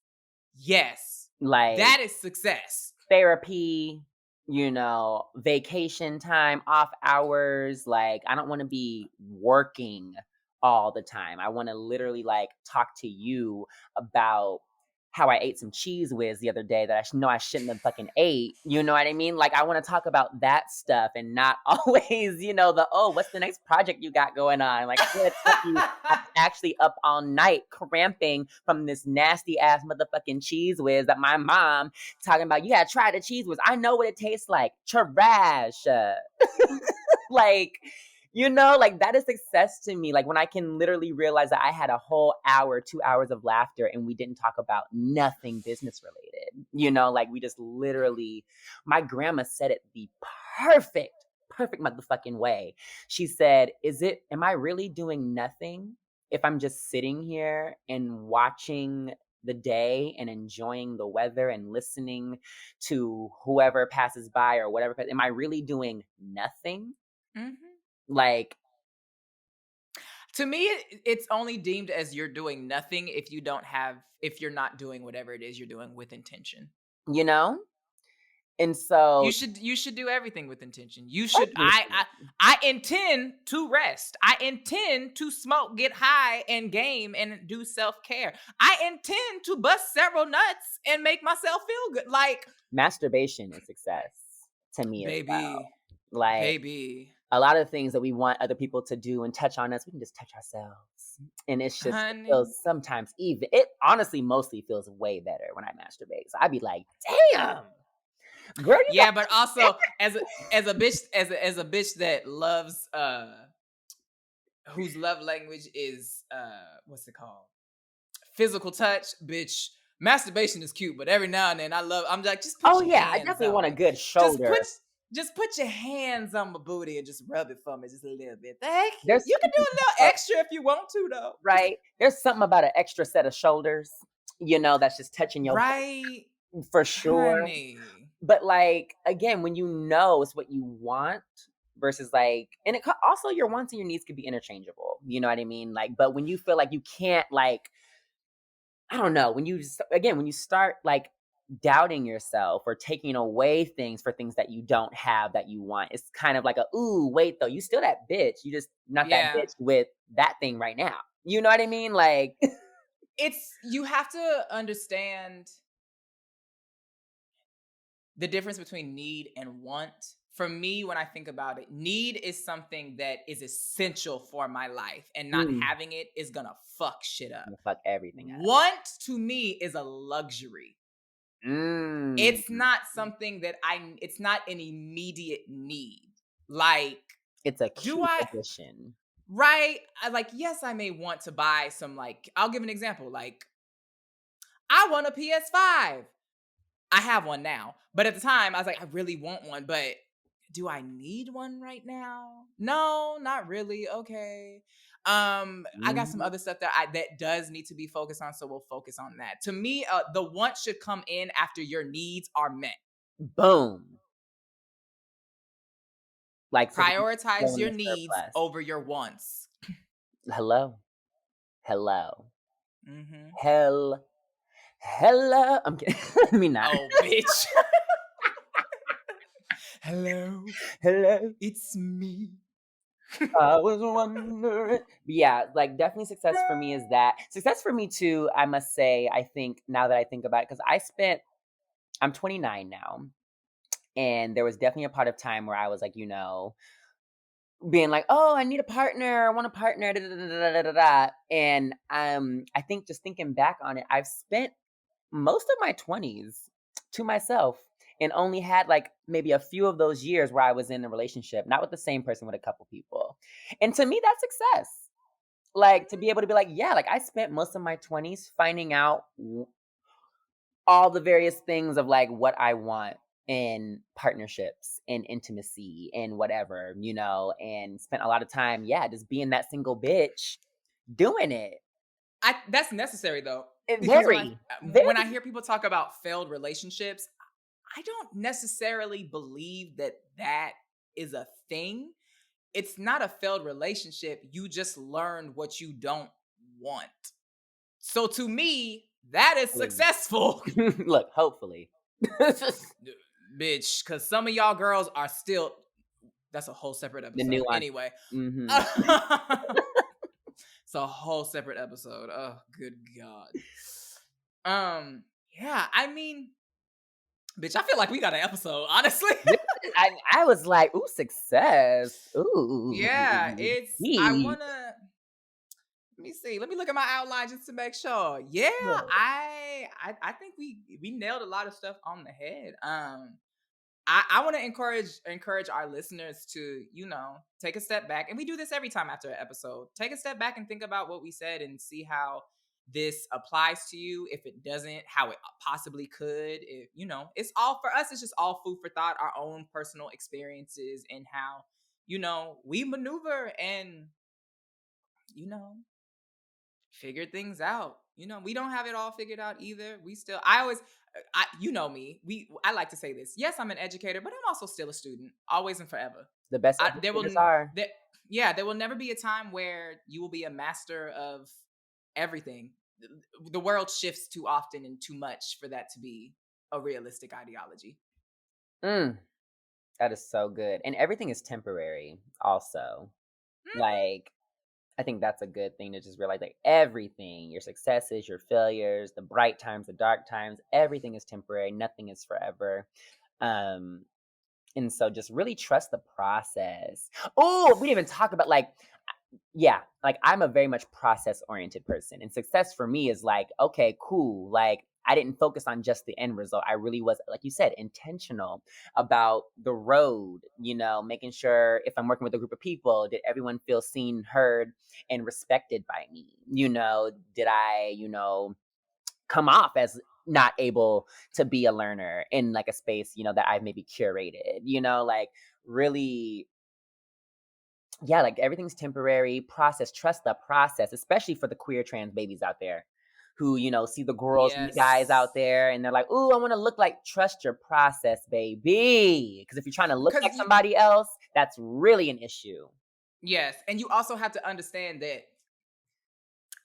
Yes. Like, that is success. Therapy, vacation time, off hours. Like, I don't want to be working all the time. I want to literally like talk to you about how I ate some cheese whiz the other day that I know I shouldn't have fucking ate. You know what I mean? Like, I want to talk about that stuff and not always, what's the next project you got going on? Like, I want to tell you, I'm actually up all night cramping from this nasty ass motherfucking cheese whiz that my mom talking about. You gotta try the cheese whiz. I know what it tastes like. Trash. Like, like, that is success to me. Like, when I can literally realize that I had a whole hour, 2 hours of laughter and we didn't talk about nothing business related. Like, we just literally, my grandma said it the perfect motherfucking way. She said, am I really doing nothing if I'm just sitting here and watching the day and enjoying the weather and listening to whoever passes by or whatever? Am I really doing nothing? Mm-hmm. Like, to me, it's only deemed as you're doing nothing if you're not doing whatever it is you're doing with intention. And so you should do everything with intention. You should. I intend to rest. I intend to smoke, get high, and game, and do self-care. I intend to bust several nuts and make myself feel good. Like, masturbation is success to me, baby. As well. Like, baby. A lot of things that we want other people to do and touch on us, we can just touch ourselves. And it's just, it feels sometimes even, it honestly mostly feels way better when I masturbate. So I'd be like, damn. Girl, but also as a bitch that loves whose love language is what's it called? Physical touch, bitch. Masturbation is cute, but every now and then I'm like, just put your hands I definitely want a good shoulder. Just put your hands on my booty and just rub it for me just a little bit. Thank you. You can do a little extra if you want to, though. Right. There's something about an extra set of shoulders, that's just touching your right. For sure. Honey. But like, again, when it's what you want versus like, and also your wants and your needs could be interchangeable. You know what I mean? Like, but when you feel like you can't, like, I don't know, when you start like doubting yourself or taking away things for things that you don't have that you want, it's kind of like ooh, wait though, you still that bitch. You just not that bitch with that thing right now. You know what I mean? Like, you have to understand the difference between need and want. For me, when I think about it, need is something that is essential for my life, and not having it is gonna fuck shit up. Fuck everything up. Want to me is a luxury. It's not something that it's not an immediate need. Like, It's a do cute I, addition. right? Yes, I may want to buy some, like, I'll give an example. Like, I want a PS5. I have one now. But at the time, I was like, I really want one. But do I need one right now? No, not really. Okay. I got some other stuff that does need to be focused on, so we'll focus on that. To me, the wants should come in after your needs are met. Boom. Like, prioritize your needs over your wants. Hello. Mm-hmm. Hello. I'm kidding. I mean, not. Oh, bitch. Hello. It's me. I was wondering. Yeah, like, definitely success for me is that. Success for me too, I must say, I think, now that I think about it, because I'm 29 now. And there was definitely a part of time where I was like, being like, oh, I need a partner. I want a partner. Da, da, da, da, da, da, da. And I think, just thinking back on it, I've spent most of my 20s to myself and only had like maybe a few of those years where I was in a relationship, not with the same person, with a couple people. And to me, that's success. Like, to be able to be like, yeah, like, I spent most of my 20s finding out all the various things of like what I want in partnerships and intimacy and whatever, and spent a lot of time, just being that single bitch doing it. That's necessary though. Very. When I hear people talk about failed relationships, I don't necessarily believe that is a thing. It's not a failed relationship. You just learned what you don't want. So to me, that is successful. Look, hopefully. Bitch, because some of y'all girls are still, that's a whole separate episode. The nuance. Anyway. Mm-hmm. It's a whole separate episode. Oh, good God. Yeah, I mean, bitch, I feel like we got an episode, honestly. I was like, ooh, success. Ooh. Yeah, I want to, let me see. Let me look at my outline just to make sure. Yeah, I think we nailed a lot of stuff on the head. I want to encourage our listeners to, take a step back. And we do this every time after an episode. Take a step back and think about what we said and see how this applies to you. If it doesn't, how it possibly could. If, it's all for us. It's just all food for thought, our own personal experiences and how, we maneuver and, figure things out. We don't have it all figured out either. We still, me. I like to say this. Yes, I'm an educator, but I'm also still a student, always and forever. The best educators are. There will never be a time where you will be a master of everything. The world shifts too often and too much for that to be a realistic ideology. That is so good. And everything is temporary also. Like, I think that's a good thing to just realize, like, everything, your successes, your failures, the bright times, the dark times, everything is temporary. Nothing is forever. And so just really trust the process. Oh, we didn't even talk about like I'm a very much process oriented person, and success for me is like, okay, cool. Like, I didn't focus on just the end result. I really was, like you said, intentional about the road, making sure if I'm working with a group of people, did everyone feel seen, heard, and respected by me? Did I, come off as not able to be a learner in like a space, that I've maybe curated, like really, like everything's temporary. Trust the process, especially for the queer trans babies out there who, see the girls and the guys out there and they're like, ooh, I want to look like, trust your process, baby. Because if you're trying to look like somebody else, that's really an issue. Yes. And you also have to understand that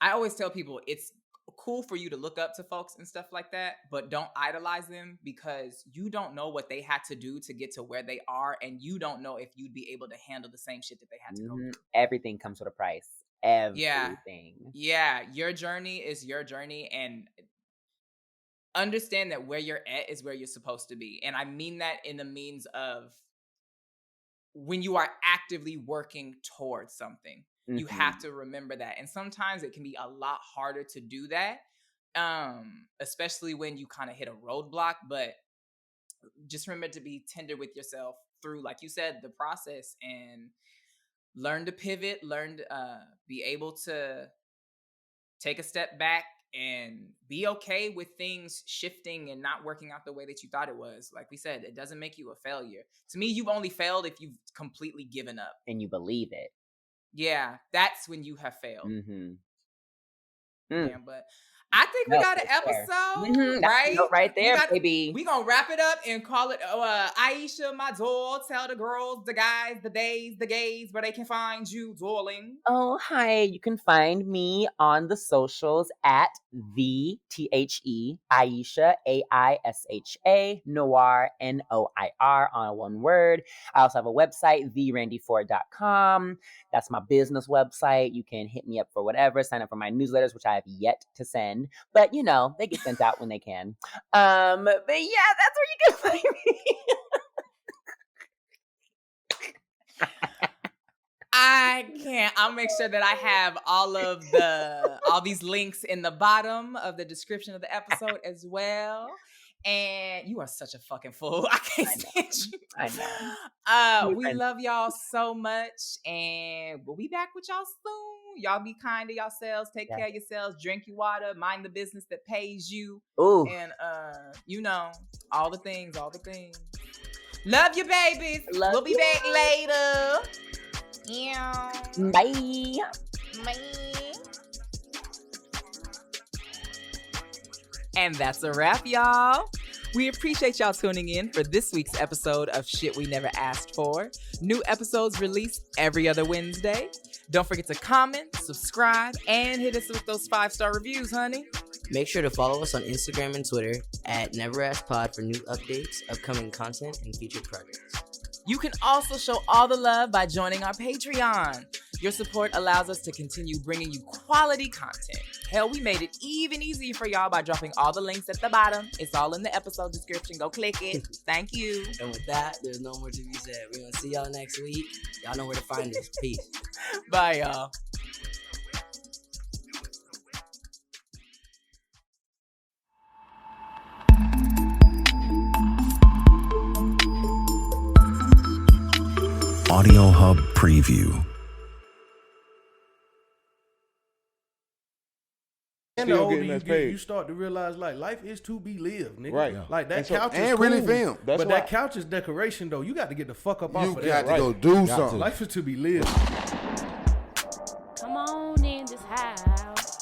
I always tell people it's cool for you to look up to folks and stuff like that, but don't idolize them because you don't know what they had to do to get to where they are. And you don't know if you'd be able to handle the same shit that they had to go through. Everything comes with a price. Everything. Yeah. Your journey is your journey, and understand that where you're at is where you're supposed to be. And I mean that in the means of when you are actively working towards something, you have to remember that. And sometimes it can be a lot harder to do that especially when you kind of hit a roadblock. But just remember to be tender with yourself through, like you said, the process, and learn to pivot, be able to take a step back and be okay with things shifting and not working out the way that you thought it was. Like we said, it doesn't make you a failure. To me, you've only failed if you've completely given up. And you believe it. Yeah, that's when you have failed. Mm-hmm. Yeah, but I think we got an episode, right? Right there, baby. We gonna wrap it up and call it Aisha, my doll. Tell the girls, the guys, the days, the gays where they can find you, darling. Oh, hi. You can find me on the socials at THE Aisha, AISHA, Noir, NOIR, on one word. I also have a website, therandyford.com. That's my business website. You can hit me up for whatever, sign up for my newsletters, which I have yet to send. But, you know, they get sent out when they can. But yeah, that's where you can find me. I can't. I'll make sure that I have all these links in the bottom of the description of the episode as well. And you are such a fucking fool. I can't stand you. I know. We love y'all so much, and we'll be back with y'all soon. Y'all be kind to yourselves. Take care of yourselves. Drink your water. Mind the business that pays you. Ooh. And you know, all the things. Love you, babies. We'll be back later. Yeah. Bye. And that's a wrap, y'all. We appreciate y'all tuning in for this week's episode of Shit We Never Asked For. New episodes released every other Wednesday. Don't forget to comment, subscribe, and hit us with those 5-star reviews, honey. Make sure to follow us on Instagram and Twitter at NeverAskPod for new updates, upcoming content, and future projects. You can also show all the love by joining our Patreon. Your support allows us to continue bringing you quality content. Hell, we made it even easier for y'all by dropping all the links at the bottom. It's all in the episode description. Go click it. Thank you. And with that, there's no more to be said. We're going to see y'all next week. Y'all know where to find us. Peace. Bye, y'all. Audio Hub Preview. And the older you get, you start to realize like life is to be lived, nigga. Right. Like that And so- couch is and cool, really film. But That's that why- couch is decoration though. You got to get the fuck up off You of got that. to go do something. Life is to be lived. Come on in this house.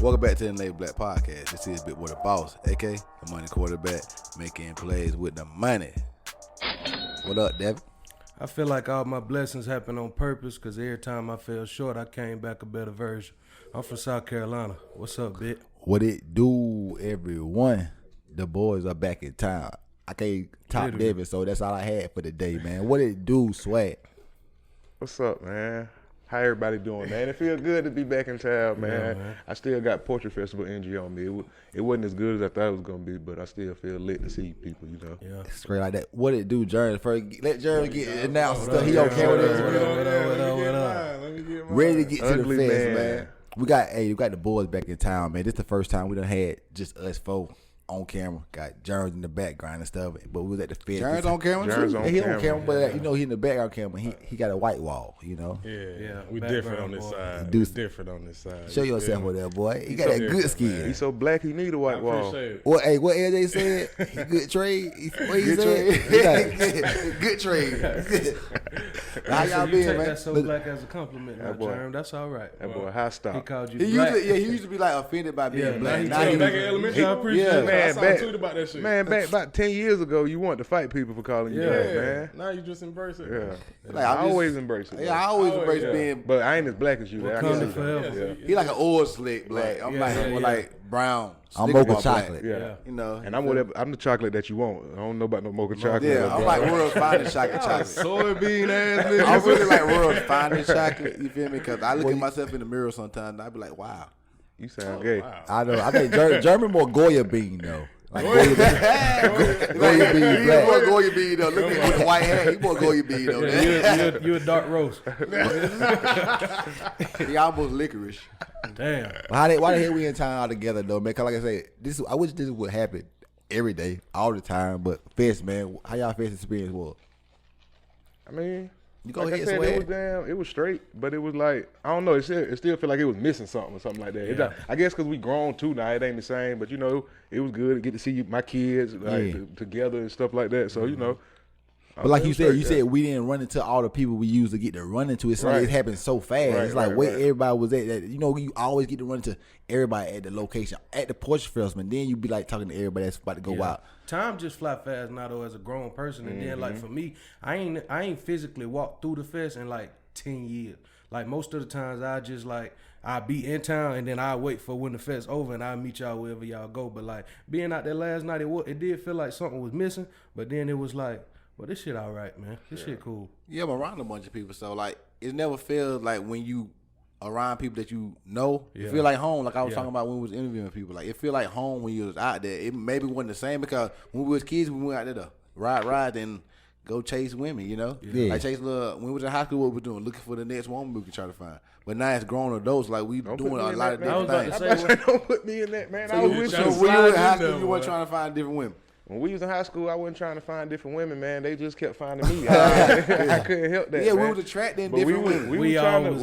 Welcome back to the Label Black Podcast. This is Big Boy the Boss, aka the money quarterback, making plays with the money. What up, Devin? I feel like all my blessings happen on purpose because every time I fell short, I came back a better version. I'm from South Carolina. What's up, Bit? What it do, everyone? The boys are back in town. I can't top Literally. Devin, so that's all I had for the day, man. What it do, Swag? What's up, man? How everybody doing, man? It feels good to be back in town, man. Yeah, man. I still got Portrait Festival energy on me. It wasn't as good as I thought it was gonna be, but I still feel lit to see people, you know. Yeah. Straight like that. What it do, Jeremy? First, let Jeremy get announced. What up, He okay with Jeremy? this? What up? Ready to get to the Ugly fence, man. man. We got the boys back in town, man. This the first time we done had just us four on camera. Got Jeremy in the background and stuff, but we was at the fest. Jeremy's on camera, too? Jeremy's Jeremy's he on on camera, but camera. you know he in the background camera. He got a white wall, you know. Yeah, we background different on this boy. side. Do- We different on this side. Show You yourself feel with me? that boy. He He's got so that good different, skin. man. He's so black, he need a I white wall. appreciate it. What AJ said? He good trade. What he Good said? trade. Good trade. How So y'all you been, take man? that so Look, black as a compliment, now, That boy. Jeremy. That's all right. That boy high He stop. called you He black. used to be like offended by being Yeah, black. now Now he he Back in elementary, I appreciate yeah, it. man, I saw a back- tweet about that shit. Man, back about 10 years ago, you wanted to fight people for calling you black, man. Now you just embrace it. Yeah. Like, I I'm just- always embrace it. Yeah, I always Oh, embrace yeah. being. But I ain't as black as you. I Wakanda can see forever. that. He like an oil slick black. Right. I'm Yeah, like yeah, more yeah. like brown. I'm Snicker mocha bar black. chocolate. Yeah. You know. And I'm the chocolate that you want. I don't know about no mocha chocolate. Yeah, I'm like world's finest chocolate. Soybean ass nigga. I really like world's finest chocolate. You feel me? Because I look at myself in the mirror sometimes and I be like, wow. You sound gay. I know. I think German more Goya bean though. Like Goya bead black. boy Goya bead though. Look at with the white hat. He boy Goya bead though. You a dark roast. He almost licorice. Damn. Why the hell we in town all together though, man? Cause like I said, I wish this would happen every day, all the time. But fest, man, how y'all fest experience was? I mean, You go like ahead, I said, Swag. it was straight, but it was like, I don't know, it still feel like it was missing something or something like that. Yeah. I guess because we grown too now, it ain't the same, but you know, it was good to get to see my kids like together and stuff like that. So, you know. But like you said we didn't run into all the people we used to get to run into. It's like it happened so fast. It's like where everybody was at. That, you know, you always get to run into everybody at the location, at the Porsche Festival. Then you be like talking to everybody that's about to go out. Time just fly fast now though as a grown person. And then like for me, I ain't physically walked through the fest in like 10 years. Like most of the times I be in town and then I wait for when the fest over and I meet y'all wherever y'all go. But like being out there last night, it did feel like something was missing. But then it was like, well, this shit all right, man. This shit cool. Yeah, I'm around a bunch of people, so like it never feels like when you around people that you know, it feel like home. Like I was talking about when we was interviewing people, like it feel like home when you was out there. It maybe wasn't the same because when we was kids, we went out there to ride and go chase women, you know, like chase when we was in high school, what we was doing, looking for the next woman we could try to find. But now it's grown adults, like we doing a lot of different things. Don't put me in that, man. So when you was in high school, you weren't trying to find different women. When we was in high school, I wasn't trying to find different women, man. They just kept finding me. I couldn't help that. Yeah, man. we was attracting different women. We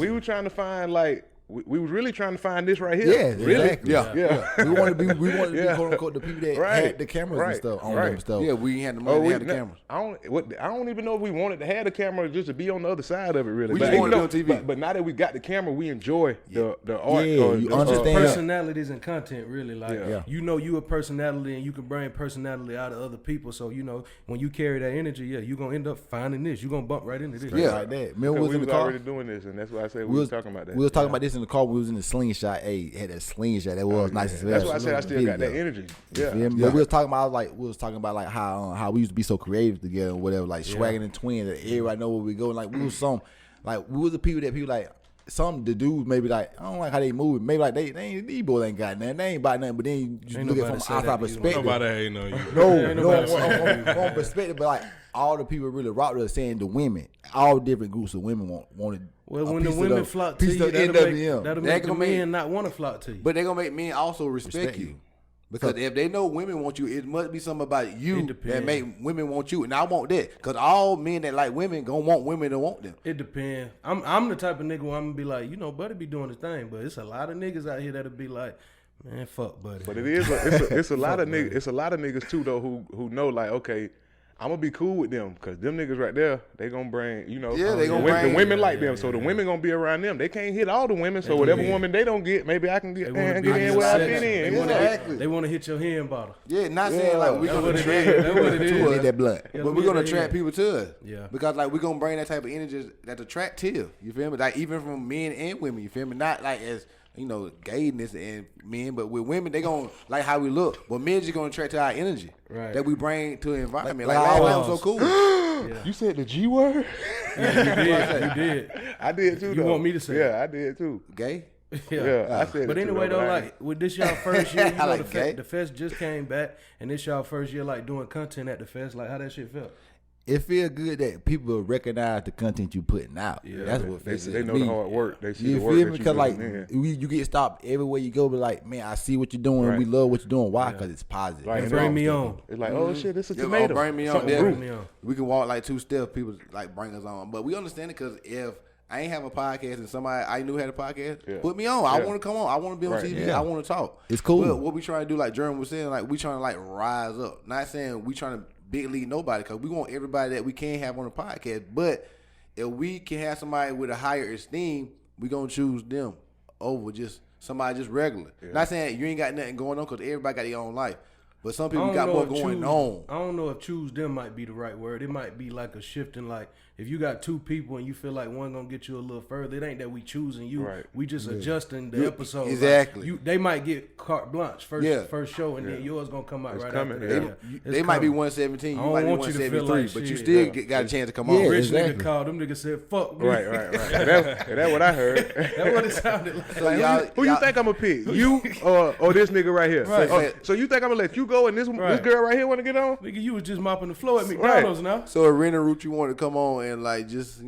were trying to find like we was really trying to find this right here. Yeah, really. Exactly. Yeah. We wanted to be quote unquote the people that had the cameras and stuff on them stuff. Yeah, we had the money to have the cameras. I don't even know if we wanted to have the camera just to be on the other side of it. Really, we just wanted on TV. But now that we got the camera, we enjoy the art. Yeah, you understand personalities and content. Really, like you know, you a personality and you can bring personality out of other people. So you know, when you carry that energy, you gonna end up finding this. You gonna bump right into this. Yeah, like that. We was in the car already doing this, and that's why I said we was talking about that. We was talking about this in the car. We was in the slingshot. Hey, had that slingshot. That was nice as well. That's why I said I still got that energy. Yeah. But we was talking about like how we used to be so creative together and whatever, like swagging and twin that everybody know where we go. Like we was the people that people like. Some the dudes maybe like I don't like how they move. Maybe like they ain't these boys ain't got nothing. They ain't about nothing. But then you just look at it from outside perspective. Nobody ain't know you. No, on perspective. But like all the people really rock with us saying the women, all different groups of women wanted. Well, when the women flock to you, that'll make the men not want to flock to you. But they're gonna make men also respect you. Because if they know women want you, it must be something about you that make women want you. And I want that. Because all men that like women gonna want women to want them. It depends. I'm the type of nigga where I'm gonna be like, you know, Buddy be doing his thing, but it's a lot of niggas out here that'll be like, man, fuck Buddy. But it's a lot of niggas. It's a lot of niggas too though who know like, okay, I'm gonna be cool with them because them niggas right there, they gonna bring, you know, they gonna bring the women like them. So the women gonna be around them. They can't hit all the women. So whatever woman they don't get, maybe I can get in where I fit in. They want to hit your hand bottle. Yeah, not saying like we gonna attract hit that blunt, but we're gonna attract people to us. Yeah, because like we're gonna bring that type of energy that attract to you feel me? Like even from men and women, you feel me? Not like as you know, gayness and men, but with women, they gonna like how we look. But men just gonna attract to our energy that we bring to the environment. Like last night was so cool. You said the G word? Yeah, you did. I did too. You want me to say? Yeah, I did too. Gay? Yeah, I said. But it anyway, too, though, like with this y'all first year, you know, like the fest just came back, and this y'all first year like doing content at the fest. Like how that shit felt. It feel good that people recognize the content you putting out. Yeah, that's what they know the hard work. They see you the work feel that me? you Because like in. you get stopped everywhere you go, but like, man, I see what you're doing. Right. We love what you're doing. Why? Because it's positive. Like, bring me on. It's like, oh shit, this is a tomato. Bring me on. Bring me on. We can walk like 2 steps. People like bring us on, but we understand it because if I ain't have a podcast and somebody I knew had a podcast, put me on. I want to come on. I want to be on TV. I want to talk. It's cool. But what we trying to do, like Jeremy was saying, like we trying to like rise up. Not saying we trying to big league nobody because we want everybody that we can have on the podcast. But if we can have somebody with a higher esteem, we gonna choose them over just somebody just regular. Not saying you ain't got nothing going on because everybody got their own life. But some people got more going on. I don't know if choose them might be the right word. It might be like a shift in like if you got 2 people and you feel like one gonna get you a little further, it ain't that we choosing you. Right. We just adjusting the episode. Exactly. Like they might get carte blanche first show, and then yours gonna come out It's right coming, after that. They might be 117. You might be 173, like but you shit. still got a chance to come on. Rich nigga called them niggas said fuck me. Right. That's what I heard. That's what it sounded like. So who you think I'm gonna pick? You or this nigga right here? Right. So you think I'm gonna let you you go and this girl right here want to get on? Nigga, you was just mopping the floor at McDonald's now. So a rental route you want to come on and like just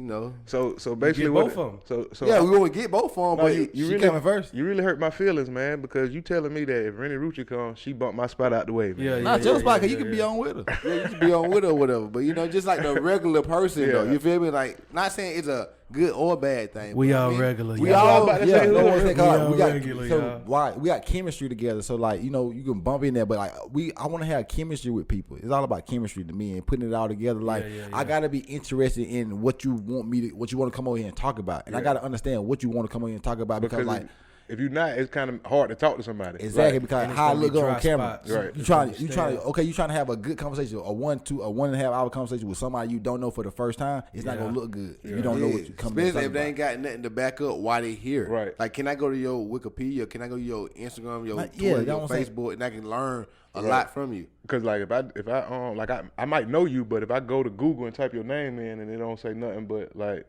So basically both of them. So yeah, we want to get both of them, but you she really coming first. You really hurt my feelings, man, because you telling me that if Rennie Rucci comes, she bumped my spot out the way, man. Yeah, not your spot, cause you can be on with her. Yeah, you can be on with her or whatever. But just like the regular person though, you feel me? Like, not saying it's a good or bad thing. We all regular. We all we got chemistry together. So like, you can bump in there, but like I want to have chemistry with people. It's all about chemistry to me and putting it all together. Like I gotta be interested in what you want to come over here and talk about, and I gotta understand what you want to come over here and talk about because like. If you're not, it's kind of hard to talk to somebody. Exactly, because how I look on camera. Right. You trying to have a good conversation, a 1.5 hour conversation with somebody you don't know for the first time. It's not gonna look good. You don't know what you come. Especially if they ain't got nothing to back up why they here. Right. Like, can I go to your Wikipedia? Can I go to your Instagram, your Twitter, your Facebook, and I can learn a lot from you? Because like if I might know you, but if I go to Google and type your name in and it don't say nothing but like.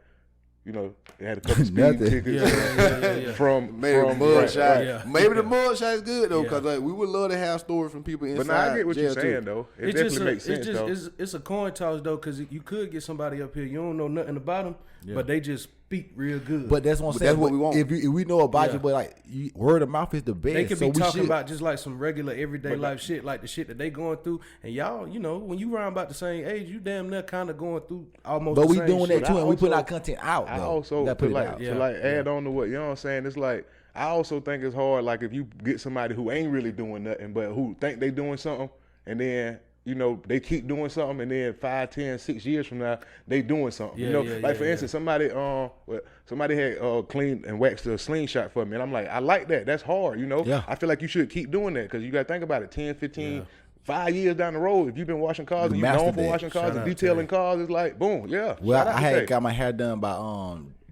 They had a couple speed tickets from maybe the mugshot. Maybe the mugshot is good though, because like we would love to have stories from people inside. But now I get what you're saying though. It definitely makes sense though. It's a coin toss though, because you could get somebody up here you don't know nothing about them, but they just speak real good. But that's what I'm saying. That's what we want. If we know about you, but like word of mouth is the best. They could be talking about just like some regular everyday life shit, like the shit that they going through, and y'all, when you around about the same age, you damn near kind of going through almost. But the we same doing shit. that too, and we put our content out. I also add on to what I'm saying. It's like I also think it's hard. Like if you get somebody who ain't really doing nothing, but who think they doing something, and then. They keep doing something, and then 5, 10, 6 years from now, they doing something. For instance, somebody had cleaned and waxed a slingshot for me, and I'm like, I like that. That's hard, Yeah. I feel like you should keep doing that because you got to think about it. 10, 15, 5 years down the road, if you've been washing cars, and you're known for washing cars and detailing cars, it's like, boom, yeah. Well, I had got my hair done by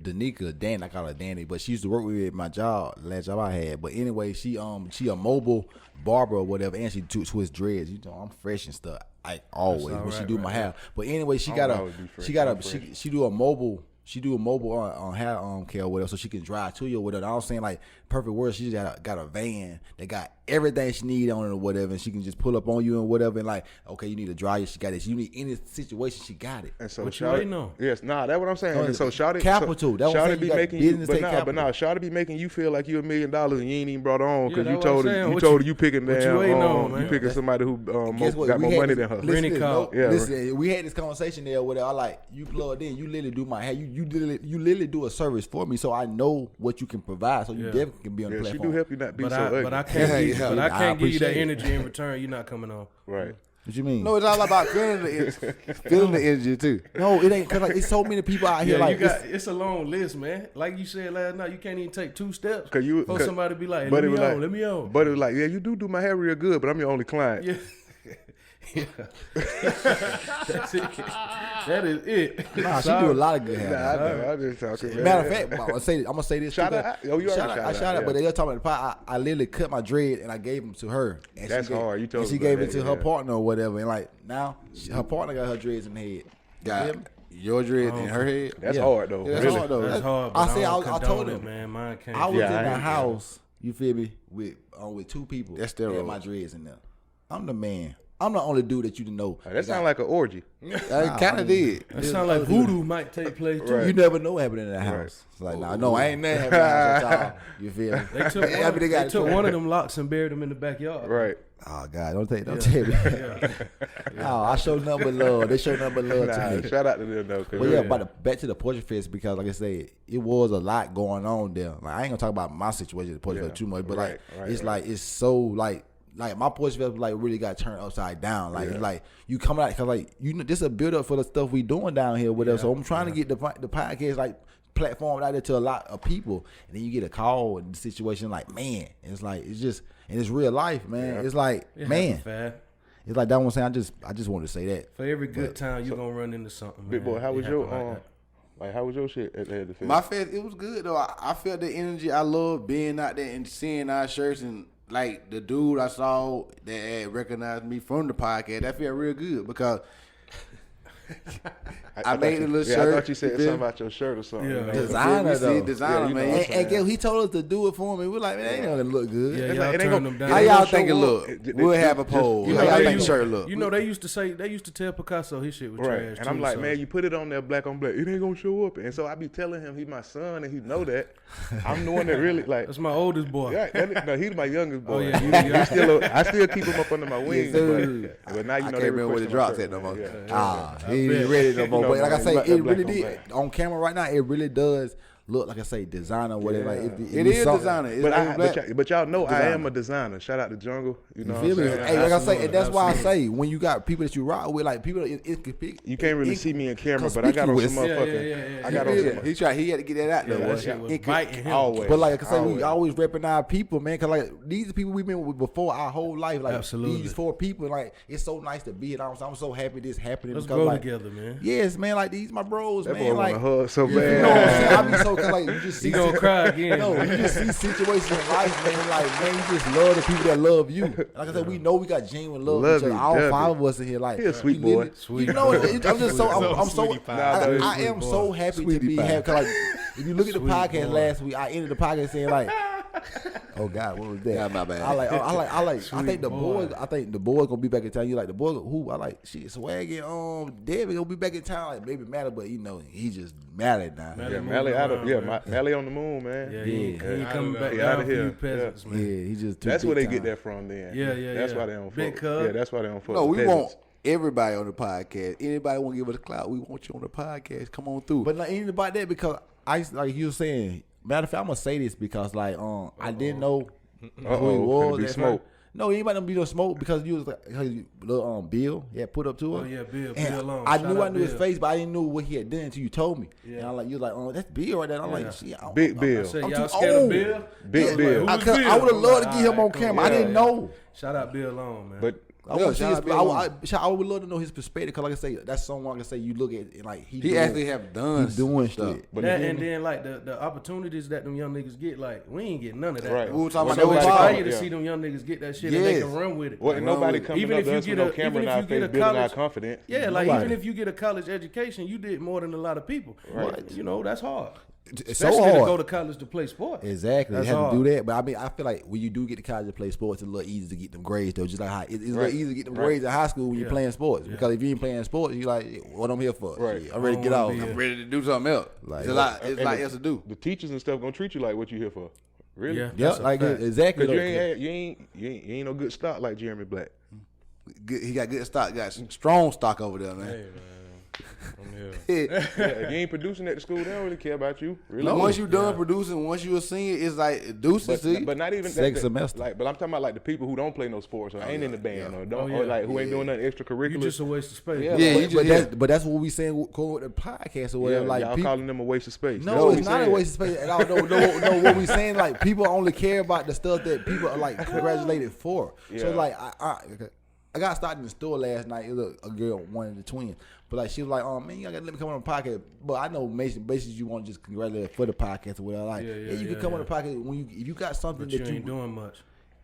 Danica, Dan, I call her Danny, but she used to work with me at my job, last job I had. But anyway, she a mobile barber or whatever, and she twists dreads. I'm fresh and stuff, like always when she do my hair. But anyway, she do a mobile. She do a mobile on hair care or whatever, so she can drive to you or whatever. I was saying like perfect words. She just got a van that got everything she need on it or whatever, and she can just pull up on you and whatever. And like, okay, you need a dryer, she got it. You need any situation, she got it. And so what you waiting on? Yes, that's what I'm saying. And so Shawty, Shawty be making you, Shawty be making you feel like you $1 million and you ain't even brought her on because you told her you picking down, you picking somebody who got more money than her. Listen, we had this conversation there or whatever. I like you plugged in, you literally do my hair, you literally do a service for me, so I know what you can provide, so you definitely can be on the platform. She do help you not be so ugly. But I can't give you that energy in return. You're not coming on. Right. What you mean? No, it's all about feeling the energy too. No, it ain't, because like it's so many people out here. Like it's a long list, man. Like you said last night, you can't even take 2 steps for somebody to be like, let me on. But it was like, yeah, you do my hair real good, but I'm your only client. Yeah. That's it. That is it. Nah, she do a lot of good hair. Nah, I'm just talking. Matter of fact, I'm gonna say this. Shout out. Oh, you already shout out. But they were talking about the pot. I literally cut my dread and I gave them to her. And that's hard. You told me. She gave it to her partner or whatever. And like now, her partner got her dreads in the head. Got your dreads in her head. That's hard though. That's hard though. That's hard. I told him, man. Mine can't. I was in the house. You feel me? With 2 people. That's still had my dreads in there. I'm the man. I'm the only dude that you know. That sounds like an orgy. I kind of did. That sound like voodoo might take place too. Right. You never know what happened in that house. Right. It's like, no, I ain't never happened in that house. You feel me? They took one of them locks and buried them in the backyard. Right. Oh God, don't tell me. Oh, I show nothing but love. They show nothing but love to me. Shout out to them though. But yeah, back to the Portrait Fest, because like I said, it was a lot going on there. Like I ain't gonna talk about my situation at the Portrait Fest too much, but it's so like my Portrait Fest like really got turned upside down. Like it's like you coming out, because like this is a build up for the stuff we doing down here with us. So I'm trying to get the podcast like platform out there to a lot of people, and then you get a call and the situation like, man, it's like it's just, and it's real life, man. It's like it's like that one saying. I just wanted to say that for every good time you gonna run into something. Big boy, how was your how was your shit at the fest? My fest, it was good though. I felt the energy. I love being out there and seeing our shirts, and like the dude I saw that had recognized me from the podcast. That felt real good because I made a little shirt. I thought you said something about your shirt or something. Yeah. Designer though. Designer, man. And he told us to do it for him. And we're like, man, that ain't gonna look good. Yeah, It's y'all like, it ain't turn gonna- them down. How y'all think it look? We'll have a poll. you How know, y'all they think the used- shirt look? You know, they used to tell Picasso his shit was Right, trash. and I'm too, like, so. man, you put it on there black on black, it ain't gonna show up. And so I be telling him he's my son, and he know that. I'm the one that really like. That's my oldest boy. Yeah, no, he's my youngest boy. Oh, yeah, I still keep him up under my wings. sir. but now you know I they can't remember where the requesting drops my at no more. shirt. He ain't ready no more. You know, But like I man, say, black it on really black. did on camera right now. It really does look like I say designer. Whatever. Yeah. Like It is designer. It's But y'all know I Designer. am a designer. Shout out to Jungle. You know You what feel I'm me? saying? Hey, like I say, Absolutely, and that's why I absolutely. say when you got people that you rock with, like people, You can't really see me in camera, but I got on some conspicuous. motherfucking. I got on He some. he had to get that out there. that boy. shit was It could- biting him. Always. But like I say, we Always. always repping our people, man. Cause like these are people we've been with before our whole life. Like Absolutely. these 4 people, like it's so nice to be it. I'm so happy this happening. Let's because, grow like, together, man. Yes, man. Like these my bros, That man. boy Like want to hug so you know what I'm saying? bad. I be so cause like you just see He gonna cry again. No, you just see situations in life, man. Like man, you just love the people that love you. Like I said, we know we got genuine love for Love each other. you, All love 5 you. of us in here, like He a sweet we boy. literally- Sweet You know, boy. I'm just so I'm so Sweetie pie. I am so happy to Sweetie be pie. happy. Cause like if you look at the Sweet podcast boy. last week, I ended the podcast saying like, "Oh God, what was that?" Yeah, my bad. I Sweet think the boy. boys. I think the boys gonna be back in town. You like the boys? Who? I like shit. Swag and David gonna be back in town. Like maybe Matter, but you know he just Mally now. Mally Yeah, moving Mally out of around, man. Mally on the moon, man. Yeah, he ain't coming back He down outta for you here. peasants, Yeah, man. he just too That's where they big get time. that from. Then Yeah, That's yeah. why they don't Big fuck. cuz. Yeah, that's why they don't fuck. No, with we peasants. want everybody on the podcast. Anybody want to give us a clout? We want you on the podcast. Come on through. But like ain't about that because like you were saying. Matter of fact, I'm gonna say this because like I didn't know who he finna was. be at smoke. first. No, anybody don't be no smoke because you was like little Bill put up to her. Oh, yeah, Bill. And Bill Long. I Shout knew out his Bill. face, but I didn't know what he had done until you told me. Yeah. And I'm like, you was like, oh, that's Bill right there. I'm Yeah. like, shit, Big Bill. I said, I'm y'all too scared old. of Bill? Big Bill. Like, who's I Bill? would have loved to I'm get him like, on all right, camera. cool. I didn't know. Shout out Bill Long, man. But I want to see shout his, out Bill Long. I would love to know his perspective because, like I say, that's someone I can say you look at and like he doing- actually have done he doing stuff. shit. But that you and hear me? then like the opportunities that them young niggas get, like we ain't get none of that. Right. though. We were talking So about it's that fire with to yeah. see them young niggas get that shit and they Yes. can run with it. Wasn't nobody with- coming even up if to you us get with no a- camera even in if our you face, get a building our college- confidence. Yeah, like Nobody. even if you get a college education, you did more than a lot of people. Right. You know, that's hard. It's so Especially to go hard. to college to play sports. Exactly, That's you have hard. to do that. But I mean, I feel like when you do get to college to play sports, it's a little easy to get them grades though. Just like how it's a little Right. easy to get them Right. grades in high school when you're Yeah. playing sports. Yeah. Because if you ain't playing sports, you like, what I'm here for? Right. Shit, I'm ready to I get don't off. wanna be I'm ready to do something else. Like- It's like And else to do. The teachers and stuff gonna treat you like what you here for. Really? Yeah. Yeah, That's a like fact. exactly. Cause you though. ain't no good stock like Jeremy Black. He got good stock. Got some strong stock over there, man. Hey man, I'm here. Yeah, if you ain't producing at the school, they don't really care about you. Really. Once you done producing, once you a senior, it's like deuces to you. But not even Second that, semester. Like, but I'm talking about like the people who don't play no sports or ain't in the band or don't Oh, yeah. or like who ain't doing nothing You extracurricular. just a waste of space. Yeah, Yeah, like, you just but that's what we saying going with the podcast or whatever. yeah, like y'all people, calling them a waste of space. That's no, what it's we not a saying. waste of space at all. No, what we saying like people only care about the stuff that people are like congratulated for. So Yeah. like I got started in the store last night. It was a girl, one of the twins. But like she was like, "Oh man, you gotta let me come on the podcast." But I know basically you want to just congratulate her for the podcast or whatever. Like, Yeah, you can yeah, come on yeah. the podcast when if you got something But that you ain't doing much.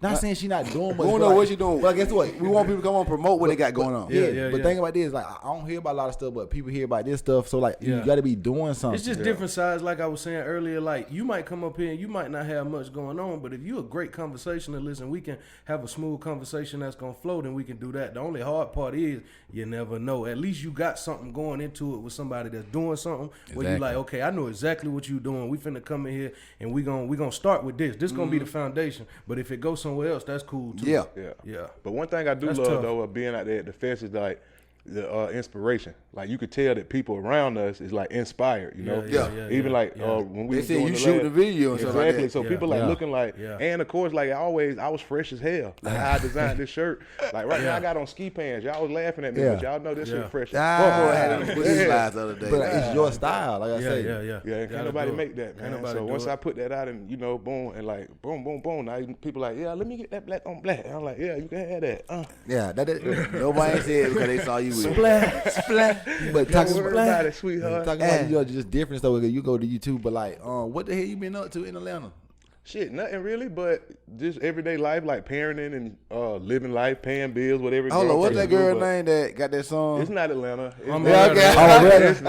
Not saying she not doing much. We don't but know like- what she doing. But guess what? We want people to come on and promote what they got going on. Yeah, Yeah, but yeah. think about this, like I don't hear about a lot of stuff, but people hear about this stuff. So like you Yeah. got to be doing something. It's just different sides, like I was saying earlier. Like you might come up here and you might not have much going on, but if you a great conversationalist and we can have a smooth conversation that's gonna flow, then we can do that. The only hard part is you never know. At least you got something going into it with somebody that's doing something where you like, okay, I know exactly what you doing. We finna come in here and we gonna start with this. This gonna be the foundation. But if it goes somewhere else, that's cool too. Yeah. Yeah. But one thing I do That's love tough. though of being out there at the fest is like the inspiration. Like you could tell that people around us is like inspired, you know. Yeah. Even like yeah. when we They was said doing you the shoot last- the video and stuff like exactly. that. So Yeah. people like Yeah. looking like, Yeah. and of course like always I was fresh as hell. Like how I designed this shirt. Like right now I got on ski pants. Y'all was laughing at me, Yeah. but y'all know this Yeah. shit fresh. Boy had him put his slides the other day. but like, it's your style, like I Yeah, say. yeah. Yeah, and can't Gotta nobody do it. make that, man. Can't nobody So do once it. I put that out and, you know, boom, and like, boom, boom, boom, now people like, yeah, let me get that black on black. And I'm like, yeah, you can have that. Yeah, that Nobody said it because they saw you with it. But Don't talking worry about it, sweetheart. talking about you know, just different stuff. You go to YouTube, but like, what the hell you been up to in Atlanta? Shit, nothing really, but just everyday life, like parenting and living life, paying bills, whatever. Hold on, what's that girl name that got that song? It's not Atlanta. I just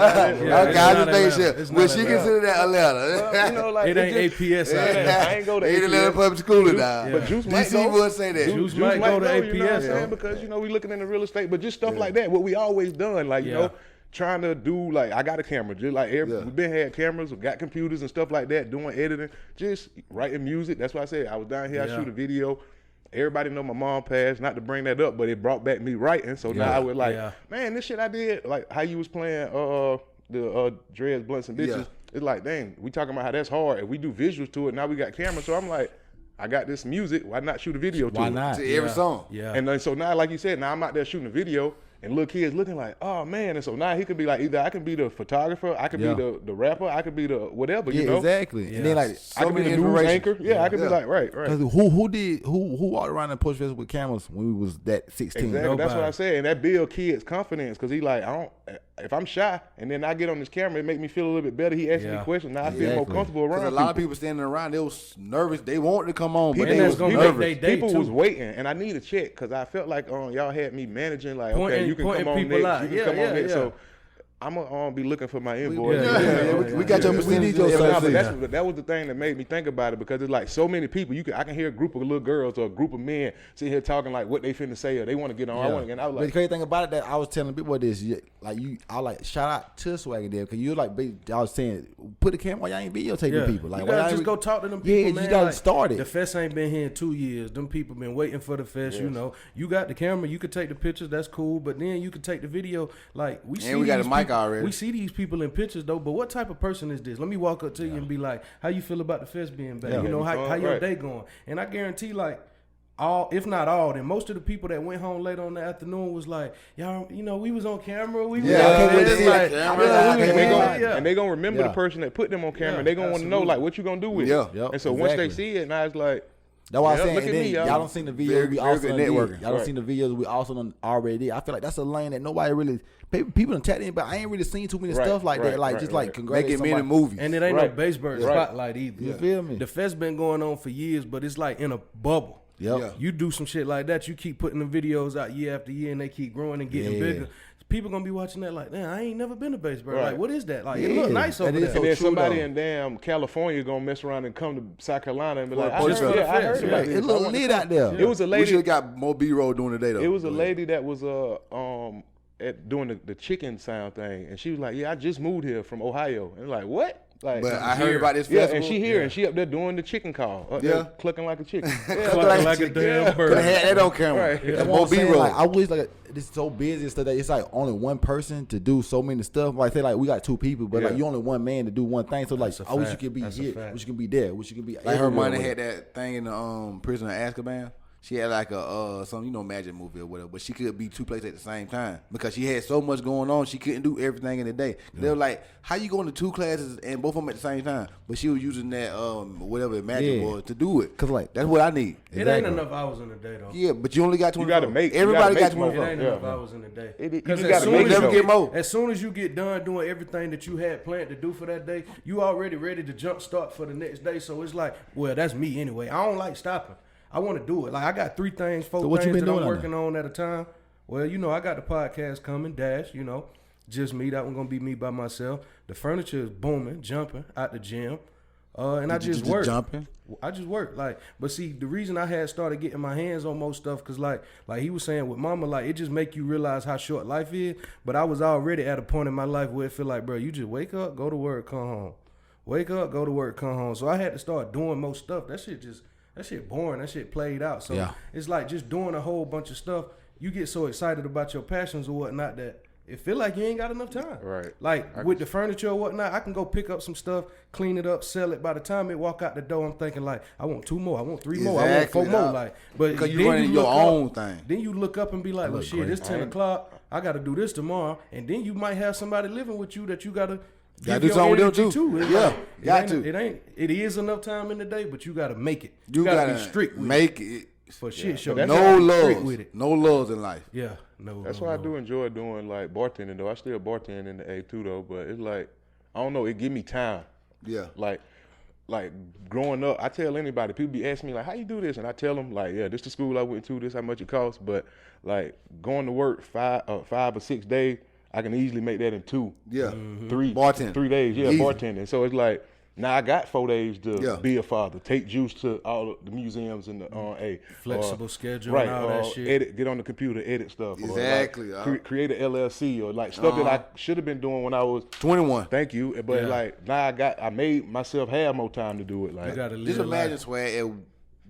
think shit. Would she consider that Atlanta? Well, you know, like it ain't APS out there. I ain't go to Ain't APS. Atlanta public school now. But Juice might DC go. would say that. Juice might go to APS, you know what I'm saying? though. Because, you know, we looking into real estate, but just stuff like that, what we always done, like, you know, trying to do, like, I got a camera, just like we've been had cameras, we got computers and stuff like that, doing editing, just writing music. That's why I said I was down here, I shoot a video. Everybody know my mom passed, not to bring that up, but it brought back me writing. So now I was like, man, this shit I did, like how you was playing the Dreads, Blunts, and Bitches. It's like, dang, we talking about how that's hard. If we do visuals to it, now we got cameras. So I'm like, I got this music, why not shoot a video to it? Why not? To every song. Yeah. And then so now, like you said, now I'm out there shooting a video, and little kids looking like, oh man. And so now he could be like, either I can be the photographer, I could be the rapper, I could be the whatever, you know? Exactly. Yeah. And then like I could be the news anchor. Yeah, I could be like, right. Who walked around in Post Festival with cameras when we was that 16? Exactly. Nobody. That's what I said. And that build kids' confidence, because he like, if I'm shy and then I get on this camera, it make me feel a little bit better. He asks me questions. Now I feel more comfortable around Because a lot of people standing around, they was nervous. They wanted to come on, but People they was was nervous. People was waiting, and I need a check because I felt like y'all had me managing, like, okay, you can come on next. You can come on next. So I'm gonna be looking for my invoice. We got your percentage. That was the thing that made me think about it, because it's like so many people. I can hear a group of little girls or a group of men sitting here talking like what they finna say or they want to get on. And I was But like, the crazy thing about it that I was telling people this, like I like shout out to Swagger there, because you like I was saying put the camera, y'all ain't videotaping people. Like, you gotta just go talk to them people, man. You gotta like, start it. The fest ain't been here in 2 years. Them people been waiting for the fest. You know, you got the camera, you could take the pictures, that's cool. But then you could take the video. Like we got a mic already. We see these people in pictures though. But what type of person is this? Let me walk up to you and be like, how you feel about the fest being back? You know, how your day going? And I guarantee, like, all, if not all, then most of the people that went home late on the afternoon was like, y'all, you know, we was on camera. We and they gonna remember the person that put them on camera. And they gonna want to know, like, what you gonna do with it. And so once they see it, now it's like, that's why I'm saying, look and at then me, y'all don't seen the videos we also done networking. Y'all don't seen the videos we also done already did. I feel like that's a lane that nobody really, people done tapped in, but I ain't really seen too many stuff like that. Like, just like congratulations. Making many movies. And it ain't no Baseburg spotlight either. You feel me? The fest been going on for years, but it's like in a bubble. You do some shit like that, you keep putting the videos out year after year, and they keep growing and getting bigger. People gonna be watching that like, man, I ain't never been to Baseburg. Like, what is that? Like, it look nice over there. And then somebody in damn California gonna mess around and come to South Carolina and be like, I heard about it look lit out there. It was a lady. We should have got more B-roll during the day though. It was a lady that was at doing the chicken sound thing, and she was like, yeah, I just moved here from Ohio. And like, what? Like, but I heard about this festival. Yeah, and she here and she up there doing the chicken call. Clucking like a chicken. Clucking like a damn bird. Could have had that on camera. Right. That's more B-roll. Like, I wish like it's so busy and stuff that it's like only one person to do so many stuff. Like, say like we got two people, but like you only one man to do one thing. So like I wish you could be here, wish you could be there, wish you could be. Like her money had that thing in the prison of Azkaban. She had like a some magic movie or whatever, but she could be two places at the same time because she had so much going on. She couldn't do everything in the day. They were like, "How you going to two classes and both of them at the same time?" But she was using that whatever magic was to do it. Cause like that's what I need. It ain't enough hours in the day though. Yeah, but you only got 24. You got to make. Everybody got 24. It ain't enough hours in the day. Because as soon as you get done doing everything that you had planned to do for that day, you already ready to jump start for the next day. So it's like, well, that's me anyway. I don't like stopping. I want to do it. Like, I got 4 things that I'm working on at a time. Well, you know, I got the podcast coming, Dash, you know, just me. That one going to be me by myself. The furniture is booming, jumping out the gym. And I just work. I just work. Like, but see, the reason I had started getting my hands on most stuff, because like he was saying with mama, like, it just make you realize how short life is. But I was already at a point in my life where it feel like, bro, you just wake up, go to work, come home. Wake up, go to work, come home. So I had to start doing most stuff. That shit boring. That shit played out. So it's like just doing a whole bunch of stuff. You get so excited about your passions or whatnot that it feel like you ain't got enough time. Right. Like with the furniture or whatnot, I can go pick up some stuff, clean it up, sell it. By the time it walk out the door, I'm thinking like, I want 2 more, I want 3 more, I want 4 more. Like, but because you running your own thing. Then you look up and be like, well, shit, it's 10 o'clock. I got to do this tomorrow. And then you might have somebody living with you that you got to. Gotta do something with them too. It is enough time in the day, but you gotta make it. You gotta be strict with make it for shit show. No loves. No loves in life. Yeah, no. That's why I do enjoy doing like bartending though. I still bartend in the A too though, but it's like I don't know. It give me time. Yeah. Like like growing up, I tell anybody, people be asking me like, how you do this? And I tell them like, yeah, this the school I went to, this how much it costs. But like going to work 5 or 6 days, I can easily make that in 2, 3 bartending. 3 days, Easy. bartending. So it's like, now I got 4 days to be a father, take Juice to all of the museums and the flexible schedule, right? And all that shit. Get on the computer, edit stuff. Exactly. Or like create an LLC or like stuff that I should have been doing when I was 21. Thank you, but like now I made myself have more time to do it. Like you gotta live just imagine, life. Swag,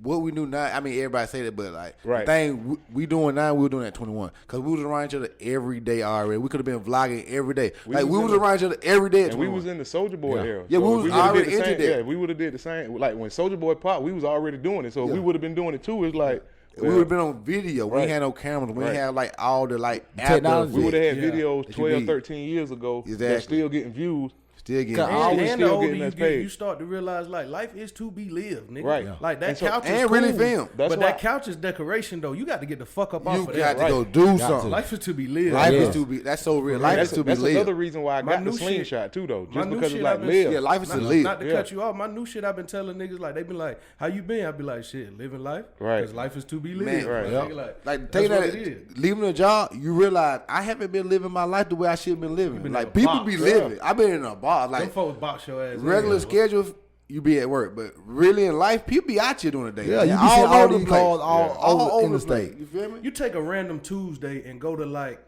what we do now. I mean, everybody say that, but like Right. the thing we doing now, we were doing at 21 because we was around each other every day already. We could have been vlogging every day. We was around each other every day. At and 21. we was in the Soulja Boy era. Yeah, we was already into that. Yeah, we would have did the same. Like when Soulja Boy popped, we was already doing it. So we would have been doing it too. It's like we would have been on video. We Right. ain't had no cameras. We ain't had like all the like Technology. we would have had Yeah. videos 12, 13 years ago Exactly. that's still getting views. Still getting And the still older getting you us get, paid. you start to realize like life is to be lived, nigga. Right. Yeah. Like that And so- couch is and cool, really film. That's but why- that couch is decoration though. You got to get the fuck up off You of got that. to go Right? do Got something. Life is to be lived. Life Yeah. is to be. That's so real. Life is to be That's lived. another reason why I My got the new shit- slingshot too, though. My Just new because shit it's like I've been- live. Yeah, life is to Not, live. not to Yeah. cut you off. My new shit I've been telling niggas like they been like, "How you been?" I be like, "Shit, living life." Right. Because life is to be lived. Man, right. Nigga, Yep. Like that's taking what that, it is. leaving a job, you realize I haven't been living my life the way I should have been living. been Like in a people box, be yeah. living. I've been in a bar. Them Like folks box your ass. regular in. schedule, you be at work, but really in life, people be out here during the day. Yeah, Like, you be seeing all over the these place. calls all over in the place. state. You feel me? You take a random Tuesday and go to like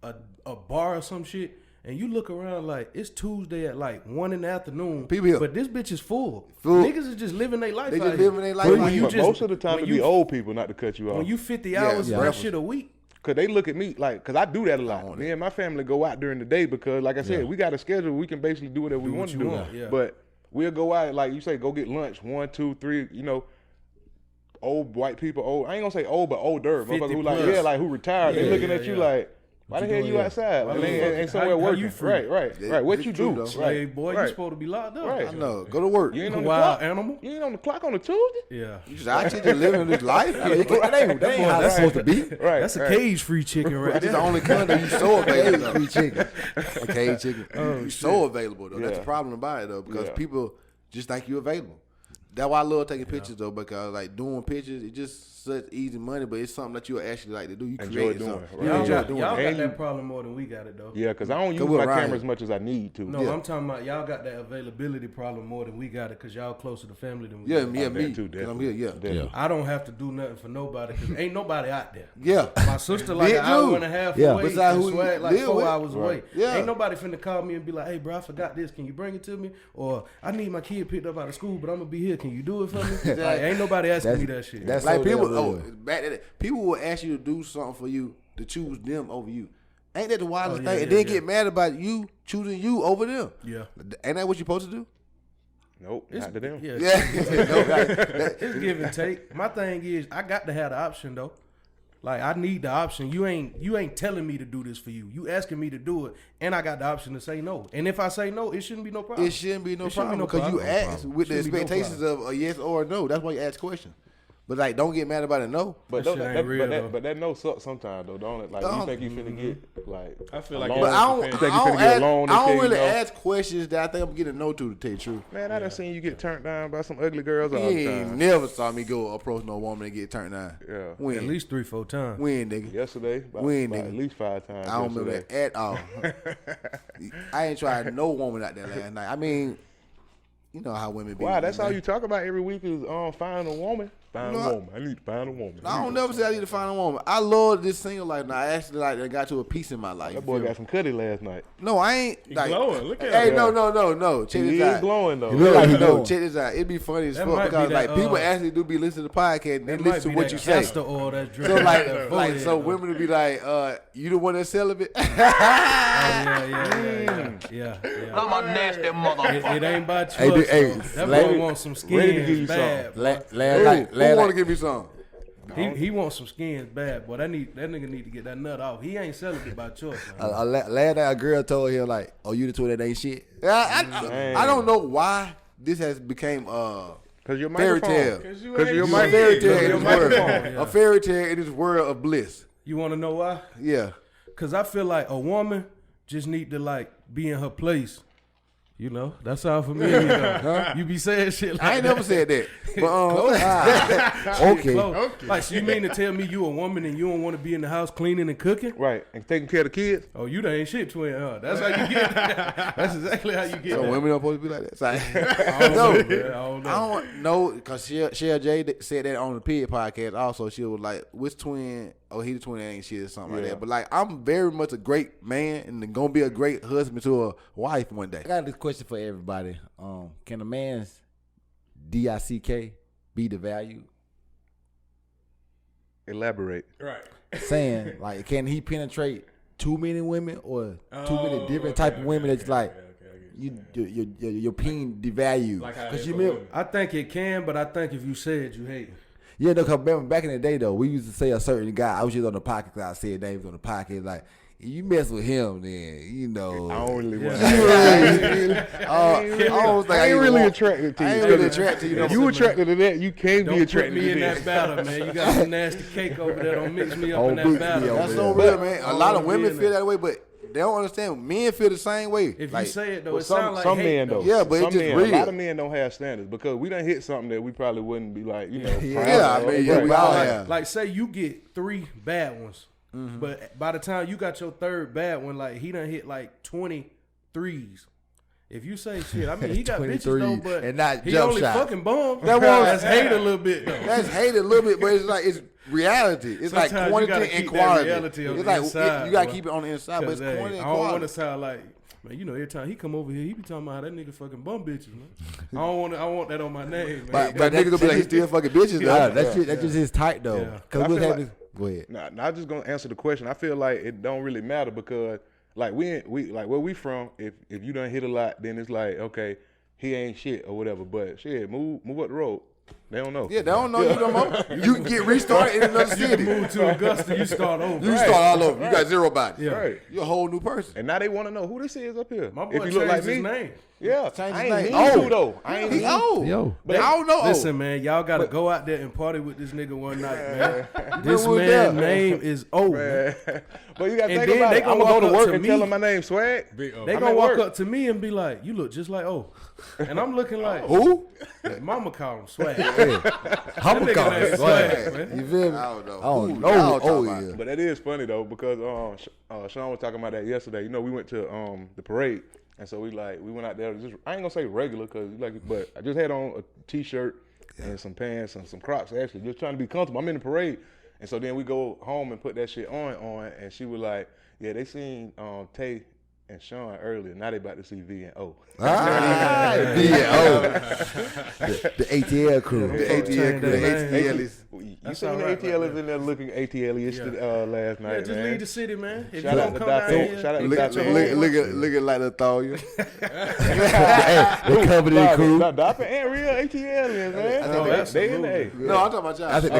a bar or some shit, and you look around like it's Tuesday at like 1 in the afternoon. People here. But this bitch is full. Full. Niggas is just living their life. They out just here. living their life. But Like, when you But just- most of the time, when it you- be old people, not to cut you off. When you 50 Yeah, hours, yeah. that shit a week. Cause they look at me like, cause I do that a lot. Me and my family go out during the day because, like I said, we got a schedule. We can basically do whatever we what want to you do. want, yeah. But we'll go out, like you say, go get lunch. 1, 2, 3. You know, old white people. Old. I ain't gonna say old, but older. 50 Motherfuckers who like, plus. like who retired. They Yeah, looking yeah, at you yeah. like, why the you hell doing you here? outside? Why And the they fuck- ain't somewhere how working. you free? Right. What It's you true, do? though. Right. Slave boy, you Right. supposed to be locked up. Right. I know. Go to work. You ain't on the Wild clock. animal. You ain't on the clock on a Tuesday. Yeah. You just out here just living this life. That ain't how that's supposed to be. Right. That's a right. cage-free chicken right That's there. the only country you so available. Free chicken. A cage chicken. you so available though. That's Yeah. the problem about it though, because Yeah. people just think you available. That's why I love taking pictures though, because like doing pictures, it's just such easy money, but it's something that you actually like to do. You Enjoy create doing, something. right. You Y'all enjoy got, doing y'all it. got And that you- problem more than we got it though. Yeah, because I don't use we're my around camera here. as much as I need to. No, Yeah. I'm talking about y'all got that availability problem more than we got it because y'all closer to family than we Yeah, got. yeah, that me too, too. I'm here, yeah. Definitely. I don't have to do nothing for nobody because ain't nobody out there. Yeah. My sister like Me an hour too. and a half Yeah. away. Besides and who you Swag like live 4 with. hours away. Yeah. Ain't nobody finna call me and be like, "Hey, bro, I forgot this. Can you bring it to me?" Or I need my kid picked up out of school, but I'm gonna be here. Can you do it for me? Like, ain't nobody asking me that shit. That's Like so people, damn real. back then, people will ask you to do something for you to choose them over you. Ain't that the wildest yeah, thing? yeah, And then yeah. get mad about you choosing you over them. Yeah. Ain't that what you supposed to do? Nope, not to them. Yeah. Yeah. It's give and take. My thing is, I got to have the option though. Like I need the option. You ain't telling me to do this for you. You asking me to do it, and I got the option to say no. And if I say no, it shouldn't be no problem. It shouldn't be no It shouldn't be problem no because you problem. ask with the Shouldn't be no expectations of a yes or a no. That's why you ask questions. But like, don't get mad about a no. But That that, shit ain't real, though. but that no sucks sometimes though, don't it? Like you think you finna get like. I feel like alone. But I don't. You I think you don't, finna get ask, alone? I don't and really you know? ask questions that I think I'm getting a no to tell you the truth. Man, I done seen you get turned down by some ugly girls all You the ain't time. never saw me go approach no woman and get turned down. Yeah. When? At least 3-4 times. When, nigga? Yesterday, about When, at nigga? least 5 times. I don't remember yesterday. that at all. I ain't tried no woman out there last night. I mean, you know how women be. Wow, that's all man. you talk about every week is find a woman. Find No, a woman. I need to find a woman. I don't never say I need to find a woman. I love this single life. Now I actually like I got to a piece in my life. That boy you feel got some cutty last night. me? No, I ain't. He Like, glowing. Look at hey, him. no. Check He this is out. glowing though. No, check this out. It'd be funny as That fuck might be because that, like people actually do be listening to the podcast and they That might listen be to what that you say. castor oil that's So dripping like, out that like forehead, so though. women would be like, you the one that's celibate? Yeah. I'm a nasty motherfucker. It ain't by choice. Hey, dude, hey, though. That let boy me- wants some ready to give skins you bad. Last Who night, want to give me some? He wants some skins bad, boy. That nigga need to get that nut off. He ain't celibate by choice. Man. last night a girl told him like, "Oh, you the two that ain't shit." I don't know why this has became Cause your fairy microphone. tale. Cause you Cause ain't your A shit. fairy tale in Your this world. microphone, yeah. A fairy tale in this world of bliss. You want to know why? Yeah. Cause I feel like a woman just need to like be in her place You know, that's all for me. You know. Huh? You be saying shit like I ain't never said that. But okay. Like, so you mean to tell me you a woman and you don't want to be in the house cleaning and cooking? Right, and taking care of the kids? Oh, you done ain't shit, twin. That's how you get that. That's exactly how you get so that. women don't supposed to be like that. So I don't know. I don't know, because Shell J said that on the Pig podcast also. She was like, which twin, he the twin that ain't shit or something like that. But like, I'm very much a great man and gonna be a great husband to a wife one day. I got this question for everybody. Can a man's DICK be devalued? Elaborate. Right. Saying, like, can he penetrate too many women or too many different type of women that's like, your peen devalued? Like Because you remember, I think it can, but I think if you say it, you hate it. yeah, no, because remember back in the day though, we used to say a certain guy. I was just on the podcast because I said names on the podcast. Like, you mess with him, then you know. I don't really want. I ain't really attracted to you. I ain't really attracted to you. If you attracted to that, you can't be Don't attracted put me to in this. that batter, man. You got some nasty cake over there. Don't mix me up Oh, in that big batter. deal. That's Yeah. so real, man. A lot of women feel that way, but they don't understand. Men feel the same way. If like, you say it though, Well, it sounds like some hate, men though. Yeah, but some it's just men, real. A lot of men don't have standards because we done hit something that we probably wouldn't be like, you know. Yeah, I mean, yeah, we all have. Like, say you get 3 bad ones, but by the time you got your 3rd bad one, like he done hit like 23s. If you say shit, I mean he got bitches though, but and not he jump only shot. fucking bums. That's hate a little bit though. That's hate a little bit, but it's like it's reality. It's Sometimes like you quantity gotta and keep that quality. reality on It's the like inside, you gotta boy. keep it on the inside, but it's Hey, quantity I and don't want quality. to sound like, man, you know, every time he come over here, he be talking about how that nigga fucking bum bitches, man. I want that on my name, man. But niggas gonna be like, he still fucking bitches though. That's just his type though. Yeah. Because we'll have this. Go ahead. Nah, I'm just gonna answer the question. I feel like it don't really matter because like we like where we from, if you done hit a lot, then it's like, okay, he ain't shit or whatever. But shit, move up the road. They don't know. Yeah, they don't know you no more. You can get restarted in another You city. move to Augusta, you start over. You start all over. You got zero body. Yeah. Right. You're a whole new person. And now they want to know who this is up here. My boy if you look like changed me, his name. yeah, Change I his ain't name. mean Oh. to though. I ain't He mean old. Yo. But I don't know. Listen, man, y'all gotta go out there and party with this nigga one night, man. This Who was man's that? name is O, man. But you got to And think then about they it. I'm gonna going to walk go up to work to and me. tell them my name Swag. They I'm gonna at walk work. up to me and be like, "You look just like O," and I'm looking like, Who? His mama called him Swag. I'm That nigga name Swag, man. You feel me? I don't know. I don't Who know. y'all Oh, talking about? yeah. But that is funny though because Sean was talking about that yesterday. You know, we went to the parade, and so we went out there. Just I ain't gonna say regular because but I just had on a t-shirt and some pants and some Crocs actually, just trying to be comfortable. I'm in the parade, and so then we go home and put that shit on, and she was like, "Yeah, they seen Tay and Sean earlier. Now they about to see V and O." The ATL crew. The ATL crew. The ATL is. You That's seen all the right, ATL right is in there looking ATL-ish last night, Yeah, just man. leave the city, man. If Shout you out don't to come down Dr. here, Shout out to Look Dr. like the Thalia. The company crew. Dr. and real ATLians, man. They in there. No, I'm talking about y'all. I think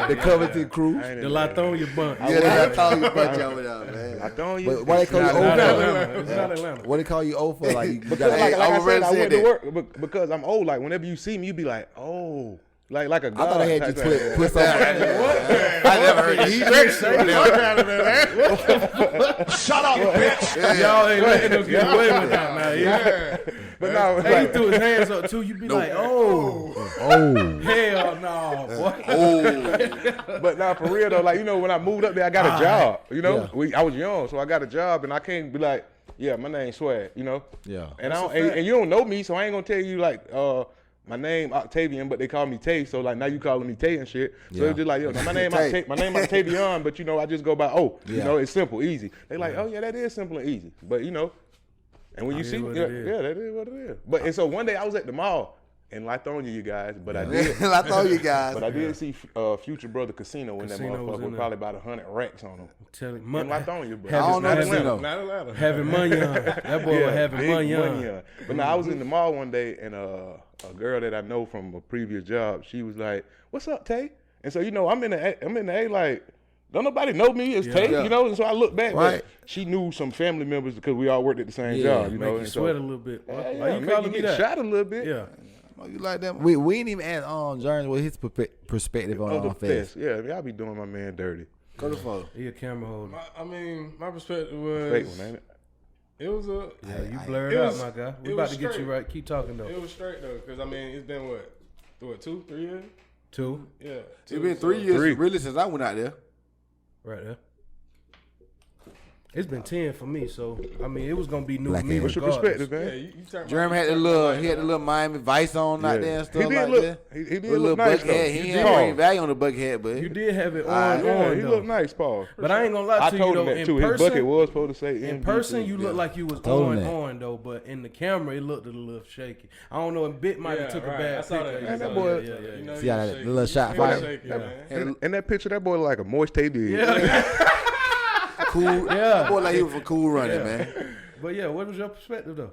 the Covington crew. the Lithonia bunch. Yeah, that Thalia bunch over there, man. I don't But why they call you Not O for? Atlanta. It's not Atlanta. What they call you O for? Like you Because got like I I'm said, ready to I say went to that. work because I'm old. Like whenever you see me, you be like, oh, like a god. I thought I had you type thing. put something. I never heard he Shut up, bitch. Y'all ain't letting them get away with that now. Yeah. But no, it's Hey, he like, threw his hands up too. You be like, oh, hell no, boy. but now for real though, like when I moved up there, I got a job. I was young, so I got a job, and I can't be like, yeah, my name's Swag. Yeah. And and you don't know me, so I ain't gonna tell you like my name Octavian, but they call me Tay. So like now you calling me Tay and shit. So it's just like my name Octavian, but I just go by O. Yeah. It's simple, easy. They like, oh yeah, that is simple and easy. But and when you see, what yeah, it is. that is what it is. But and so one day I was at the mall in Lithonia, you guys, but I did. Lithonia, guys. But I did see Future Brother Casino in that Casino was motherfucker in with there. probably about 100 racks on him. Tell him, In Lithonia, bro. I don't know Casino. Not Atlanta. having money on. That boy was having big money on. on. But now I was in the mall one day, and a girl that I know from a previous job, she was like, "What's up, Tay?" And so I'm in the A like, don't nobody know me as Tay, Yeah. And so I look back, Right. but she knew some family members because we all worked at the same Yeah, job, Make And you so, sweat a little bit. yeah, Why you make calling you me get that? shot a little bit. Yeah. Oh, you like that? We ain't even asked Jones what his perspective Oh, on the fest. fest. Yeah, y'all be doing my man dirty. Go to phone. He a camera holder. My perspective was Fake one, ain't it? It was a... Yeah, you blurred out, my guy. We about to get you right. Keep talking, though. It was straight, though, because, I mean, it's been, what 2, 3 years? 2? Yeah. It's been 3 years really since I went out there. Right there. It's been 10 for me, so I mean it was gonna be new Black to me. What's your regardless. perspective, man? Jeremy had the little Miami Vice on out there and stuff he did like look, that. He did With a look little nice, bucket though. hat. He ain't bring value on the bucket hat, but You did have it on. Yeah, he though. looked nice, Paul. But I ain't gonna lie I to you told though. him that In too. His person, bucket was supposed to say in MVP. person, you looked like you was Told him on though, but in the camera it looked a little shaky. I don't know. A bit might have took a bad I saw picture. that. That boy- You See how that little shot fire? And that picture, that boy look like a moist tape did. cool. Yeah. Boy, like he was for cool running, man. But yeah, what was your perspective though?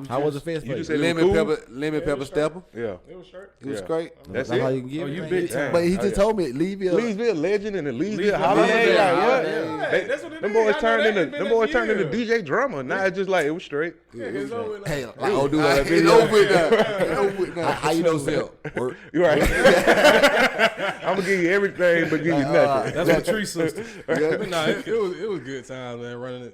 How was the fist? You just said Lemon pepper stepper. Yeah. It was straight. It was great. That's That's it. how you can give Oh, you it. big time. But he just told me Leaveville. Leesville legend and the Leesville Leesville holiday. legend. Like, Hey, that's what it them is. boys I know turned that. into It's been them boys that turned into year. DJ drama. Now it's just like it was straight. Yeah, it's over with. Hey, like old dude on that It's video. over with now. It's over with now. How you know Sil? Work. You right. I'm gonna give you everything, but give you nothing. That's what Tree sisters. But no, it was good times, man. Running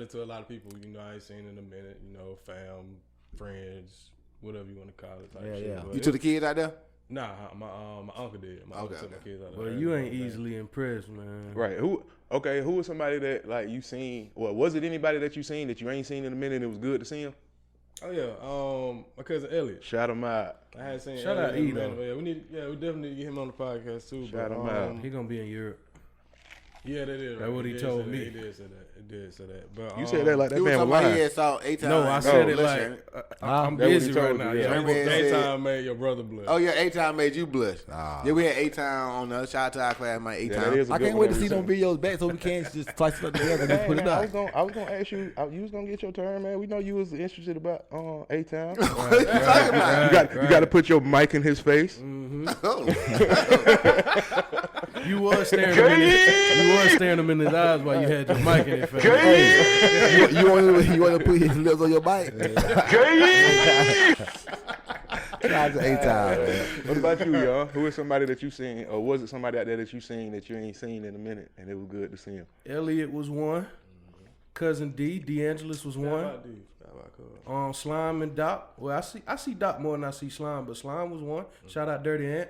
into a lot of people, I ain't seen in a minute, fam, friends, whatever you want to call it. Type shit. yeah. But You took the kids out there? Nah, my uncle did. My uncle took my kids out there. Well, you ain't easily impressed, man. Right. Who was somebody that like you seen? Well, was it anybody that you seen that you ain't seen in a minute and it was good to see him? Oh yeah, my cousin Elliot. Shout him out. I had seen Shout Elliot out in a E, though. minute. We definitely need to get him on the podcast too. Shout but, him out. He gonna be in Europe. Yeah, that is. That's what he told me. He did say that. It did say that. But You said that like that He was man was talking about he lying. had saw 8 times. No, I said it Listen. like I'm That's what busy he told right you, now. yeah. Yeah, Jeremy had said- A-Time made your brother blush. Oh yeah, 8 times made you blush. Ah. Yeah, we had 8 times on the shout out to our class, my 8 Yeah, that times. is a I good can't one wait to every see them time. videos back so we can't just slice it up together and just Hey, put it man, out. I was gonna ask you. You was gonna get your turn, man. We know you was interested about A-Town. What you talking about? You got to put your mic in his face. You was staring him in his eyes while you had your mic in your face. You want to put his lips on your bike? Shout out to A-Time, man. What about you, y'all? Who is somebody that you seen, or was it somebody out there that you seen that you ain't seen in a minute, and it was good to see him? Elliot was one. Cousin D, DeAngelis was one. Slime and Doc. Well, I see Doc more than I see Slime, but Slime was one. Shout out Dirty Ant.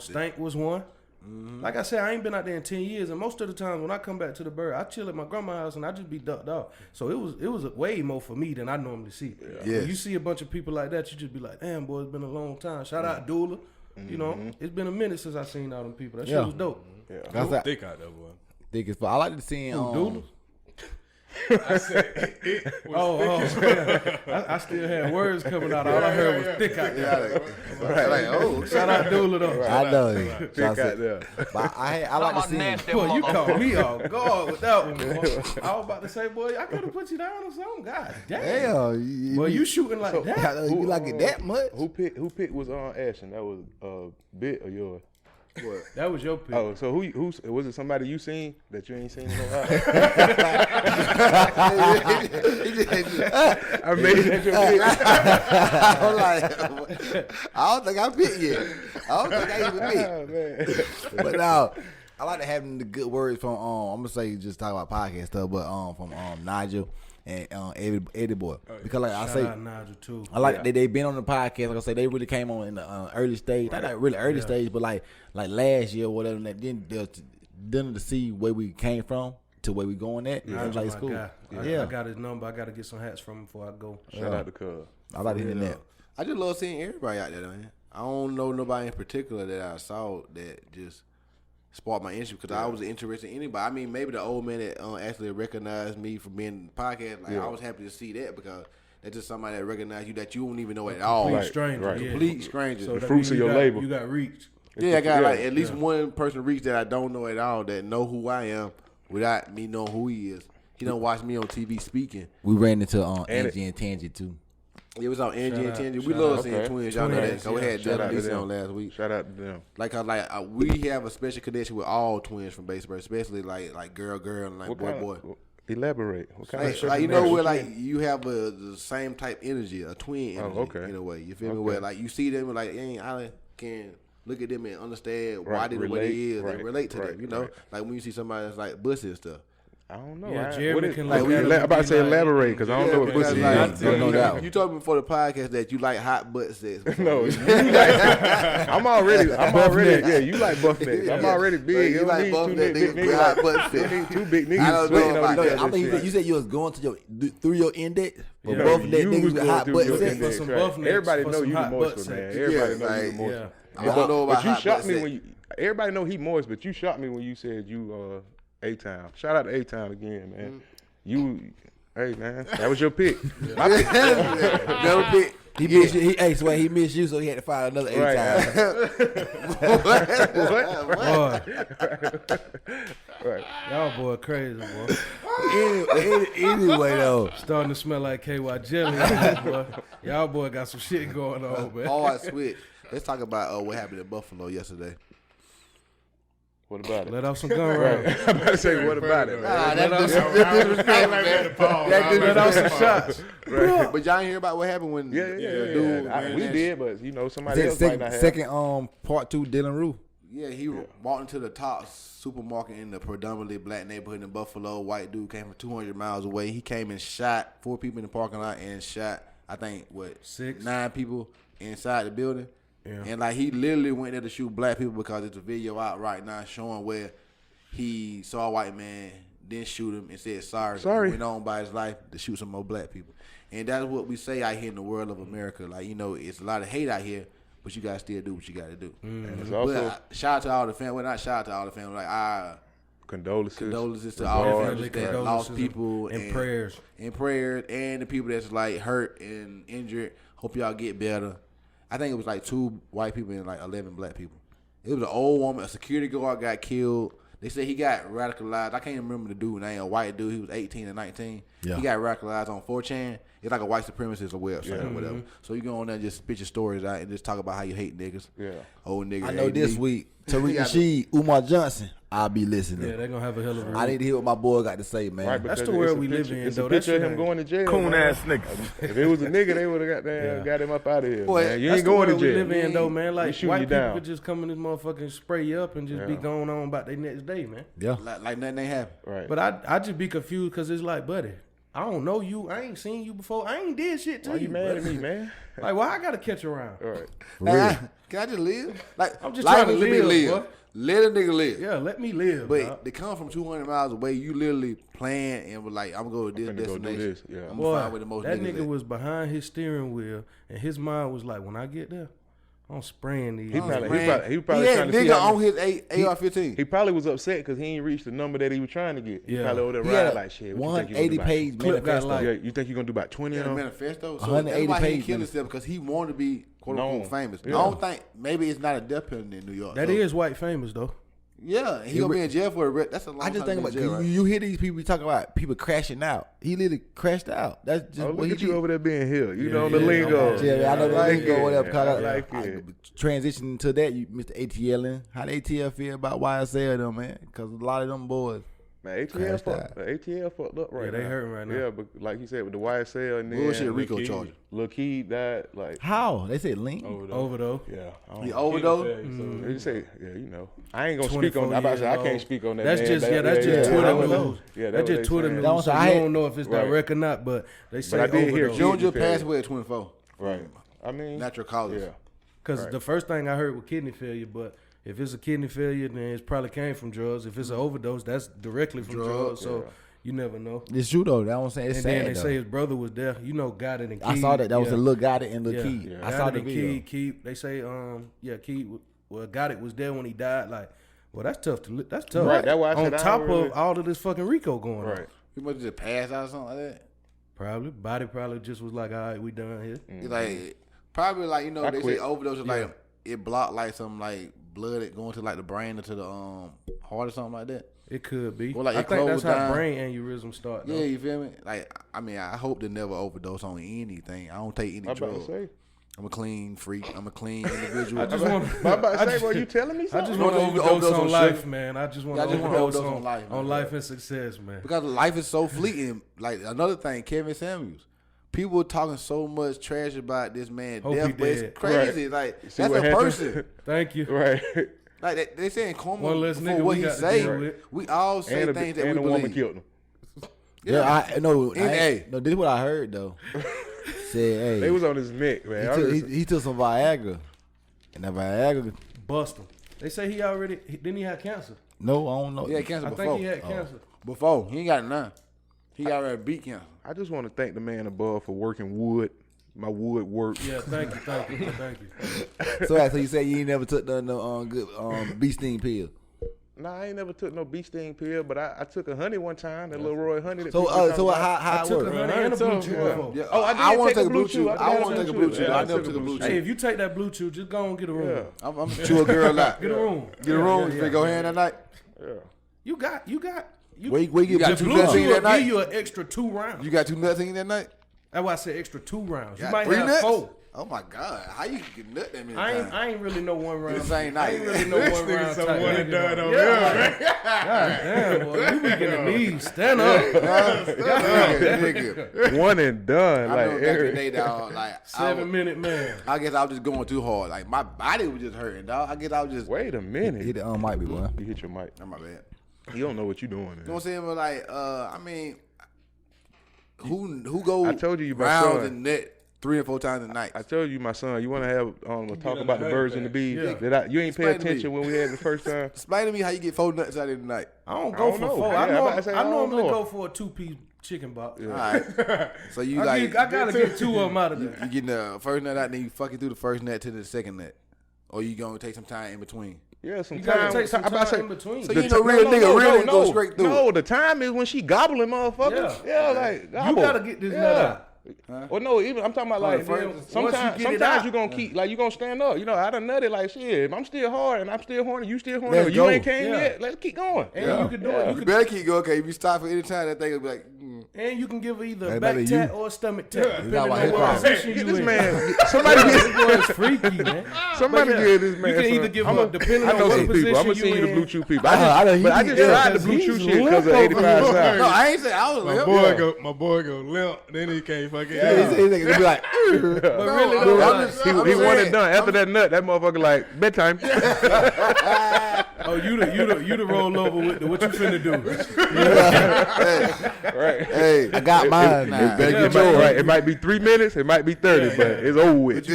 Stank was one. Like I said, I ain't been out there in 10 years, and most of the time when I come back to the bird, I chill at my grandma's house and I just be ducked off. So it was way more for me than I normally see. When you see a bunch of people like that, you just be like, damn, boy, it's been a long time. Shout out Dula. It's been a minute since I seen all them people. That shit was dope. That's that. Thick out there, boy. Thick as fuck. I like to see Dula? I said it was I still had words coming out. All I heard was thick out there. Like, Shout out Dula though. I know. Thick out there. But I like to see him. Boy, you caught me off guard with that one, boy. I was about to say, boy, I could have put you down or something. God damn. Damn. Boy, you shooting like that? You like it that much? Who picked was Ashton? That was Bit or yours? What? That was your pick. Oh, so who was it? Somebody you seen that you ain't seen in a while? I made that your pick. I'm like, I don't think I picked yet. I don't think I even picked. But no, I like to have the good words from I'm gonna say just talk about podcast stuff, but from Nigel and Eddie Boy, because like I say, Nigel too. I like they been on the podcast. Like I say, they really came on in the early stage, not really early stage, but like last year or whatever. And then to see where we came from to where we going at. Nigel, Like, my cool. guy. Yeah, I got his number. I got to get some hats from him before I go. Shout out to Cuz. I like hitting that. I just love seeing everybody out there, man. I don't know nobody in particular that I saw that just sparked my interest because I was interested in anybody. I mean, maybe the old man that actually recognized me for being in the podcast. Like I was happy to see that because that's just somebody that recognized you that you don't even know at all. Complete stranger. Right. Yeah. Complete stranger. So The fruits of your labor. You got reached. Yeah, I got like at least one person reached that I don't know at all that know who I am without me knowing who he is. He don't watch me on TV speaking. We ran into Angie and Tangy too. It was on Angie and Tangy. We love seeing twins. Y'all know that. So we had Shout Dylan out to Lisa them. on last week. Shout out to them. Like we have a special connection with all twins from Baseburg, especially like girl and like What boy. Elaborate. What kind of Like you know where like you have the same type energy, a twin energy okay. in a way. You feel me? Where like you see them like I can look at them and understand why they the way they is and relate to them. You know, like when you see somebody that's like Bussy and stuff. I don't know. Yeah, Jeremy can I'm about to say elaborate because I don't know what pussy is. You told me before the podcast that you like hot butt sex. No, I'm already. Yeah, you like buff necks. I'm already big. You like buff necks with hot butt sex. Two big niggas sweating on each other. I think you said you was going to through your index. But buff neck niggas with hot butt sex. Everybody know you the moisture, man. Everybody know you the moisture. I don't know about hot butt sex. Everybody know he moist, but you shocked me when you said you A-Town. Shout out to A-Town again, man. Hey man, that was your pick. My pick. Never pick. He missed you. He missed you, so he had to find another A-Town. Right. Y'all boy crazy, boy. Anyway, though. Starting to smell like KY jelly. Boy. Y'all boy got some shit going on, man. Hard switch. Let's talk about what happened in Buffalo yesterday. What about it? Let off some gun rounds. I'm about to say, what about it, man? Let off some shots. Right. But y'all ain't hear about what happened when dude. We did, but somebody else might not have. Second part 2, Dylan Rue. Yeah, he walked into the top supermarket in the predominantly black neighborhood in Buffalo. White dude came from 200 miles away. He came and shot 4 people in the parking lot and shot, I think, 9 people inside the building. Yeah. And like he literally went there to shoot black people because there's a video out right now showing where he saw a white man, then shoot him and said sorry. Went on by his life to shoot some more black people. And that's what we say out here in the world of America. Like, it's a lot of hate out here, but you gotta still do what you gotta do. But shout out to all the family. Well, not shout out to all the family. Like condolences to all the families that lost people and prayers. And the people that's like hurt and injured. Hope y'all get better. I think it was like 2 white people and like 11 black people. It was an old woman. A security guard got killed. They said he got radicalized. I can't even remember the dude's name. A white dude. He was 18 or 19. Yeah. He got radicalized on 4chan. It's like a white supremacist website or whatever. So you go on there and just spit your stories out and just talk about how you hate niggas. Yeah. Old niggas. I know this week, Tariq Nasheed, Umar Johnson, I'll be listening. Yeah, they're going to have a hell of a I need to hear what my boy got to say, man. Right, that's the world we live in, it's though. A picture of him going to jail. Coon ass niggas. If it was a nigga, they would have got him up out of here. Boy, man. You ain't going to jail. We live in, though, man. Like, white people could just come in this motherfucker and spray you up and just be going on about their next day, man. Yeah. Like nothing ain't happened. Right. But I just be confused because it's like, buddy, I don't know you. I ain't seen you before. I ain't did shit to you. Why you mad at me, man? Like, why I got to catch around? All right. Can I just live? Like, I'm just trying to live. Let a nigga live. Yeah, let me live. But they come from 200 miles away. You literally planned and was like, I'm going to go to this destination. I'm going to find where the most that niggas nigga was behind his steering wheel, and his mind was like, when I get there, I'm spraying these. He probably had trying to see nigga on his AR-15. He probably was upset because he ain't reached the number that he was trying to get. He probably over there riding like shit. 180-page manifesto. You think you're going to do about 20 of them? Manifesto? So 180 that's why he pages. killed himself because he wanted to be quote-unquote famous. Yeah. I don't think, maybe it's not a death penalty in New York. That is white famous, though. Yeah, he gonna be in jail for a that's a long time. I just think about jail, right? you hear these people talking about people crashing out. He literally crashed out. That's just what look he at you did. over there being here. You know the lingo. Yeah, I know the lingo. Whatever. I Transitioning to that, you Mr. ATL. How the ATL feel about YSL though, man? Because a lot of them boys. Man, ATL fucked up right now. They hurting right now. Yeah, but like you said, with the YSL and then bullshit Rico charge. Lil Key died like how? They said Link? Overdose. Yeah. He overdosed? They say, I ain't gonna speak on that. I can't speak on that. That's just Twitter news. That's just Twitter news. So you don't know if it's direct or not, but they say overdose. June just passed away at 24. Right. I mean, natural causes. Yeah. Because the first thing I heard was kidney failure, but if it's a kidney failure, then it probably came from drugs. If it's an overdose, that's directly from drugs. So you never know. It's true though. That's what I'm saying. It's and sad, then they though. say his brother was there. You know, got it and Key. I saw that. That was a Lil Got It and Lil Key. Yeah. I saw the video. Key. They say, Key. Well, Got It was there when he died. Like, well, that's tough to. That's tough. Right. That's why I said on top of all of this fucking Rico going on. Right. He must just pass out or something like that. Probably. Body probably just was like, all right, we done here. Like probably like they say overdose is like it blocked like some like blood going to like the brain or to the heart or something like that. It could be. Well, like I think that's how brain aneurysm start. Though. Yeah, you feel me? Like, I mean, I hope they never overdose on anything. I don't take any drugs. I'm a clean freak. I'm a clean individual. I just want. I'm about to say, bro, you telling me something? I just want to overdose on life, man. I just want to overdose on life, on life and success, man. Because life is so fleeting. Like another thing, Kevin Samuels. People talking so much trash about this man death, but it's crazy. Right. Like that's a person. Thank you. Right. Like they saying Coma one less for nigga what he say. right. We all say things that we believe. And a woman killed him. Yeah, I know. Hey, no, this is what I heard though. Said, hey, They was on his neck, man. he took some Viagra, and that Viagra bust him. They say he already didn't he have cancer? No, I don't know. He had cancer I before. think he had cancer. Before. He ain't got none. He already beat cancer. I just want to thank the man above for working wood. My wood work. Yeah, thank you. So you say you ain't never took no good bee sting pill? Nah, I ain't never took no bee sting pill, but I took a honey one time, that little Roy honey. That So people talking about. how I it took work? a honey and a blue chew before. Yeah. Oh, I want to take a blue chew. chew. I want to take a blue chew. Yeah, I never took a blue chew. Hey, if you take that blue chew, just go and get a room. Yeah. I'm going to chew a girl out. Get a room. Get a room. You go hand that night? Yeah. You got. Where you got get two Blue nuts chew in will that night? give you an extra 2 rounds. You got 2 nuts in that night? That's why I said extra 2 rounds. You Got might 3 have nuts? 4. Oh my God! How you get nut that many times? I ain't really no one round. The same night. I ain't really no one round. Some type one and nigga, done though. over Yeah. here, God damn, boy, you be getting knees. Stand up. Nigga. One and done. I Like know back in the Eric. day, dog. Like 7-minute man. I guess I was just going too hard. Like my body was just hurting, dog. I guess I was just. Wait a minute. Hit the mic, boy. You hit your mic. Oh, my bad. You don't know what you're doing. You know what I'm saying? But like, I mean, who go? I told you my rounds son. and net 3 or 4 times a night. I told you, my son, you want to have a talk on about the the honey birds and the pack. bees? Yeah. That you ain't pay Explain to me. attention when we had it the first time? Explain to me how you get 4 nuts out of the night. I don't go don't for know. 4. Yeah, I I don't normally know. go for a 2-piece chicken box. All right. So you I gotta get 2 of them out of there. you getting the first nut out, then you fucking through the first nut to the second nut, or you gonna take some time in between. Yeah, some You gotta time. take some I'm about to time say- in between. So you know, real nigga really go straight through. No, the time is when she gobbling, motherfucker. Yeah, like You gobble. gotta get this nut out. Or no, even I'm talking about like once sometimes you get it out. you gonna keep like you gonna stand up. You know, I done nutted like shit. If I'm still hard and I'm still horny, you still horny. Let's You go. ain't came Yeah. yet. Let's keep going. And you can do it. You better keep going, okay? If you stop at any time, that thing will be like. And you can give her either Hey, a back maybe tat you- or a stomach tat, depending not why on hip what hop. position you Get this in. man. Somebody This boy is freaky, man. Somebody But yeah, give this man. You can either give her, depending I on know what some people. I'm gonna position send you you the in. Blue Chew people. I just But I just tried the because Blue Chew he's shit because of limp 85 over South. No, I ain't say I was My limp. boy go limp, then he can't fucking. He's gonna be like, But really, I'm though, just- He I'm wanted saying. done. After that nut, that motherfucker like bedtime. oh, you the roll over with the what you finna do? Right. Hey, I got mine. Nah. Better get yours right. It might be 3 minutes. It might be 30, but it's over with.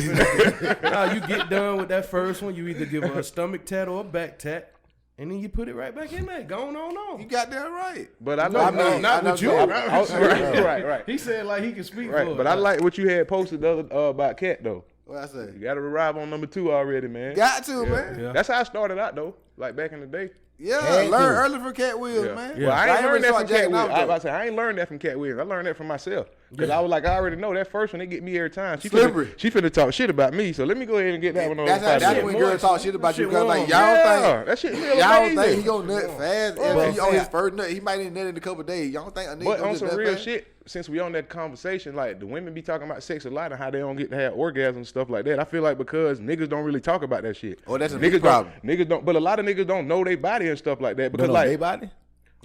Now you get done with that first one, you either give her a stomach tat or a back tat, and then you put it right back in there. Going on. You got that right. But I No, like no, not I with you. know. right. He said like he can speak for Right, it. but I like what you had posted the other about Cat though. What I say? You got to arrive on number 2 already, man. Got to, man. Yeah. That's how I started out though. Like back in the day. Yeah, Had learn to. early from Cat Williams, man. Well, I ain't learned really that from start Cat jacking Williams. off, I though. was about to say, I ain't learned that from Cat Williams. I learned that from myself. Because I was like, I already know that first one, they get me every time. Slippery. She finna talk shit about me, so let me go ahead and get that one on. That's when girls talk shit about you because like y'all that shit real y'all amazing. think he gonna nut fast. But If he on his first nut, he might ain't nut in a couple days. Y'all think a nigga But gonna on just some nut real fast? shit, since we on that conversation, like the women be talking about sex a lot and how they don't get to have orgasms and stuff like that. I feel like because niggas don't really talk about that shit. Oh, that's a niggas big problem. Niggas don't, but a lot of niggas don't know their body and stuff like that because But like they body.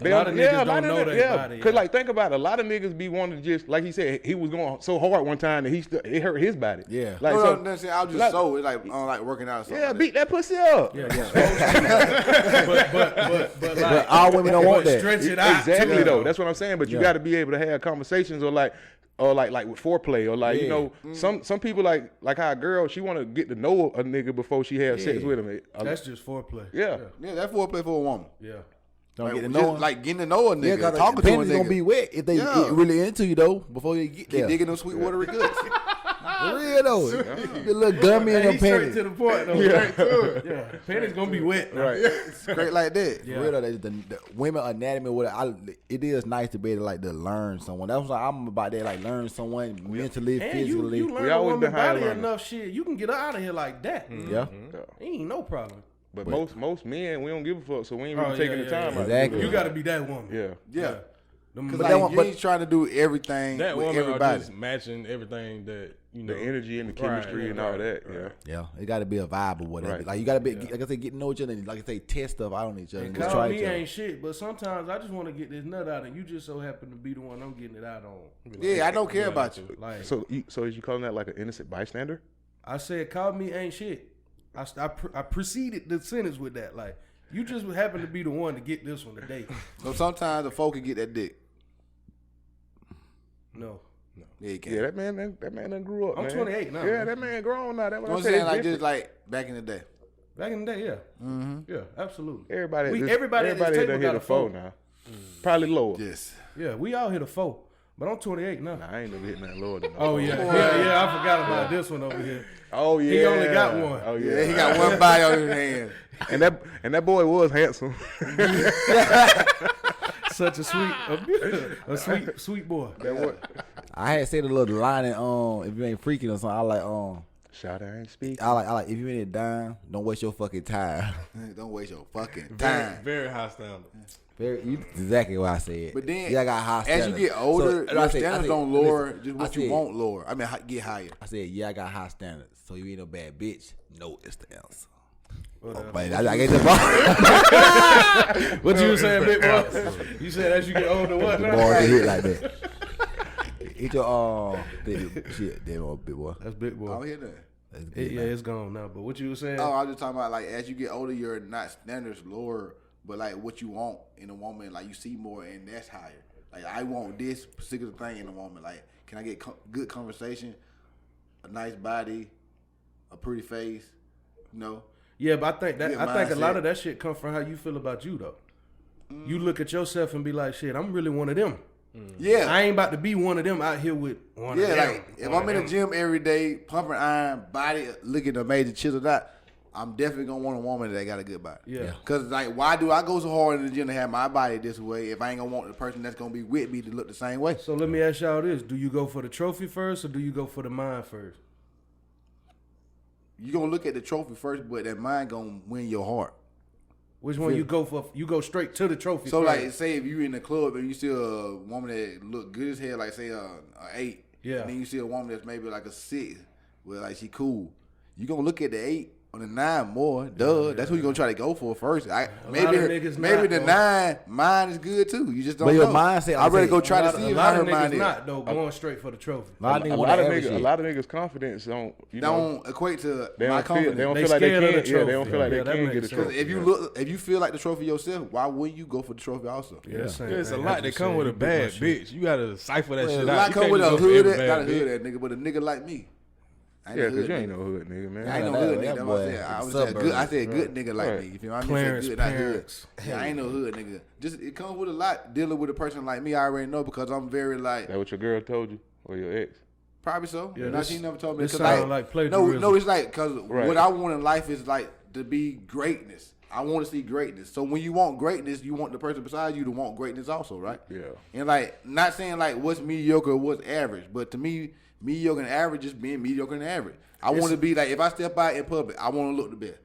A lot of niggas don't know their body. Cause like think about it, a lot of niggas be wanting to just like he said he was going so hard one time that it hurt his body. Yeah. Like No, so, no, that's it. I was just so it's like on like working out or something. yeah, like beat that pussy up. Yeah, but like all women don't want that. Stretch it out. Exactly too. though. That's what I'm saying. But you got to be able to have conversations or like with foreplay or like you know some people like how a girl she want to get to know a nigga before she have sex with him. That's just foreplay. Yeah. Yeah, that's foreplay for a woman. Yeah. Don't Like, get to just, know him. like getting to know a Yeah, nigga, cause talking the to a panties nigga. gonna be wet if they get really into you though before you get Keep there. digging them sweet watery goods. For real though, the little gummy in them He's straight panties. to the point though. Yeah. Panties gonna be wet. Now. Right. Straight like that. For real though, the women anatomy, it is nice to be able to like to learn someone. That's why I'm about that, like learn someone mentally, And physically. you learn We a always woman been high body learners. enough shit, you can get her out of here like that. Yeah. Ain't no problem. But most men we don't give a fuck, so we ain't really Oh, taking yeah, the time. out to Exactly. do You that. got to be that woman. Yeah. Yeah. Them- Because that like, one- you ain't trying to do everything That with woman are everybody. just matching everything that you know. The energy and the chemistry and all that. Yeah. Yeah, it got to be a vibe or whatever. Right. Like you got to be, like I say, get to know each other and like I say, test stuff out on each other. And Just call try me each other. ain't shit, but sometimes I just want to get this nut out, and you just so happen to be the one I'm getting it out on. Yeah, I don't care about you. Like, So is you calling that like an innocent bystander? I said, call me ain't shit. I preceded the sentence with that. Like, you just happen to be the one to get this one today. So sometimes the folk can get that dick. No. Yeah, you can't. Yeah, that man done grew up. I'm man. 28 now. Yeah, man. that man grown now. That's what I'm saying. saying, like, just like back in the day. Back in the day, yeah. Mm-hmm. Yeah, absolutely. Everybody at this table done hit got a 4 now. Probably lower. Yes. Yeah, we all hit a 4. But I'm 28 now. Nah, I ain't never hit nothing lower than that. Oh, yeah. Yeah, I forgot about this one over here. Oh, yeah. He only got one. Oh, yeah. Yeah, he got one body on his hand. And that boy was handsome. Such a sweet boy. I had said a little line in if you ain't freaking or something, I like Shout out, ain't speak. I like if you ain't it dime, don't waste your fucking time. Don't waste your fucking time. Very high standard. Exactly what I said. But then, I got high standards. as you get older, So, your standards don't lower. Just what you want lower. I mean, get higher. I said, I got high standards. So you ain't no bad bitch. No, it's the answer. But I get the ball. What you saying, big boy? You said as you get older, what? The ball get hit like that. Hit your shit, damn old big boy. That's big boy. I'm here then. Yeah, it's gone now. But what you were saying? Oh, I was just talking about like as you get older, your not standards lower, but like what you want in a woman, like you see more, and that's higher. Like I want this particular thing in a woman. Like, can I get good conversation, a nice body, a pretty face, you know? Yeah, but I think a lot mindset. of that shit come from how you feel about you though. You look at yourself and be like, shit, I'm really one of them. Yeah, I ain't about to be one of them out here with one of them. Yeah, like if I'm in the gym every day, pumping iron, body looking amazing, chiseled out, I'm definitely gonna want a woman that got a good body. Yeah. Cause like, why do I go so hard in the gym to have my body this way if I ain't gonna want the person that's gonna be with me to look the same way? So let me ask y'all this: do you go for the trophy first, or do you go for the mind first? You gonna look at the trophy first, but that mind gonna win your heart. Which one you go for? You go straight to the trophy. So first. like, say if you in the club and you see a woman that look good as hell, like say a 8, Yeah. and then you see a woman that's maybe like a 6, where like she cool, you gonna look at the 8 or the 9 more. That's who you gonna try to go for first. Maybe the 9 mine is good too. You just don't know. Your mindset. I'd rather go try to see how her mind is. Not though going straight for the trophy. A lot of niggas' confidence don't equate to they my don't confidence. They don't feel like they can. Yeah, they don't feel like they that can makes get a sense. trophy. If you feel like the trophy yourself, why wouldn't you go for the trophy also? Yeah, There's a lot that come with a bad bitch. You gotta cipher that shit A out. lot You come can't with a just go for hood every that got a bad hood bitch. that nigga, but a nigga like me. Yeah, because you ain't no hood nigga, man. I ain't no hood nigga. That's what I said. Good nigga like me. You feel me? I Clarence, said good, not hood. parents. Yeah, I ain't no hood nigga. Just it comes with a lot dealing with a person like me. I already know because I'm very like. That what your girl told you or your ex? Probably so. Yeah, no, she never told me. This sound like plagiarism. No, it's like because what I want in life is like to be greatness. I want to see greatness. So when you want greatness, you want the person beside you to want greatness also, right? Yeah. And like not saying like what's mediocre or what's average, but to me, mediocre and average is being mediocre and average. I want to be like, if I step out in public, I want to look the best.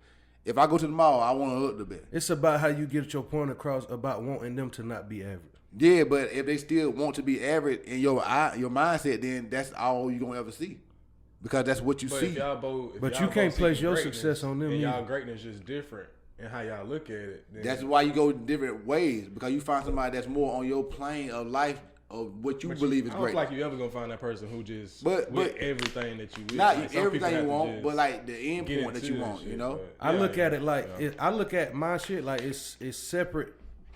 If I go to the mall, I want to look the best. It's about how you get your point across about wanting them to not be average. Yeah, but if they still want to be average in your mindset, then that's all you're going to ever see. Because that's what you see. But you can't place your success on them. And y'all greatness is different in how y'all look at it. That's why you go different ways. Because you find somebody that's more on your plane of life of what you believe is great. I don't feel like you ever gonna find that person who just but everything that you wish. Not like everything you want, but like the end point that you want, you know? I look at it like I look at my shit like it's separate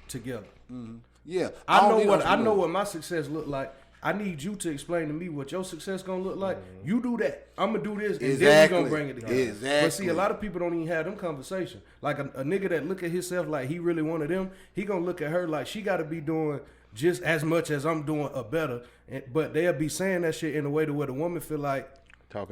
together. Mm-hmm. Yeah. I know what my success look like. I need you to explain to me what your success gonna look like. Mm-hmm. You do that. I'm gonna do this, and then we gonna bring it together. Exactly. But see, a lot of people don't even have them conversations. Like a nigga that look at himself like he really one of them, he gonna look at her like she gotta be doing just as much as I'm doing or better. But they'll be saying that shit in a way to where the woman feel like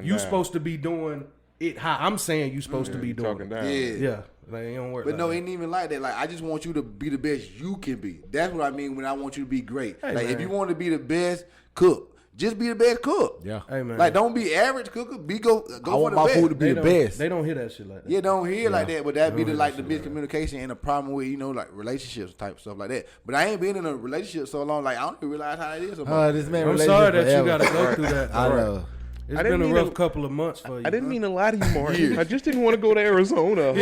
you supposed to be doing it how I'm saying you supposed to be doing it. Yeah. Like, it don't work. But like no, that. it ain't even like that. Like, I just want you to be the best you can be. That's what I mean when I want you to be great. Hey, like, man. if you want to be the best cook, just be the best cook. Yeah. Hey, man. Like, don't be average cooker. Go I for want the my best. food to be the best. They don't hear that shit like that. Yeah, don't hear like that. But that be the hear miscommunication and the problem with, like relationships type stuff like that. But I ain't been in a relationship so long, like, I don't even realize how that is. This man I'm sorry that you gotta go through that. I know. It's been a rough couple of months for you. I didn't mean to lie to you, Mark. I just didn't want to go to Arizona.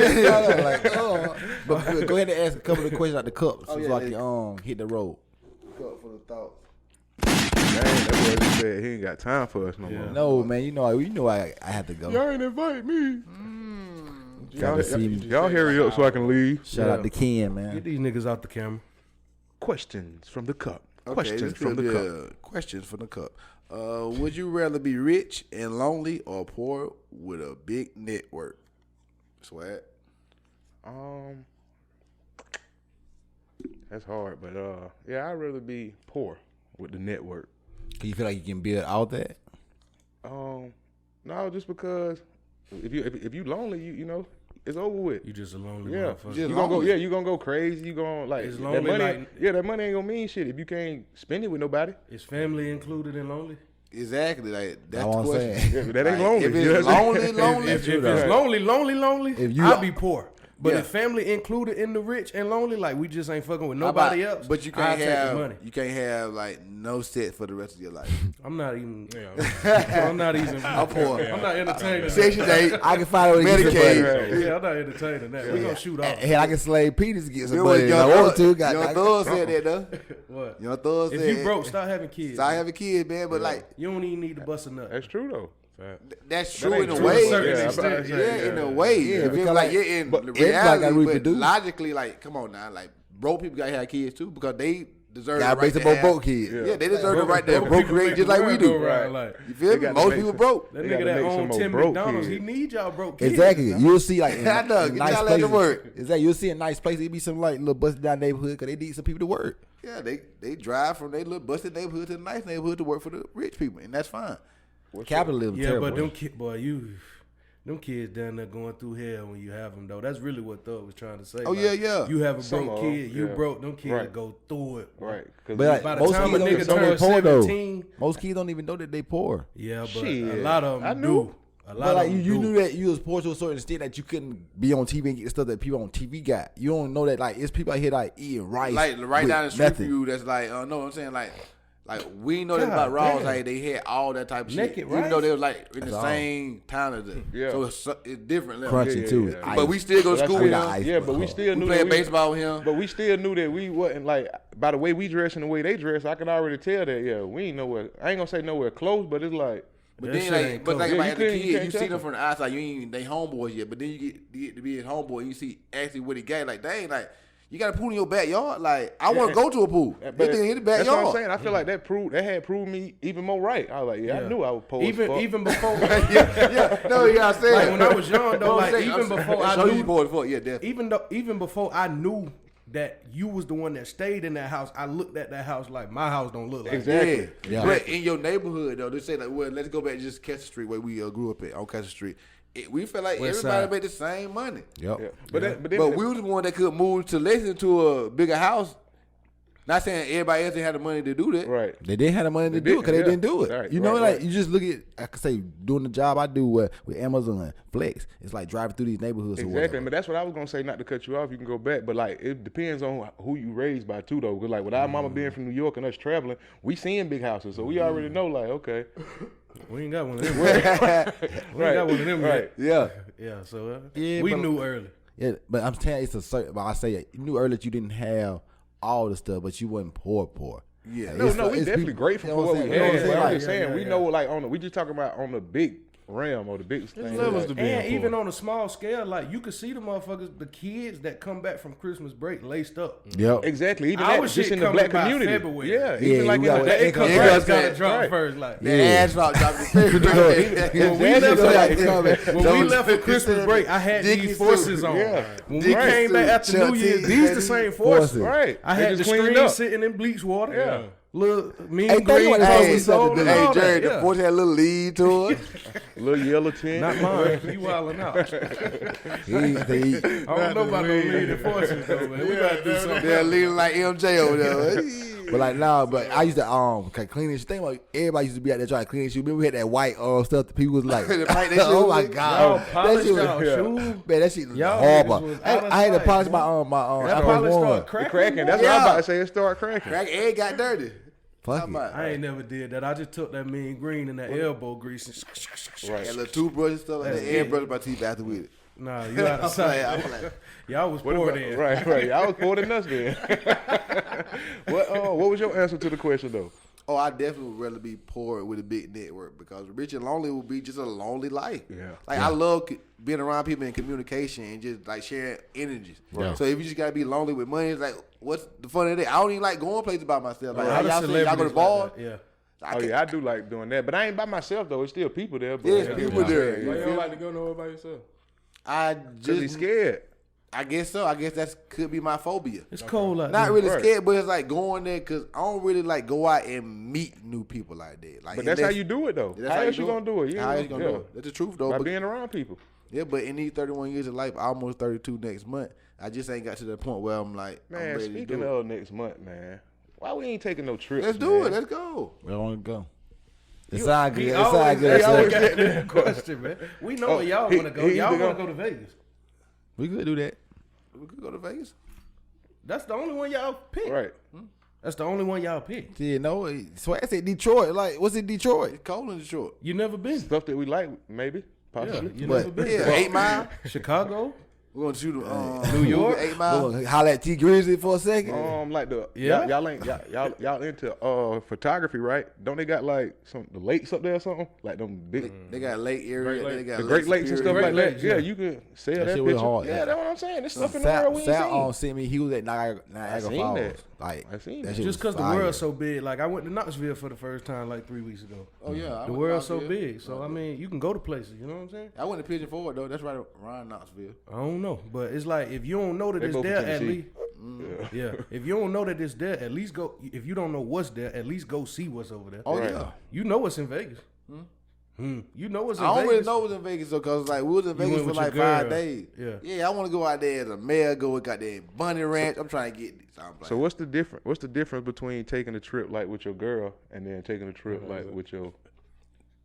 But go ahead and ask a couple of questions out the cup so I can hit the road. Cup full of thoughts. Dang, that boy just said he ain't got time for us no more. No, man, you know I have to go. Y'all ain't invite me. Y'all hurry up so I can leave. Shout out to Ken, man. Get these niggas out the camera. Questions from the cup. Questions from the cup. Questions from the cup. Would you rather be rich and lonely or poor with a big network? Swag. That's hard, but yeah, I'd rather be poor with the network. Do you feel like you can build out that? No, just because if you lonely, you know, it's over with. You just a lonely yeah. motherfucker. You gonna go, yeah, you gonna go crazy. You gonna like it's that lonely, money. like, yeah, that money ain't gonna mean shit if you can't spend it with nobody. Is family included in lonely? Exactly, like that's the what I'm question. saying. Yeah, that ain't lonely. If it's lonely, If it's lonely, If you- I'll be poor. But Yeah. if family included in the rich and lonely, like we just ain't fucking with nobody else. But you I'll can't take the have money. you can't have like no set for the rest of your life. I'm not even. I'm not even. I'm poor. I'm not entertaining. Section 8. I can find a way to get some Medicaid. money. Yeah, I'm not entertaining that. We're gonna shoot off. And I can slave Peters to get some You money. know I what want to. Young Got Thug said that though. What? Young Thug said If you broke, stop having kids. start having kids, man. But like You don't even need to bust a nut. That's true though. that's That true ain't in a true way. to a certain extent. Yeah, in a way. Yeah, If it's because, like like, in but everybody reality, gotta but reproduce. logically, like, come on now, like broke people gotta have kids too because they deserve Gotta the right raise to some more have- broke kids. Yeah, they deserve the Broke- right to broke procreate people just make like we the do. world go round, like, You feel they me? gotta Most make people some- broke. That They nigga gotta that make some own more 10 broke McDonald's, kids. he need y'all broke kids. Exactly. now. You'll see like in, I know, in get nice y'all at places. the work. Exactly. You'll see in nice places. It be some like little busted down neighborhood because they need some people to work. Yeah, they drive from their little busted neighborhood to the nice neighborhood to work for the rich people, and that's fine. Capitalism. Yeah, terrible. but them them kids down there going through hell when you have them though. That's really what Thug was trying to say. Oh, Like, yeah. You have a Some broke of 'em, kid, you yeah. broke. Them kids Right. go through it. Right. But like, By the most time kids a don't nigga even know turns they poor though. 17, Most kids don't even know that they poor. yeah, but Shit. a lot of I them knew. do. A lot But of like them you do. knew that you was poor to a certain extent that you couldn't be on TV and get the stuff that people on TV got. You don't know that like it's people out here like eating rice. Like right with down the street nothing. for you, that's like, no, I'm saying like we know that about God Raws, damn. like they had all that type of shit, Naked even though rice? they was like in That's the all. same town as it. Yeah. So it's different. level. Crunchy Yeah, too. yeah, yeah. But we still go to But school that's with still- him. ice, Yeah, but we bro. still We knew played that baseball with him. But we still knew that we wasn't like by the way we dress and the way they dress. I could already tell that. Yeah, we ain't nowhere. I ain't gonna say nowhere close, but it's like. But That then, shit like, ain't but cool. like Yeah, about you as a couldn't- you kid, you can't see touch them from the outside, you ain't they homeboys yet. But then you get to be his homeboy, and you see actually what he got. Like, dang, like you got a pool in your backyard. Like, I want to go to a pool. But This thing in the that's what I'm backyard. saying. I feel like that had proved me even more right. I was like, yeah, I knew I was poor. even before. No, yeah, I said. Like when I was young though, No, I'm like saying- even I'm before saying- I show you knew, poor as fuck. Yeah, definitely. even before I knew that you was the one that stayed in that house, I looked at that house like my house don't look like Exactly. Yeah. But in your neighborhood though, they say like, well, let's go back to just Kessler Street where we grew up at on Kessler Street. We felt like West everybody side. made the same money. Yep. Yeah. But then, But we was the one that could move to Lexington to a bigger house. Not saying everybody else didn't have the money to do that. right. They didn't have the money to They do it because they didn't, didn't do it. Right, you know, right, like right. you just look at, I could say, doing the job I do with Amazon Flex. It's like driving through these neighborhoods. Or Exactly, whatever. but that's what I was gonna say. Not to cut you off, you can go back, but like it depends on who you raised by too, though. Because like with our mama being from New York and us traveling, we seeing big houses, so we already know. Like, okay, We ain't got one of them. We ain't got one of them right. yet. Yeah, so Yeah, we but- knew early. Yeah, but I'm telling you, it's a certain. But I say you knew earlier that you didn't have all the stuff, but you wasn't poor. Yeah. No, we definitely grateful for what we had. I'm saying? But I'm Like, just saying, we yeah. know like we just talking about on the big realm or the big thing. levels Like, to and even on a small scale, like you could see the motherfuckers, the kids that come back from Christmas break laced up. Yep. exactly, even Our that shit just in the coming black by community. February. Yeah, Yeah, even like you got in that the income Income Yeah, tax that's gotta it. drop Right. first. Like The asphalt dropped when we left, When when we left for Christmas break, I had Dickie these forces suit. on. Yeah. When Dickie we came back suit, after New Chuck Year's, T, these the baby. same forces. right. I They had the just cleaned screen up. sitting in bleach water. Yeah. Little mean Hey, tell you green what, hey, hey, sold and Hey, all Jerry, that. the Yeah. force had a little lead to it. Little yellow tint. Not mine. You wildin' out. I don't know about no leading forces though, man. We gotta do something. They're leading like MJ over there. But like nah, but I used to clean this thing. Like everybody used to be out there trying to clean shoes. Remember we had that white stuff that people was like, They paint their oh shoes my with. god, Y'all that polish shit was y'all shoes. man, that shit was Y'all horrible. niggas was out of I had to sight, polish man. my That Air polish Force One. start The cracking. cracking. That's Yeah. what I'm about to say. It started cracking. Crack egg got dirty. Fuck How it. about I ain't never did that. I just took that mean green and that elbow grease and Right. that little toothbrush and stuff like That's that. And it. brush my teeth after with it. Nah, you out of sight. Y'all was poor then. Right. Y'all was poor than us then. What was your answer to the question though? Oh, I definitely would rather be poor with a big network because rich and lonely would be just a lonely life. Yeah. Like I love being around people in communication and just like sharing energies. Right. So if you just gotta be lonely with money, it's like, what's the fun of that? I don't even like going places by myself. Like, y'all say y'all go to bars? Yeah. I do like doing that, but I ain't by myself though. It's still people there. But There's people there. Why you don't like to go nowhere by yourself? I Cause he's scared. I guess so. I guess that could be my phobia. It's cold out Not there. really scared, but it's like going there because I don't really like go out and meet new people like that. Like, But that's how you do it though. How else you gonna do it? How else you gonna do it? That's the truth though. By But, being around people. yeah, but in these 31 years of life, almost 32 next month, I just ain't got to the point where I'm like, I'm Man, ready speaking to do it. of next month, man, why we ain't taking no trips? Let's do man? it. Let's go. We want to go. It's all good. He It's all always good. got that question, man. We know where y'all want to go. Y'all want to go to Vegas. We could do that. We could go to Vegas. That's the only one y'all pick. Right. That's the only one y'all pick. Yeah, no. Swag said Detroit. Like, what's in Detroit? It's cold in Detroit. You never been. Stuff that we like, maybe, possibly. You never been. Yeah, 8 Mile. Chicago. We're gonna shoot New York. 8 Mile. Look, holla at T Grizzly for a second. Like the Yeah. y'all into photography, right? Don't they got like the lakes up there or something? Like them big They got lake area. Great They got the Great Lakes and stuff Superior. like that. Lakes, Yeah, yeah. you can sell that shit picture. was hard, Yeah, yeah. that's what I'm saying. There's stuff in the world we ain't Sal seen. sent me. He was at Niagara seen Falls. that. Like, I seen that that. shit Just was because the fire. world's so big. Like, I went to Knoxville for the first time like 3 weeks ago. Oh yeah, I The went world's to so Knoxville. big. So, I mean, you can go to places. You know what I'm saying? I went to Pigeon Forward though. That's right around Knoxville. I don't know. But it's like, if you don't know that They it's both in there, at Tennessee. least. Yeah. If you don't know that it's there, at least go. If you don't know what's there, at least go see what's over there. Oh Right. yeah. You know what's in Vegas. You know what's in I don't Vegas. really know what's in Vegas though, cause like we was in You Vegas went for with like your 5 girl. days. Yeah. I want to go out there as a mayor. Go and got that Bunny Ranch. I'm trying to get this. So what's the difference? What's the difference between taking a trip like with your girl and then taking a trip like with your?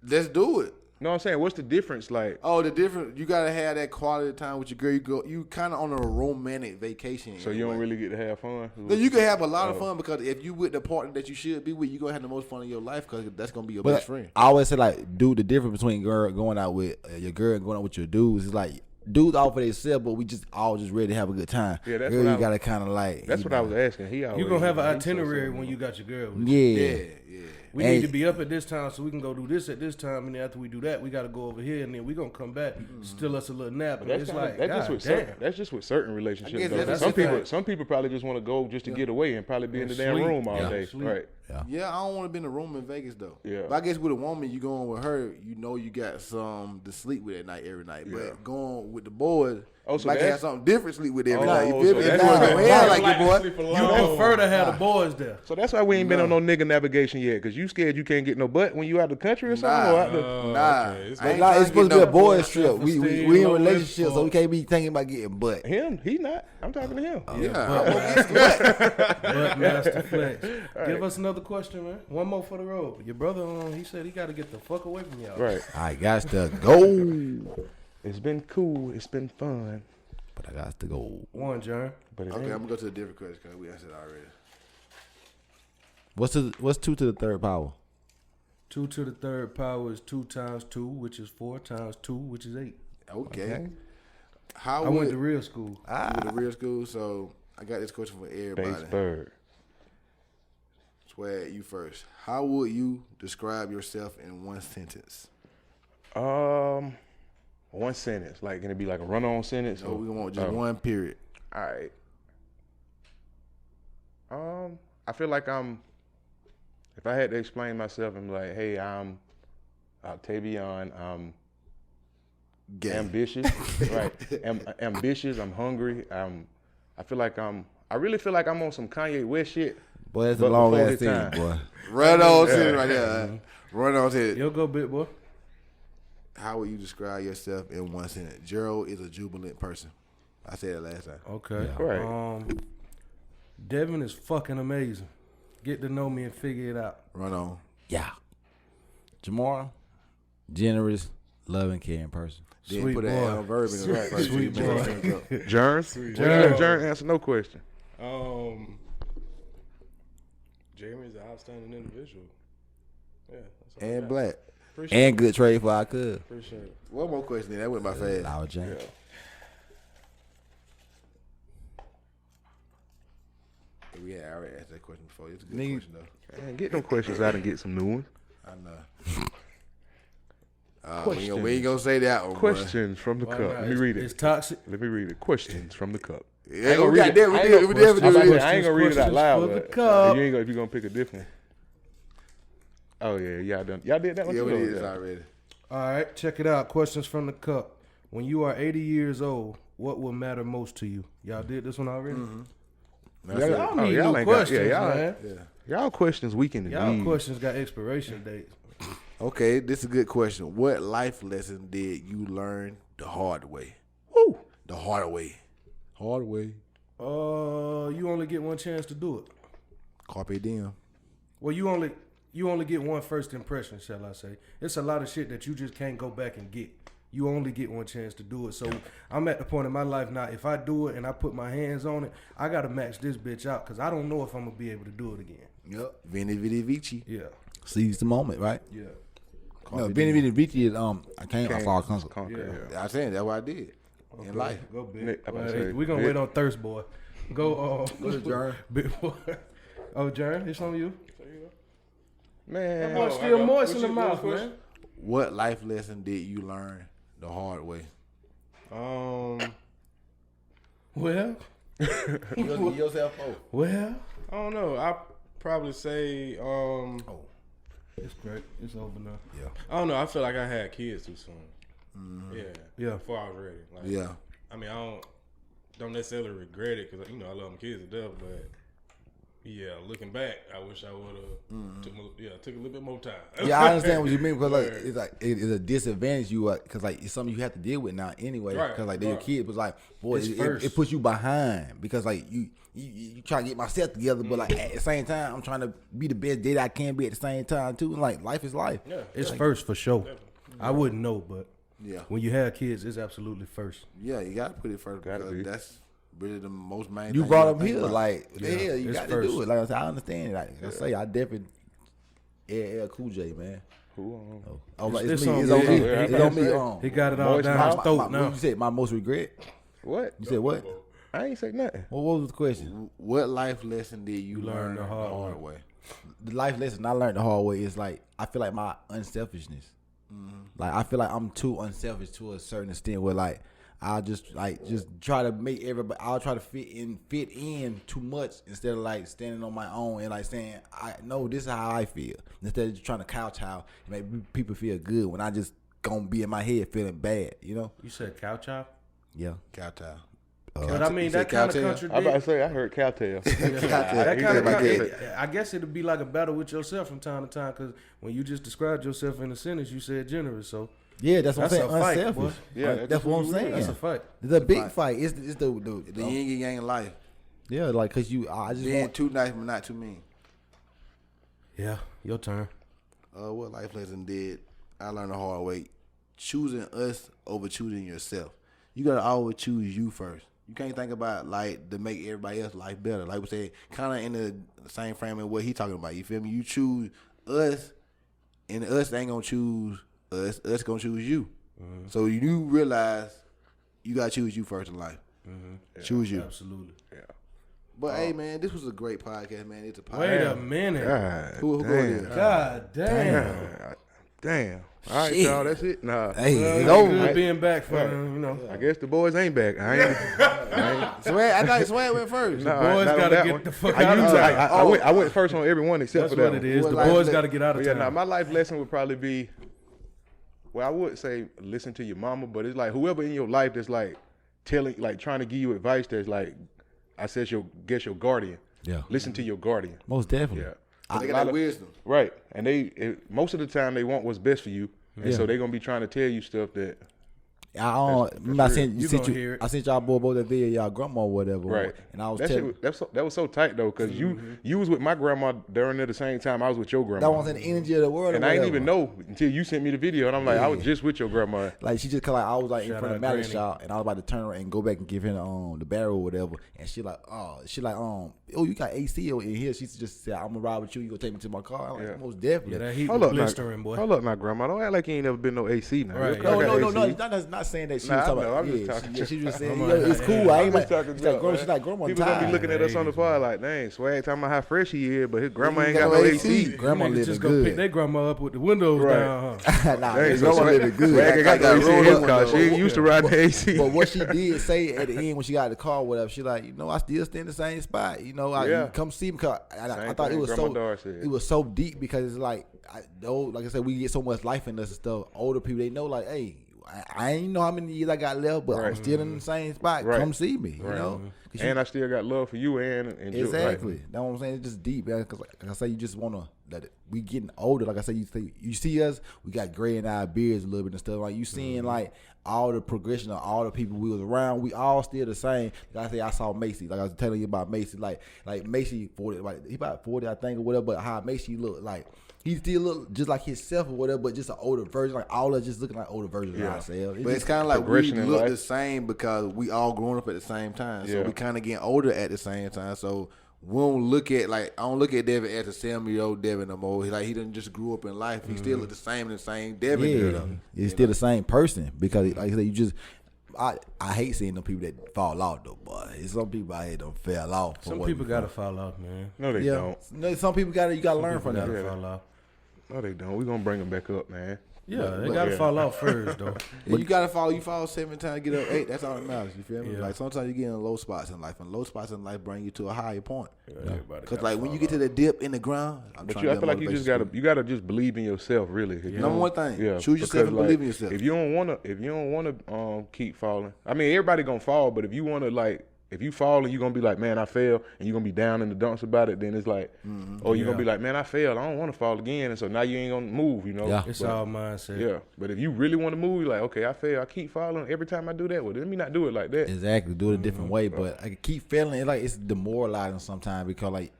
Let's do it. No, I'm saying what's the difference? Like, Oh, the difference. You gotta have that quality time with your girl. You kind of on a romantic vacation. so you don't really get to have fun. No, you can have a lot of fun because if you with the partner that you should be with, you gonna have the most fun of your life because that's gonna be your best friend. I always say, like, dude, the difference between going out with your girl and going out with your dudes is like, dudes all for themselves, but we just all just ready to have a good time. Yeah, that's girl, what you I- gotta kind of like. That's what I was asking. He always You gonna have an he said itinerary something. when you got your girl. Yeah. We And- need to be up at this time so we can go do this at this time, and then after we do that, we got to go over here, and then we gonna come back, steal us a little nap. But And that's it's kinda, like, that's just God with damn. certain relationships. guess Though. that's Some people probably just want to go just to get away and probably be in the damn Sleep. room all Yeah. day. Sleep. Right. Yeah, I don't want to be in a room in Vegas though. Yeah. But I guess with a woman, you going with her, you know you got some to sleep with at night every night. Yeah. But going with the boys, Oh, so might that's- have something different to sleep with every Oh, night. You so feel me? that's If you why- go in like your boy, You prefer to have the boys there. So that's why we ain't been on no nigga navigation yet, because you scared you can't get no butt when you out the country or something. Or out the, nah. okay. It's I ain't Nah, trying it's supposed to get be a no boys trip. We self-esteem, in low relationship, so level. we can't be thinking about getting butt. him, he not. I'm talking to him. Yeah, I'm gonna get some butt. But Master Flex, give us another question, man. One more for the road. Your brother, he said he got to get the fuck away from y'all. Right. I got to go, It's been cool. It's been fun. but I got to go. One, John. But it Okay, ain't. I'm gonna go to a different question because we answered it already. What's 2 to the third power? 2 to the third power is 2 times 2, which is 4 times 2, which is 8. Okay. How I would went to real school. you went to real school? So I got this question for everybody. Base bird. Swag, you first. How would you describe yourself in one sentence? One sentence. Like, can it be like a run-on sentence? No, we want just one period. All right. I feel like if I had to explain myself, I'm like, hey, I'm Octavian. I'm Gay. ambitious, right? Ambitious. I'm hungry. I really feel like I'm on some Kanye West shit. Boy, that's a but long before ass his thing, time. boy. Run on to it right there. Run on to it. You'll go, big boy. How would you describe yourself in one sentence? Gerald is a jubilant person. I said it last time. Okay. Yeah. Right. Devin is fucking amazing. Get to know me and figure it out. Run on. Yeah. Jamar, generous, loving, caring person. Then Sweet put boy. that verb in the first. Sweet boy. Jerns? Sweet We let boy. Jerns answer no question. Jeremy's an outstanding individual. Yeah. That's all I And got. black. Appreciate And good trade for our cuz. Appreciate it. One more question. That went by fast. Our James. Yeah. Yeah, I already asked that question before. It's a good question though. Man, get them questions out and get some new ones. I know. We ain't gonna say that one. Questions from the cup. Let me read it. It's toxic. Let me read it. Questions from the cup. Yeah, I ain't gonna read it out loud. If you're gonna pick a different. Oh yeah, y'all done. Y'all did that one too. Yeah, we did already. All right, check it out. Questions from the cup. When you are 80 years old, what will matter most to you? Y'all did this one already? Y'all need no questions, man. Y'all questions weekend. Y'all questions got expiration dates. Okay, this is a good question. What life lesson did you learn the hard way? Woo! The hard way. Hard way. You only get one chance to do it. Carpe diem. Well, you only get one first impression, shall I say. It's a lot of shit that you just can't go back and get. You only get one chance to do it. So I'm at the point in my life now, if I do it and I put my hands on it, I got to max this bitch out because I don't know if I'm going to be able to do it again. Yep. Veni Vidi Vici. Yeah. Seize the moment, right? Yeah. No, Veni Vidi Vici is I can't fall conquer. Yeah. I said that's what I did in life. Go big. We're going to wait on thirst, boy. Go to Jern. Big boy. Oh, Jern, it's on you. Man. That boy still moist in the mouth, man. What life lesson did you learn the hard way? Well, yourself over. Well, I don't know. I probably say it's great. It's over now. Yeah. I don't know. I feel like I had kids too soon. Yeah. Before I was ready. Like, yeah. I mean, I don't necessarily regret it because I love my kids to death, but. Yeah, looking back, I wish I would have took a little bit more time. Yeah, I understand what you mean because it's a disadvantage because it's something you have to deal with now anyway. Because they're your kids, but it puts you behind because you try to get myself together, but at the same time I'm trying to be the best dad I can be at the same time too. And life is life. Yeah, it's first for sure. I wouldn't know, but when you have kids, it's absolutely first. Yeah, you gotta put it first. That's really the most main you thing brought up here you got to do it. Like I said, I understand it. I say I definitely LL Cool J, man. Who? It's on me. He got it all down his throat now. You said my most regret. What? You said what? I ain't say nothing. What was the question? What life lesson did you learn the hard way? The life lesson I learned the hard way is I feel like my unselfishness. I feel like I'm too unselfish to a certain extent where I'll just try to make everybody. I'll try to fit in too much instead of standing on my own and saying I know this is how I feel instead of just trying to couch how and make people feel good when I just gonna be in my head feeling bad. You said couch how? Yeah, couch how. But I mean that kind of contradict. I'm about to say I heard cowtail. I guess it'd be like a battle with yourself from time to time because when you just described yourself in a sentence, you said generous. So. Yeah, that's what I'm saying. Fight, unselfish. Yeah, that's what I'm saying. That's a fight. It's a big fight. It's the yin and yang life. Yeah, because I just being too nice but not too mean. Yeah, your turn. What life lesson did I learn the hard way? Choosing us over choosing yourself. You gotta always choose you first. You can't think about to make everybody else's life better. Like we said, kind of in the same frame of what he talking about. You feel me? You choose us, and us ain't gonna choose. Us gonna choose you. Mm-hmm. So you realize you gotta choose you first in life. Mm-hmm. Yeah, choose you. Absolutely. Yeah. But hey man, this was a great podcast, man. It's a podcast. Wait a minute. Who damn. God damn. Damn. All right, y'all. That's it. Nah. Hey, it's over. Being back for I guess the boys ain't back. I thought Swag went first. The boys gotta get the fuck out of town. I went first on every one except for that. That's what it is. The boys gotta get out of town. Yeah, my life lesson would probably be. Well, I would say listen to your mama, but it's whoever in your life that's trying to give you advice that's I said your guardian. Yeah. Listen to your guardian. Most definitely. Yeah. They got wisdom. Right. And most of the time they want what's best for you. And so they're gonna be trying to tell you stuff that I sent y'all both that video y'all grandma or whatever. Right. And I was that was so tight though, because you was with my grandma during the same time I was with your grandma. That wasn't the energy of the world. And I didn't even know until you sent me the video, and I'm like, I was just with your grandma. She just I was in front of Maddie's shop, and I was about to turn around and go back and give her the barrel or whatever, and oh you got AC in here. She just said, I'm gonna ride with you. You gonna take me to my car? I'm like, most definitely. Yeah, that heat was blistering, boy. Hold up, now, grandma. Don't act like you ain't never been no AC now. Right. No. It's not saying that she Nah, was I talking know, about. I'm just talking She was saying, I'm yo, like, it's cool. I ain't like. talking She's like, junk, girl, man. she's like, grandma People gonna be tired. looking at us on the pod like, dang, Swag talking about how fresh he is, but his grandma ain't got no AC. Grandma Niggas living just gonna pick good. their grandma up with the windows Right. down. Huh? Nah, Dang, grandma so living good. Swag ain't got no AC in his car. She ain't used to riding the AC. But what she did say at the end when she got the car, whatever, she like, you know, I still stay in the same spot. You know, you come see me. Cause I thought it was so deep because it's like, like I said, we get so much life in us and stuff. Older people, they know like, hey, I ain't know how many years I got left, but I'm still in the same spot. Come see me, you know. And I still got love for you and exactly. That's what I'm saying. It's just deep, man. Because like I say, you just want to let it. We getting older. Like I say, you see us. We got gray in our beards a little bit and stuff. Like you seeing like all the progression of all the people we was around. We all still the same. Like I say, I saw Macy. Like I was telling you about Macy. Like Macy 40. Like he about 40, I think, or whatever. But how Macy look like. He still look just like himself or whatever, but just an older version. Like all of us just looking like older versions of ourselves. But it's kind of like we look the same because we all growing up at the same time. So we kind of getting older at the same time. So we don't look at I don't look at Devin as a 7-year-old Devin no more. He done just grew up in life. He still look the same Devin. Yeah, he's still the same person because like I said, you just. I hate seeing them people that fall off though, boy. Some people out here don't fall off. Some people gotta fall off, man. No, they don't. No, some people you gotta learn from them. Fall off. No, they don't. We gonna bring them back up, man. Yeah, they gotta fall off first though. But you gotta fall. You fall 7 times, get up 8. That's all that matters. You feel me? Like sometimes you get in low spots in life, and low spots in life bring you to a higher point. Because like when you get to the dip in the ground, I feel like you just gotta just believe in yourself, really. Number one thing, choose yourself and believe in yourself. If you don't wanna keep falling, I mean everybody gonna fall, but if you wanna if you fall and you're going to be like, man, I fell, and you're going to be down in the dumps about it, then it's like, or you're going to be like, man, I failed. I don't want to fall again. And so now you ain't going to move, you know? Yeah. It's all mindset. Yeah. But if you really want to move, you're like, okay, I fail. I keep falling. Every time I do that, well, let me not do it like that. Exactly. Do it a different way. But I keep failing. It's demoralizing sometimes because, like,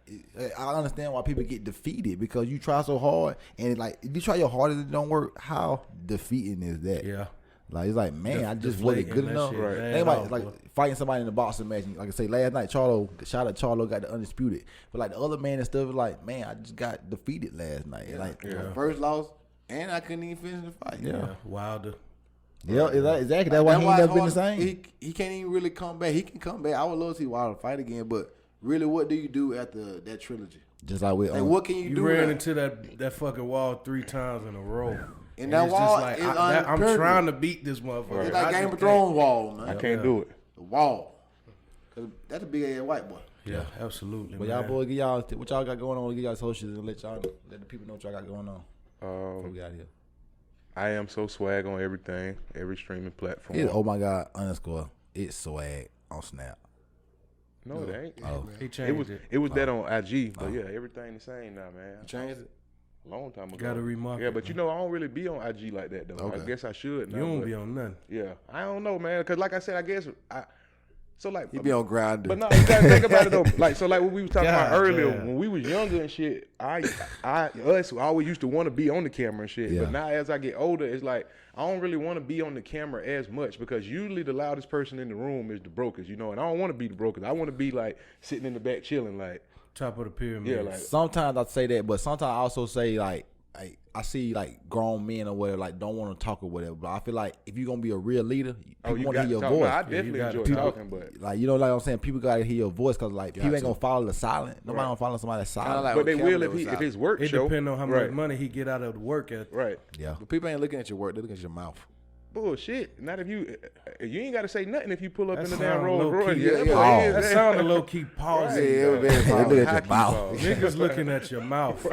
I understand why people get defeated because you try so hard. And, like, if you try your hardest and it don't work, how defeating is that? Yeah. Like it's like, man, I just wasn't good enough. Right. Think about it, like fighting somebody in the boxing match. Like I say, last night, shout out Charlo got the undisputed. But like the other man and stuff, like, man, I just got defeated last night. First loss, and I couldn't even finish the fight. Yeah, Wilder. Yeah, exactly. That's why he ain't never been the same. He can't even really come back. He can come back. I would love to see Wilder fight again, but really, what do you do after that trilogy? Just like with what can you do? You ran into that fucking wall 3 times in a row. And that wall is I'm trying to beat this motherfucker. It's like Game of Thrones wall, man. I can't do it. The wall. Cause that's a big ass white boy. Yeah, absolutely. But y'all boys, what y'all got going on? Get y'all socials and let the people know what y'all got going on. What we got here? I am so swag on everything, every streaming platform. It's oh my god _. It's swag on Snap. No, it ain't. Oh. He changed it. It was that on IG, but yeah, everything the same now, man. You changed it? Long time ago. Gotta remark it. Yeah, but you know, I don't really be on IG like that though. Okay. I guess I should. You don't be on nothing. Yeah, I don't know, man. Cause like I said, You be on Grindr. But no, you gotta think about it though. Like what we were talking about earlier, when we was younger and shit, us always used to want to be on the camera and shit. Yeah. But now as I get older, it's like I don't really want to be on the camera as much because usually the loudest person in the room is the brokers, you know. And I don't want to be the brokers. I want to be like sitting in the back chilling, like. Top of the pyramid. Yeah, like sometimes I say that, but sometimes I also say like I see like grown men or whatever like don't want to talk or whatever. But I feel like if you're gonna be a real leader, people want to hear your voice. No, I definitely enjoy talking, but like like I'm saying, people gotta hear your voice because like people ain't gonna follow the silent. Nobody gonna follow somebody that's silent. Like but they will if his work it show. It depends on how much money he get out of the work. Right. Yeah. But people ain't looking at your work; they're looking at your mouth. Bullshit. Not if you ain't got to say nothing if you pull up in the damn Rolls Royce. That sounded low key pausing. Look at your mouth. Niggas looking at your mouth.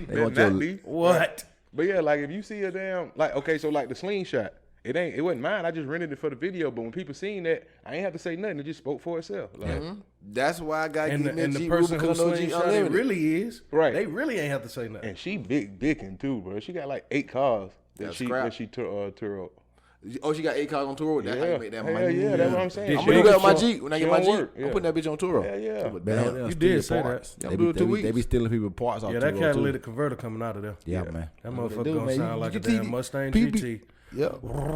They want your what? But yeah, like if you see a damn so like the slingshot, it wasn't mine. I just rented it for the video. But when people seen that, I ain't have to say nothing. It just spoke for itself. Like, That's why I got to get me and the person who slingshot it really is right. They really ain't have to say nothing. And she big dicking too, bro. She got like 8 cars that she tore up. Oh, she got 8 cars on tour. That's how you make that money. Yeah, that's what I'm saying. I'm gonna do that with my Jeep. When I get my Jeep, I'm putting that bitch on tour. Yeah. You did say that. I'm doing 2 weeks. They be stealing people's parts off. Yeah, that catalytic converter coming out of there. Yeah, man. That motherfucker gonna sound like a damn Mustang GT. Yeah,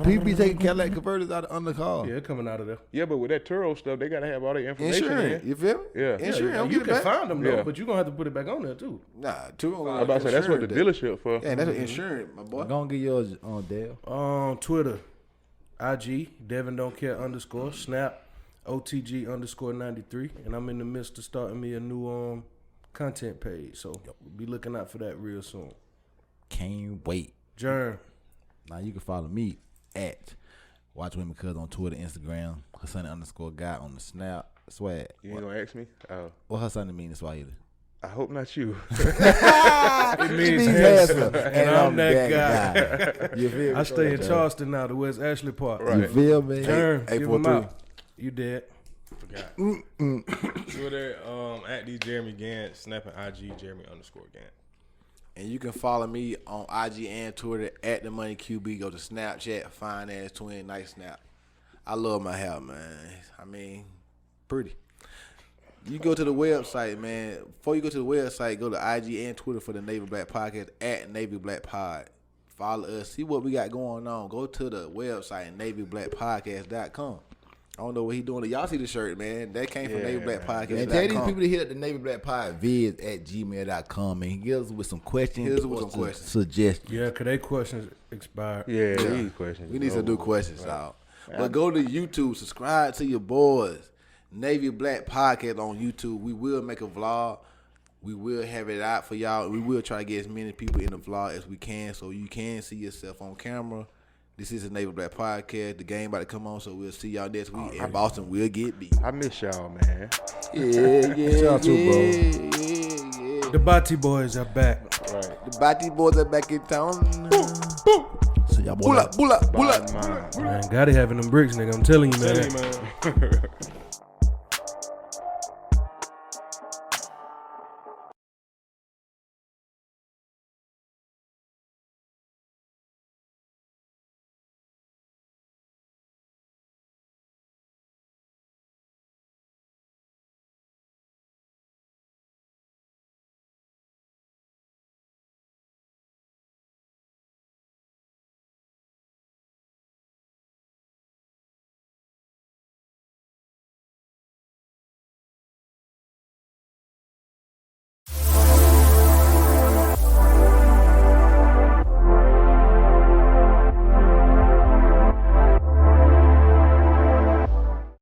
people be taking Cadillac converters out of under the car. Yeah, coming out of there. Yeah, but with that Turo stuff, they gotta have all their information. Insurance, you feel me? Yeah, insurance. You can find them though, but you gonna have to put it back on there too. Nah, Turo. I'm about to say that's what the dealership for. Yeah, that's insurance, my boy. Gonna get yours on Dale. Twitter. IG, Devin Don't Care _ Snap, OTG _93. And I'm in the midst of starting me a new content page. So be looking out for that real soon. Can't wait. Jerm. Now you can follow me at Watch Women Cuz on Twitter, Instagram, Hassani _guy on the Snap. Swag. You ain't gonna ask me? Oh. What Hassani mean in Swahili? I hope not you. It means handsome. And I'm that guy. You feel me? I stay in Charleston now, the West Ashley Park. Right. You feel me? Jerm, Hey, give him out. You dead. Forgot. Twitter, at D Jeremy Gant, snapping IG Jeremy _Gant. And you can follow me on IG and Twitter at the Money QB. Go to Snapchat, Fine Ass Twin, Nice Snap. I love my hair, man. I mean, pretty. You go to the website, man. Before you go to the website, go to IG and Twitter for the Navy Black Podcast at Navy Black Pod. Follow us. See what we got going on. Go to the website, NavyBlackPodcast.com. I don't know what he doing. Y'all see the shirt, man. That came from Navy Black Podcast. And tell these people to hit up the Navy Black Pod vids at gmail.com and he gives us with some questions. Hit us with some questions. Suggestions. Yeah, because they questions expired. Yeah, we need questions. We need some new questions out. But go to YouTube, subscribe to your boys. Navy Black Podcast on YouTube. We will make a vlog. We will have it out for y'all. We will try to get as many people in the vlog as we can so you can see yourself on camera. This is the Navy Black Podcast. The game about to come on, so we'll see y'all next week. And Boston will get beat. I miss y'all, man. Yeah. Y'all too, bro. Yeah. The Bati boys are back. Right. The Bati boys are back in town. So y'all boys Pull up. Man, Gotti having them bricks, nigga. I'm telling you, man.